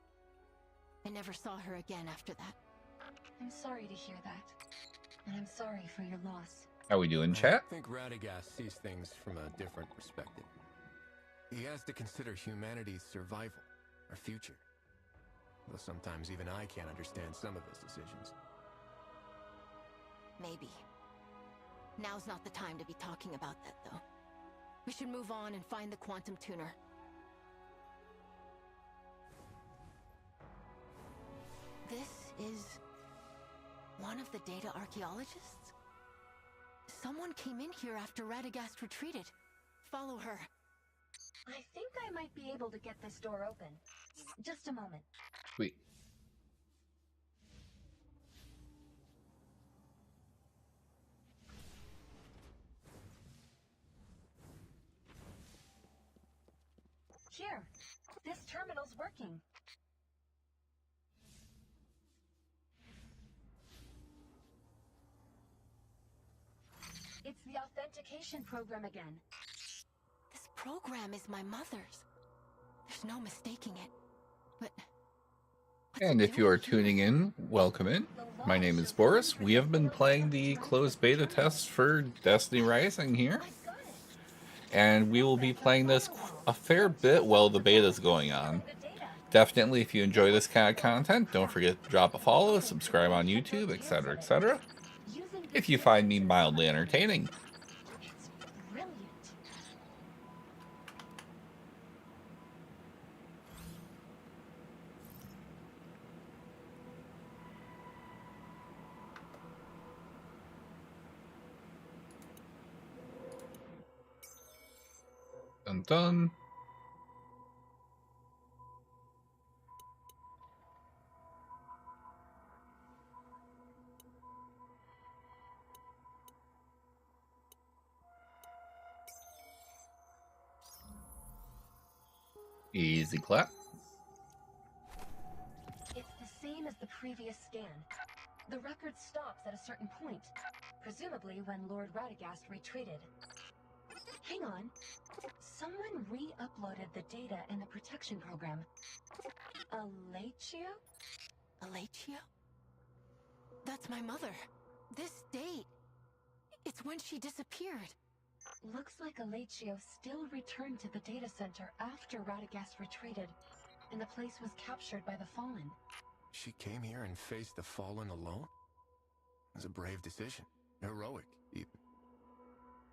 I never saw her again after that. I'm sorry to hear that. And I'm sorry for your loss. How we doing, chat? I think Radagast sees things from a different perspective. He has to consider humanity's survival, our future. Though sometimes even I can't understand some of his decisions. Maybe. Now's not the time to be talking about that, though. We should move on and find the quantum tuner. This is one of the data archaeologists? Someone came in here after Radagast retreated. Follow her. I think I might be able to get this door open. Just a moment. Sweet. Here. This terminal's working. It's the authentication program again. This program is my mother's. There's no mistaking it. But... And if you are tuning in, welcome in. My name is Boris. We have been playing the closed beta test for Destiny Rising here. And we will be playing this a fair bit while the beta is going on. Definitely, if you enjoy this kind of content, don't forget to drop a follow, subscribe on YouTube, etc., etc. If you find me mildly entertaining. Dun dun. Easy clap. It's the same as the previous scan. The record stops at a certain point, presumably when Lord Radagast retreated. Hang on. Someone re-uploaded the data in the protection program. Alachio? Alachio? That's my mother. This date. It's when she disappeared. Looks like Alachio still returned to the data center after Radagast retreated, and the place was captured by the Fallen. She came here and faced the Fallen alone? It was a brave decision. Heroic, even.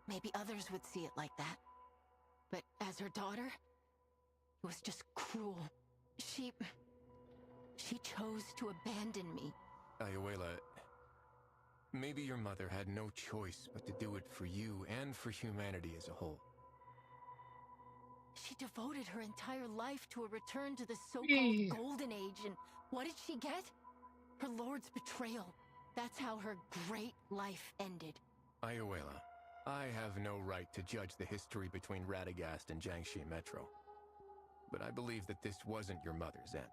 Maybe others would see it like that. But as her daughter, it was just cruel. She chose to abandon me. Ayuela, maybe your mother had no choice but to do it for you and for humanity as a whole. She devoted her entire life to a return to the so-called Golden Age, and what did she get? Her lord's betrayal. That's how her great life ended. Ayuela, I have no right to judge the history between Radagast and Jiangxi Metro. But I believe that this wasn't your mother's end.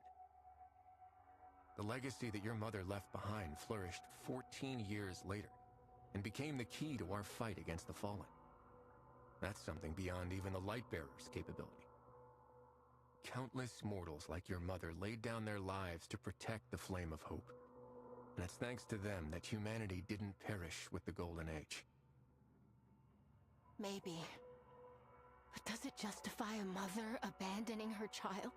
The legacy that your mother left behind flourished 14 years later, and became the key to our fight against the Fallen. That's something beyond even the Lightbearer's capability. Countless mortals like your mother laid down their lives to protect the Flame of Hope. And it's thanks to them that humanity didn't perish with the Golden Age. Maybe. But does it justify a mother abandoning her child?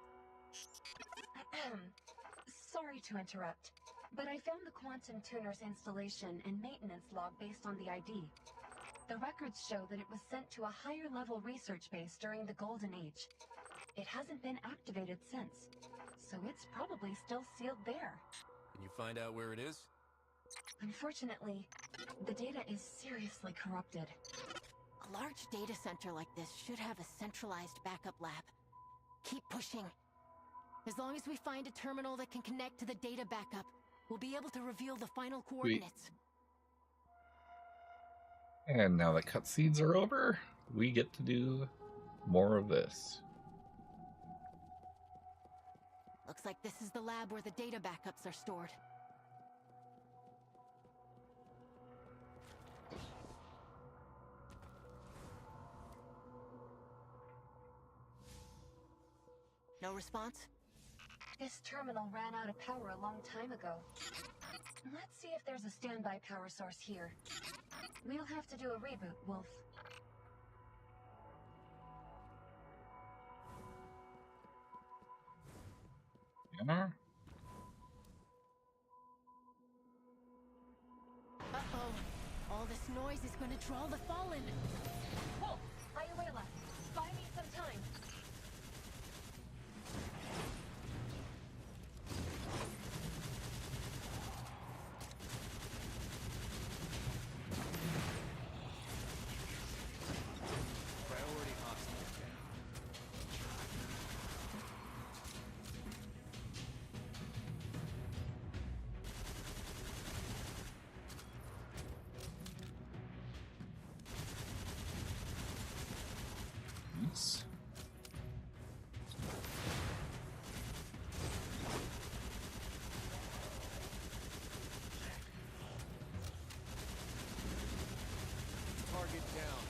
Sorry to interrupt, but I found the Quantum Tuner's installation and maintenance log based on the ID. The records show that it was sent to a higher-level research base during the Golden Age. It hasn't been activated since, so it's probably still sealed there. Can you find out where it is? Unfortunately, the data is seriously corrupted. A large data center like this should have a centralized backup lab. Keep pushing. As long as we find a terminal that can connect to the data backup, we'll be able to reveal the final coordinates. And now that cutscenes are over, we get to do more of this. Looks like this is the lab where the data backups are stored. No response? This terminal ran out of power a long time ago. Let's see if there's a standby power source here. We'll have to do a reboot, Wolf. Anna? Uh-oh. All this noise is going to draw the Fallen. Wolf! Ayuela! Buy me some time! Priority hostile down. Nice. Target down.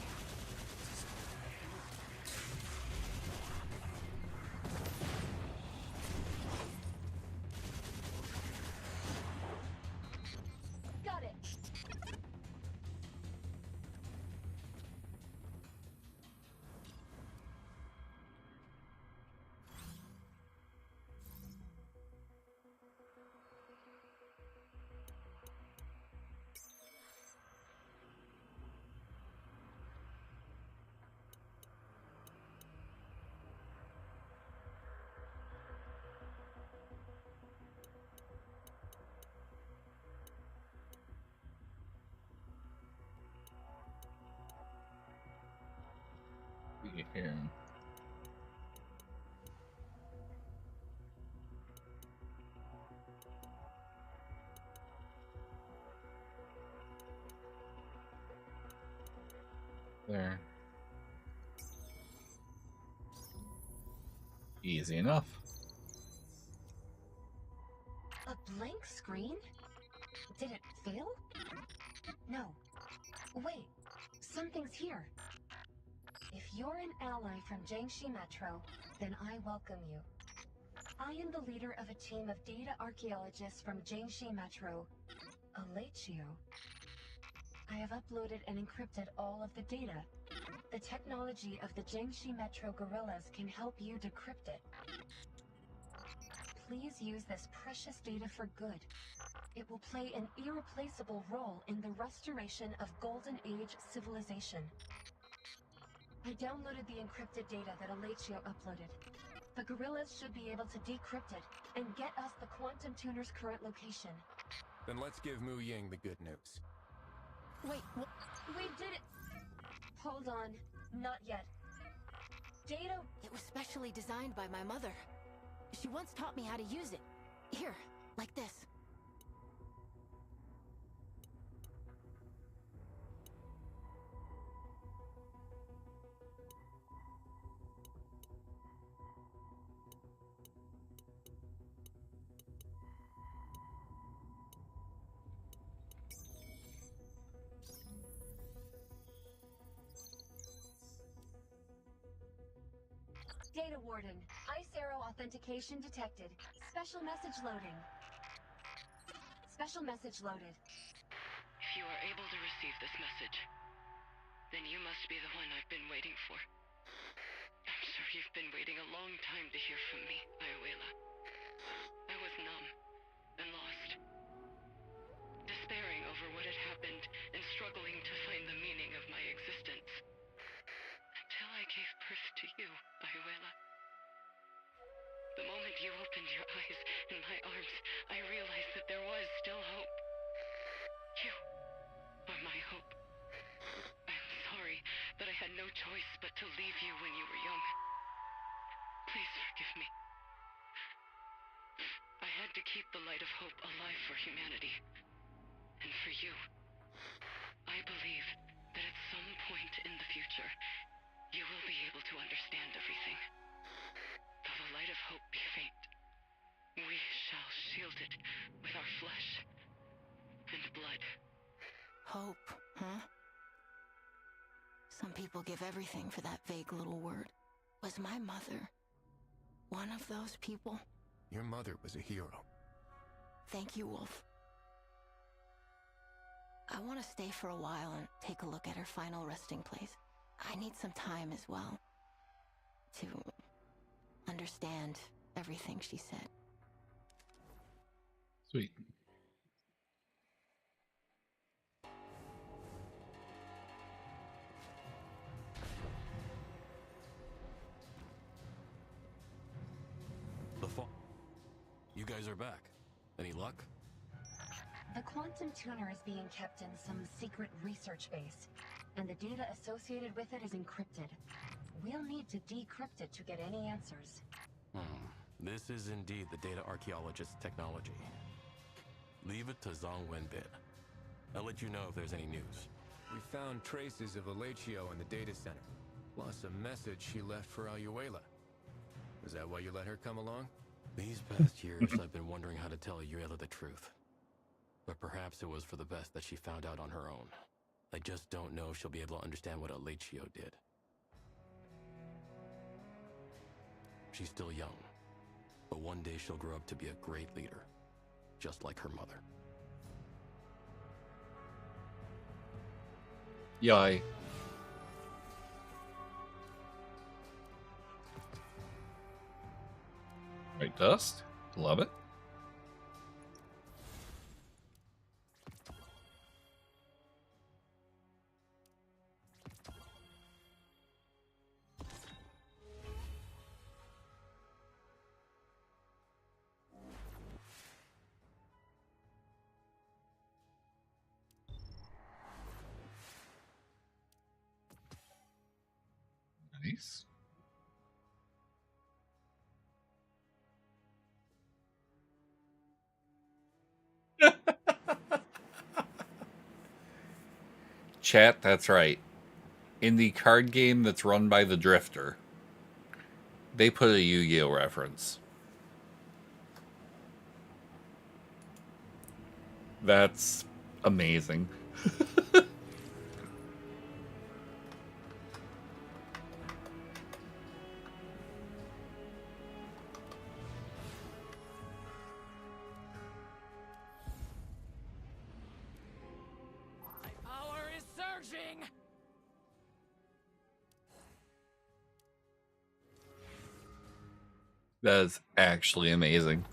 Got it! Here. There. Easy enough. A blank screen? Did it fail? No. Wait, something's here. If you're an ally from Jiangxi Metro, then I welcome you. I am the leader of a team of data archaeologists from Jiangxi Metro, Alatio. I have uploaded and encrypted all of the data. The technology of the Jiangxi Metro guerrillas can help you decrypt it. Please use this precious data for good. It will play an irreplaceable role in the restoration of Golden Age civilization. I downloaded the encrypted data that Alatio uploaded. The guerrillas should be able to decrypt it and get us the Quantum Tuner's current location. Then let's give Mu Ying the good news. Wait, we did it! Hold on, not yet. Data... It was specially designed by my mother. She once taught me how to use it. Here, like this. Data Warden, Ice Arrow authentication detected. Special message loading. Special message loaded. If you are able to receive this message, then you must be the one I've been waiting for. I'm sure you've been waiting a long time to hear from me, Ayuela. I was numb and lost, despairing over what had happened and struggling to find the meaning of my existence. Until I gave birth to you, Ayuela. The moment you opened your eyes in my arms, I realized that there was still hope. You are my hope. I'm sorry that I had no choice but to leave you when you were young. Please forgive me. I had to keep the light of hope alive for humanity. And for you. I believe that at some point in the future, you will be able to understand everything. Though the light of hope be faint, we shall shield it with our flesh and blood. Hope, huh? Some people give everything for that vague little word. Was my mother one of those people? Your mother was a hero. Thank you, Wolf. I want to stay for a while and take a look at her final resting place. I need some time as well to understand everything she said. Sweet. You guys are back. Any luck? The Quantum Tuner is being kept in some secret research base, and the data associated with it is encrypted. We'll need to decrypt it to get any answers. This is indeed the data archaeologist's technology. Leave it to Zhang Wenbin. I'll let you know if there's any news. We found traces of Alatio in the data center, plus a message she left for Ayuela. Is that why you let her come along? These past years, I've been wondering how to tell Ayuela the truth. But perhaps it was for the best that she found out on her own. I just don't know if she'll be able to understand what Alatio did. She's still young, but one day she'll grow up to be a great leader, just like her mother. Yay. Right, dust. Love it. Nice. Chat, that's right. in the card game that's run by the Drifter, they put a Yu-Gi-Oh reference. That's amazing. My power is surging! That is actually amazing.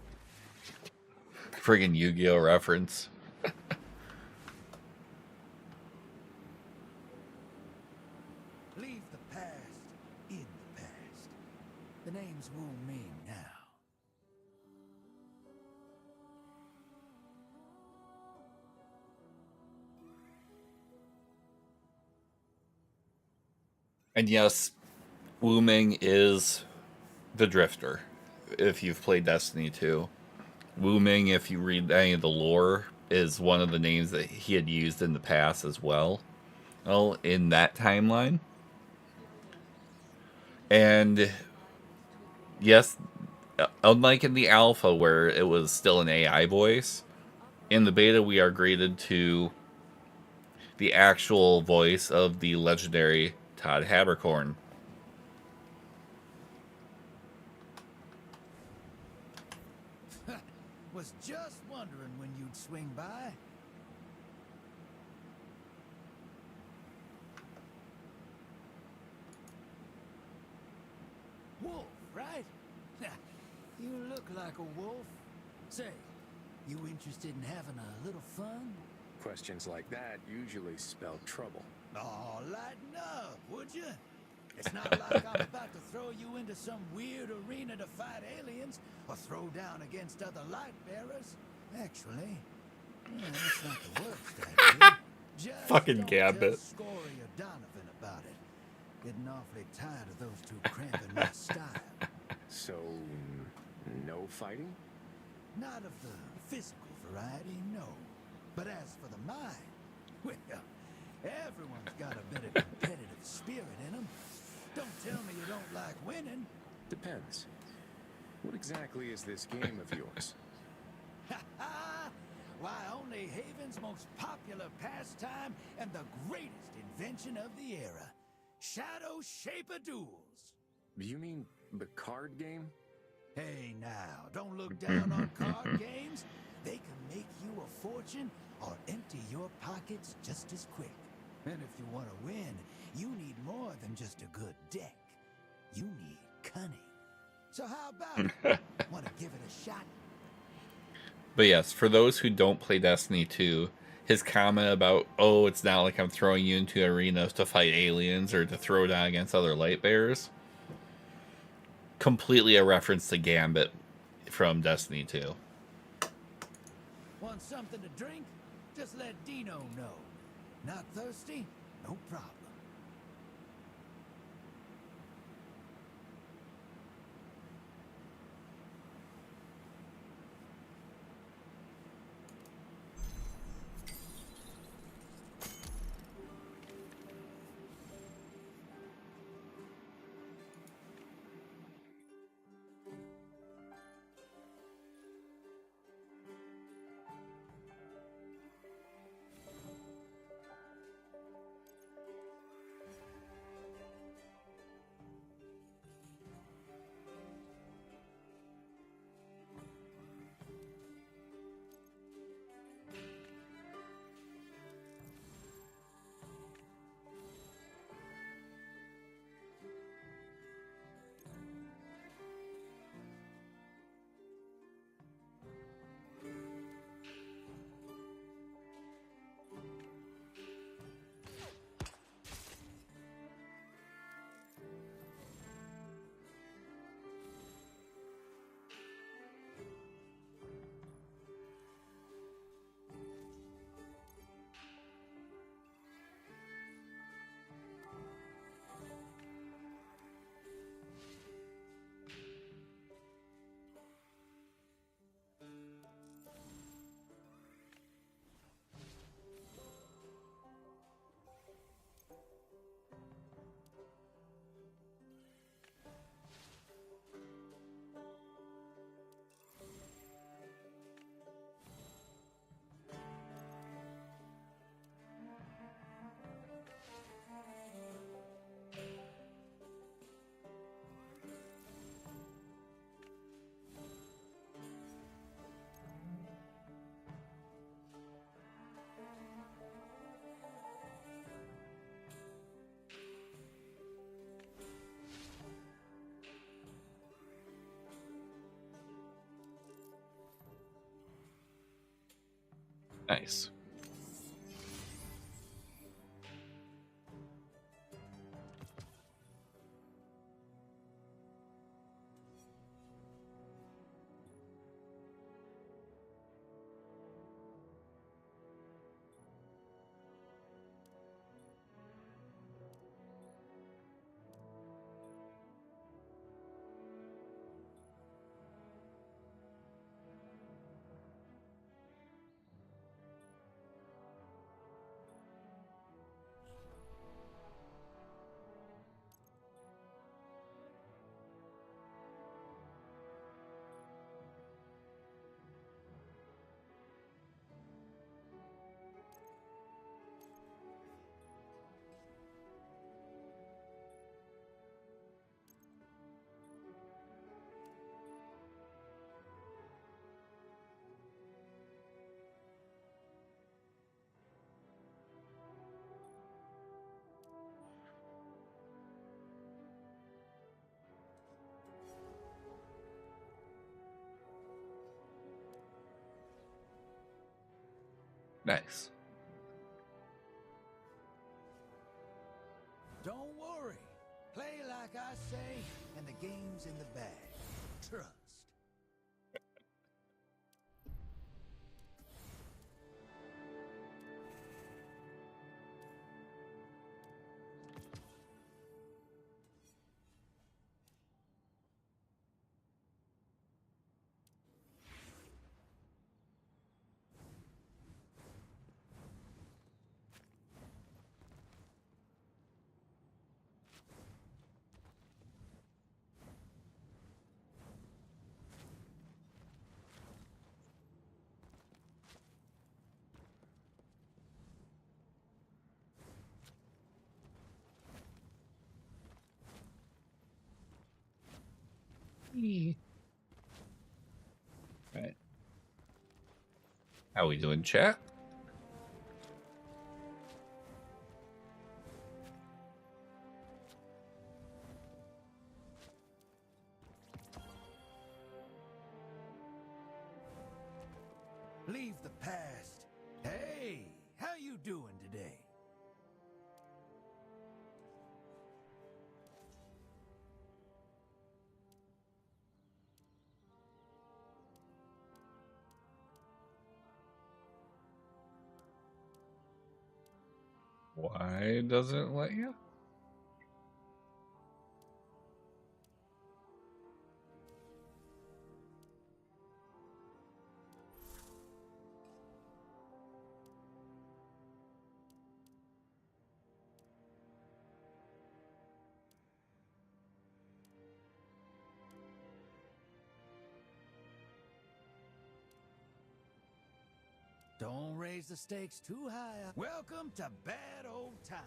Friggin' Yu-Gi-Oh reference. Leave the past in the past. The name's Wu Ming now. And yes, Wu Ming is the Drifter, if you've played Destiny 2. Wu Ming, if you read any of the lore, is one of the names that he had used in the past as well. Well, in that timeline. And yes, unlike in the alpha where it was still an AI voice, in the beta we are graded to the actual voice of the legendary Todd Haberkorn. Was just wondering when you'd swing by. Wolf, right? You look like a wolf. Say, you interested in having a little fun? Questions like that usually spell trouble. Oh, lighten up, would you? It's not like I'm about to throw you into some weird arena to fight aliens or throw down against other light bearers. Actually, that's not the worst idea. Just Fucking don't Gambit. tell Scory or Donovan about it. Getting awfully tired of those two cramping my style. So, no fighting? Not of the physical variety, no. But as for the mind, well, everyone's got a bit of competitive spirit in them. Don't tell me you don't like winning. Depends. What exactly is this game of yours? Ha ha! Why, only Haven's most popular pastime and the greatest invention of the era. Shadow Shaper Duels. You mean the card game? Hey now, don't look down on card games. They can make you a fortune or empty your pockets just as quick. And if you want to win, you need more than just a good deck. You need cunning. So how about it? Want to give it a shot? But yes, for those who don't play Destiny 2, his comment about, oh, it's not like I'm throwing you into arenas to fight aliens or to throw down against other light bearers, completely a reference to Gambit from Destiny 2. Want something to drink? Just let Dino know. Not thirsty? No problem. Nice. Nice. Don't worry. Play like I say, and the game's in the bag. Trust. Right. How we doing, chat? Leave the past. Hey, how you doing today? Why does it let you? Don't raise the stakes too high. Welcome to Bad Old Time.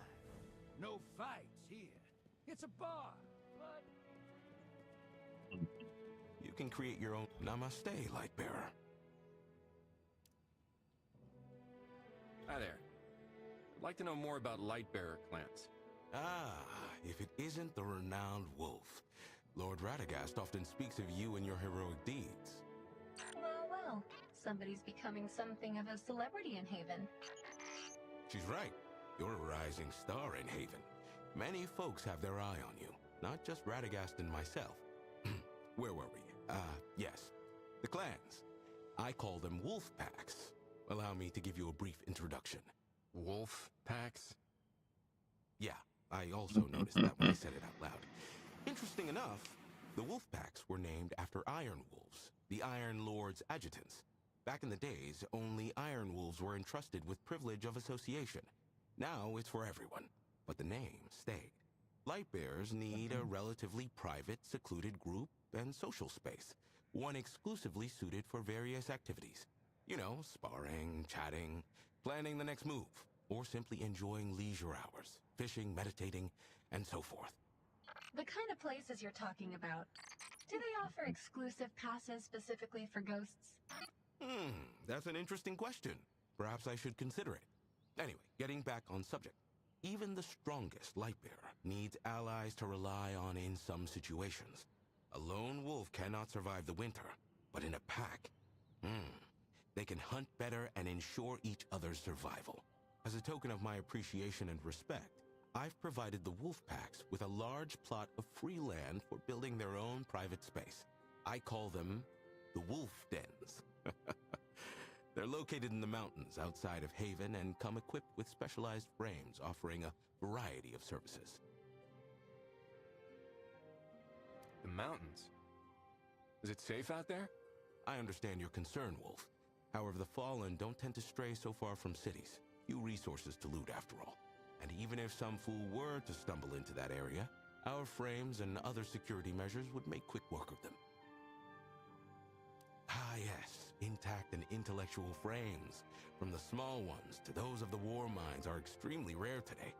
No fights here. It's a bar, but... You can create your own Namaste, Lightbearer. Hi there. I'd like to know more about Lightbearer clans. Ah, if it isn't the renowned Wolf. Lord Radagast often speaks of you and your heroic deeds. Well, somebody's becoming something of a celebrity in Haven. She's right. You're a rising star in Haven. Many folks have their eye on you, not just Radagast and myself. Where were we? Yes. The clans. I call them wolf packs. Allow me to give you a brief introduction. Wolf packs? Yeah, I also noticed that when I said it out loud. Interesting enough, the wolf packs were named after Iron Wolves, the Iron Lord's adjutants. Back in the days, only Iron Wolves were entrusted with privilege of association. Now it's for everyone, but the name stayed. Lightbearers need a relatively private, secluded group and social space, one exclusively suited for various activities. You know, sparring, chatting, planning the next move, or simply enjoying leisure hours, fishing, meditating, and so forth. The kind of places you're talking about, do they offer exclusive passes specifically for ghosts? That's an interesting question. Perhaps I should consider it. Anyway, getting back on subject. Even the strongest Lightbearer needs allies to rely on in some situations. A lone wolf cannot survive the winter, but in a pack, They can hunt better and ensure each other's survival. As a token of my appreciation and respect, I've provided the wolf packs with a large plot of free land for building their own private space. I call them the Wolf Dens. They're located in the mountains outside of Haven and come equipped with specialized frames offering a variety of services. The mountains? Is it safe out there? I understand your concern, Wolf. However, the Fallen don't tend to stray so far from cities. Few resources to loot, after all. And even if some fool were to stumble into that area, our frames and other security measures would make quick work of them. Ah, yes. Intact and intellectual frames, from the small ones to those of the war mines, are extremely rare today.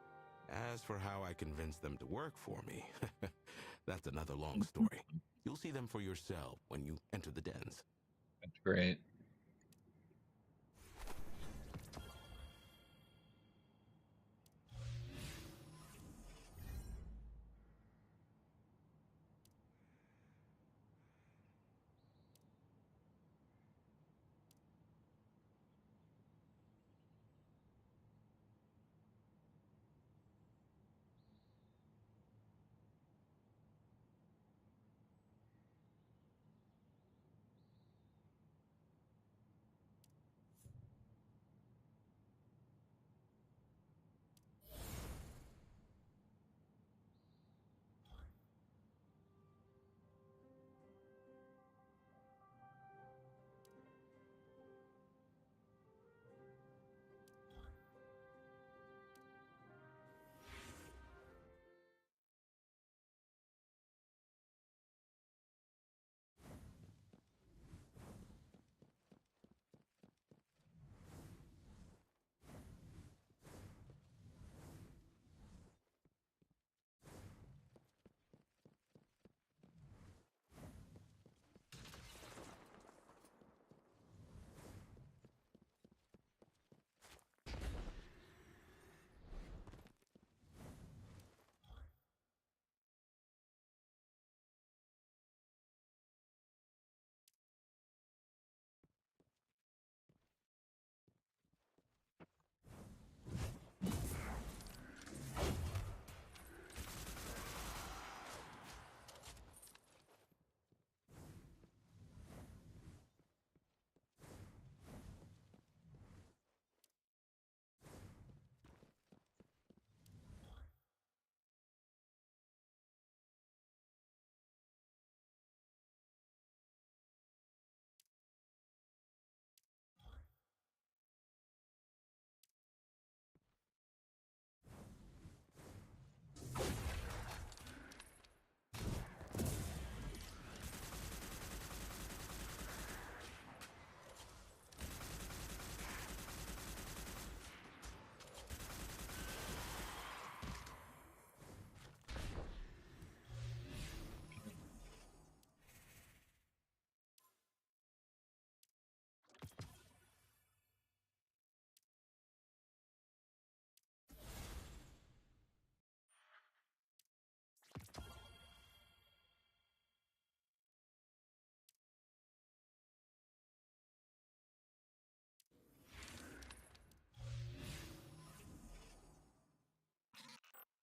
As for how I convinced them to work for me, that's another long story. You'll see them for yourself when you enter the dens. That's great.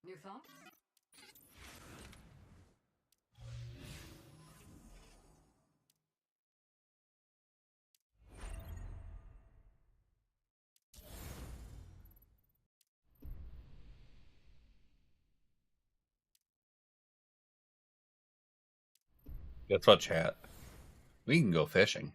New thoughts? Guess what, chat? We can go fishing.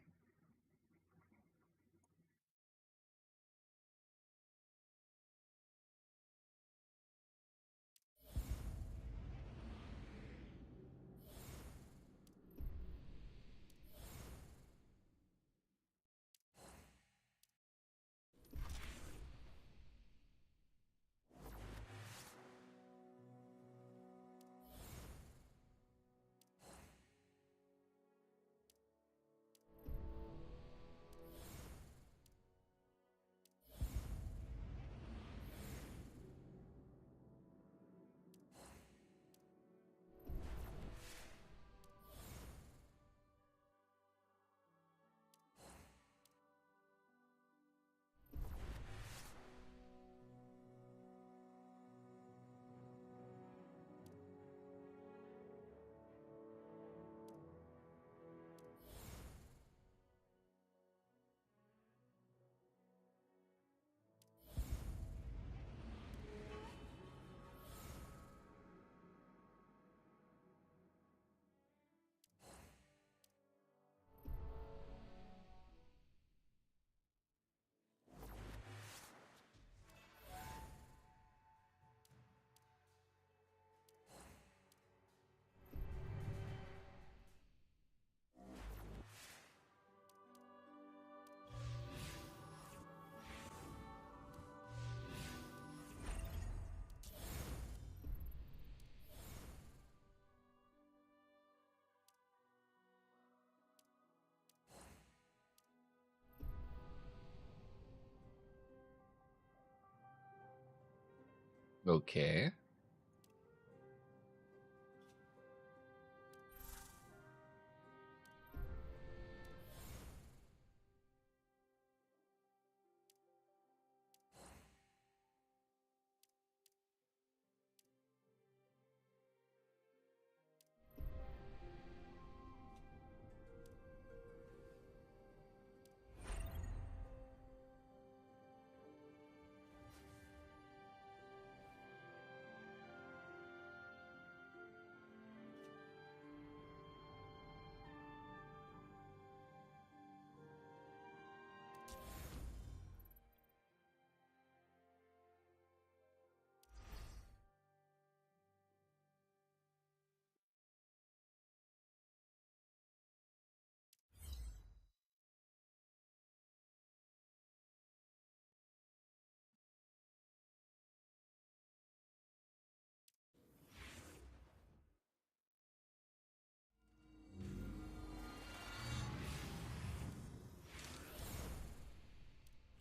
Okay.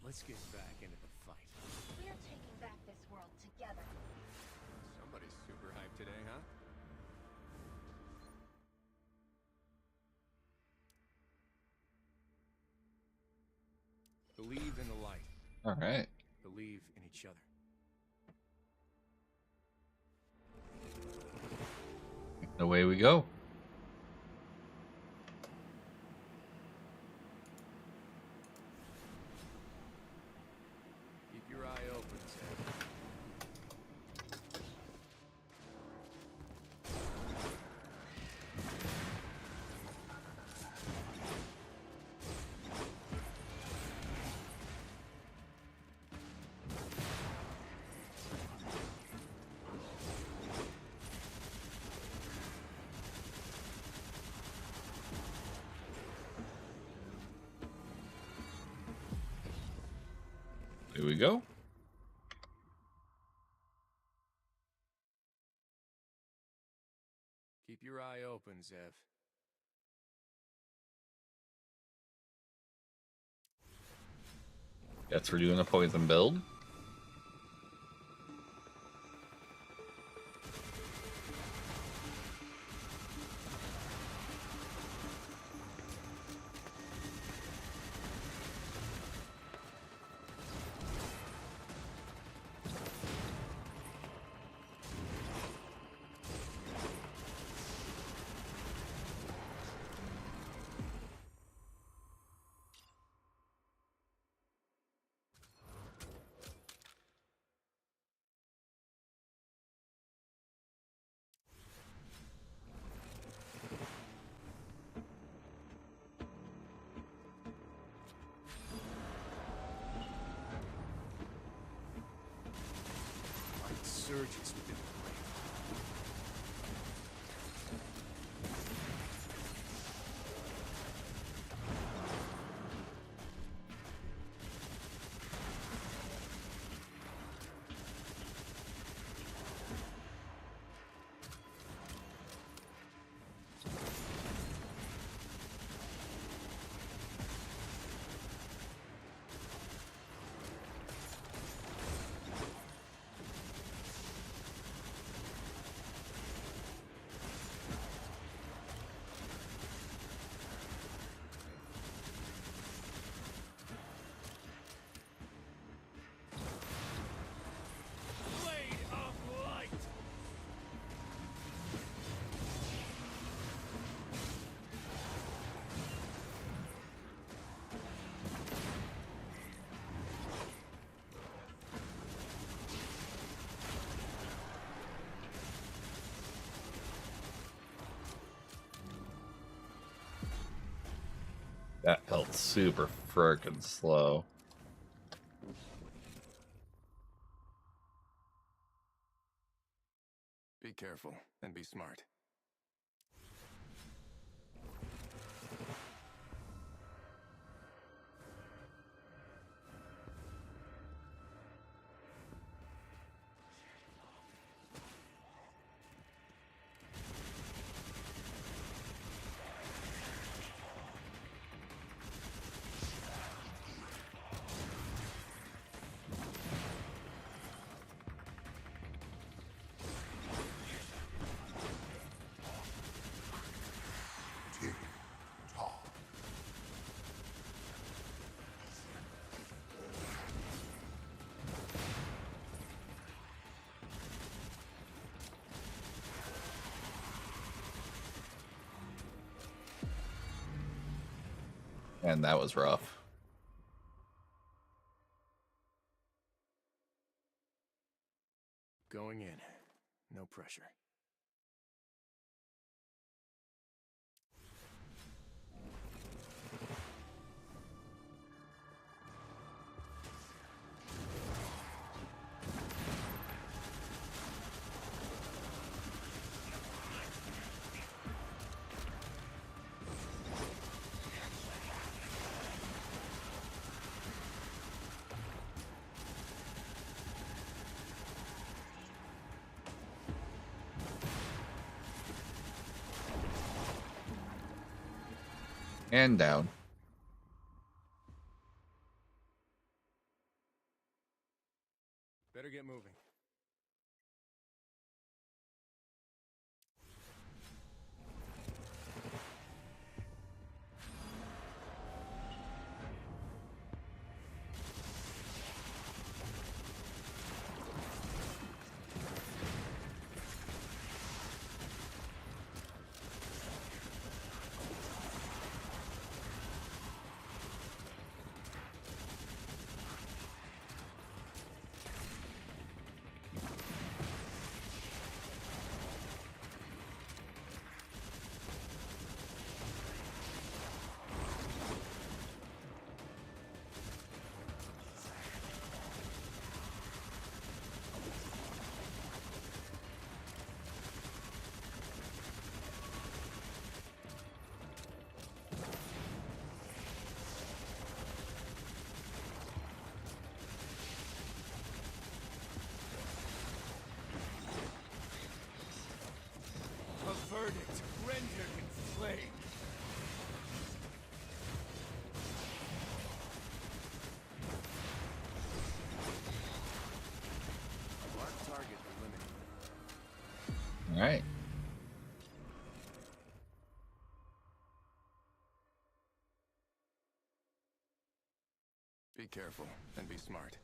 Let's get back into the fight. We're taking back this world together. Somebody's super hyped today, huh? Believe in the light. All right. Believe in each other. Away we go. Keep your eye open, Zed. Here we go. Keep your eye open, Zev. Guess we're doing a poison build. Light surges within the blade. Blade of light! That felt super frickin' slow. Be careful and be smart. And that was rough. Going in. No pressure. And down. Better get moving. A verdict rendered in flame. Mark target eliminated. All right. Be careful and be smart.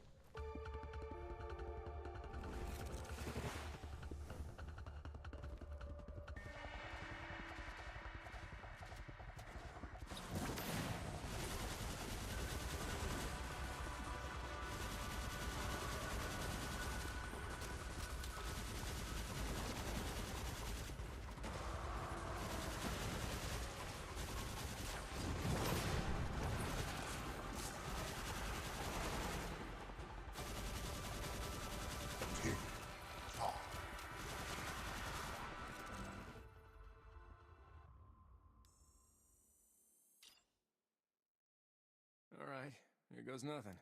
All right, here goes nothing.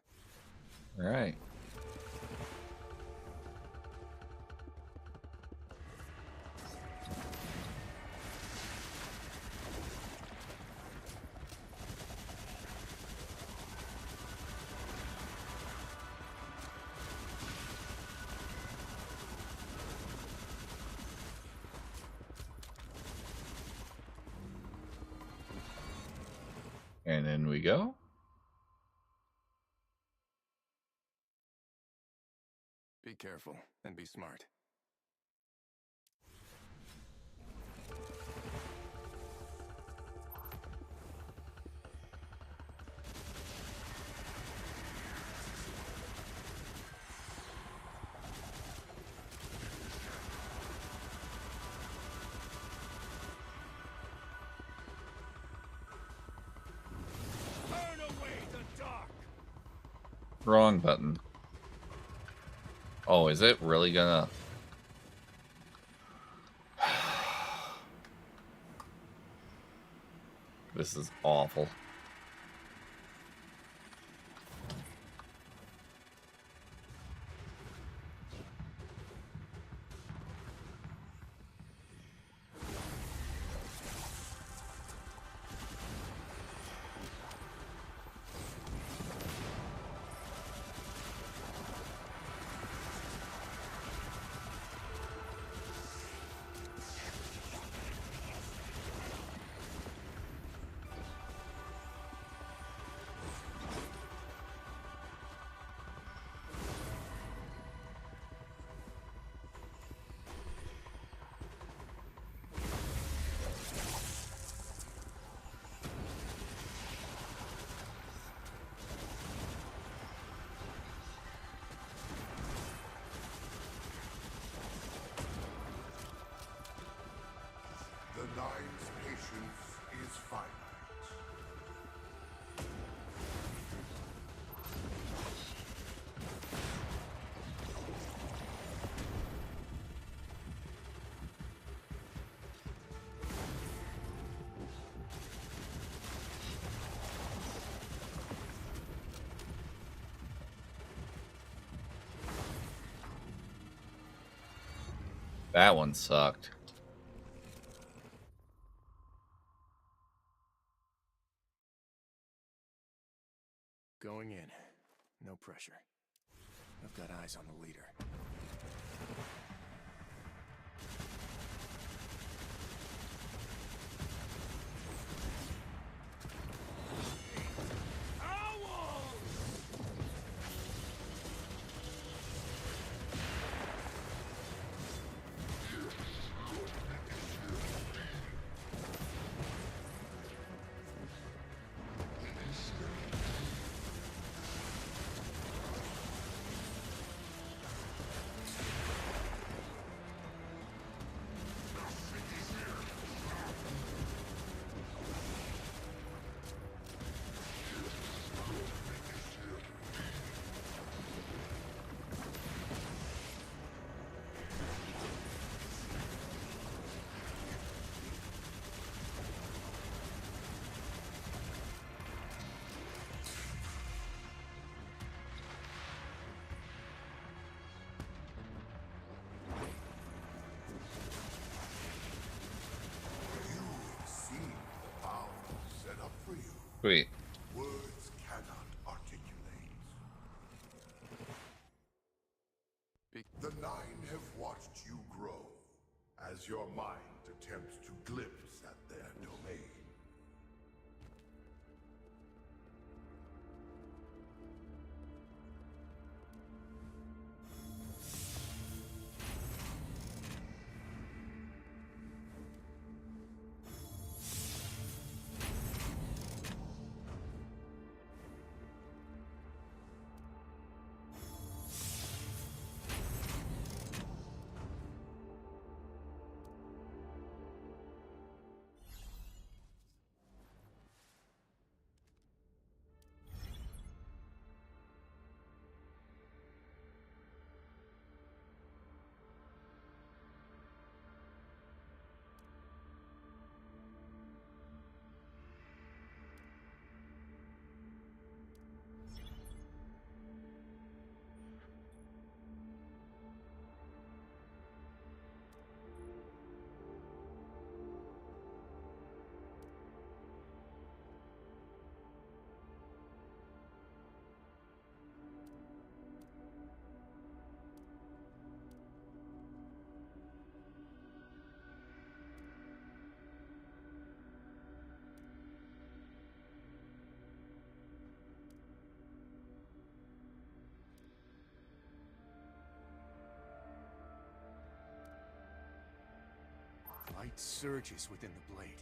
All right. And in we go. Be careful and be smart. Burn away the dark. Wrong button. Oh, is it really gonna... This is awful. Patience is finite. That one sucked. Going in. No pressure. I've got eyes on the leader. Sweet. Words cannot articulate. The Nine have watched you grow as your mind attempts to glimpse at their domain. Light surges within the blade.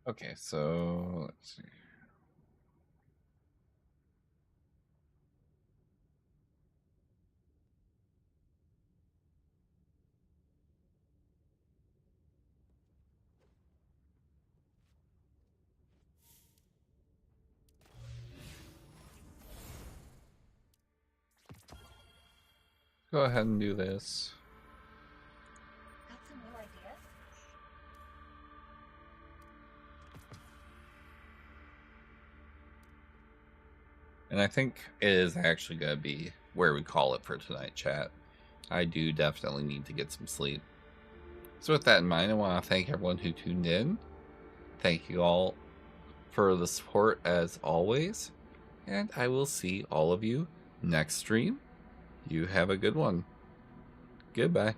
Okay, so let's see. Go ahead and do this. And I think it is actually going to be where we call it for tonight, chat. I do definitely need to get some sleep. So with that in mind, I want to thank everyone who tuned in. Thank you all for the support as always. And I will see all of you next stream. You have a good one. Goodbye.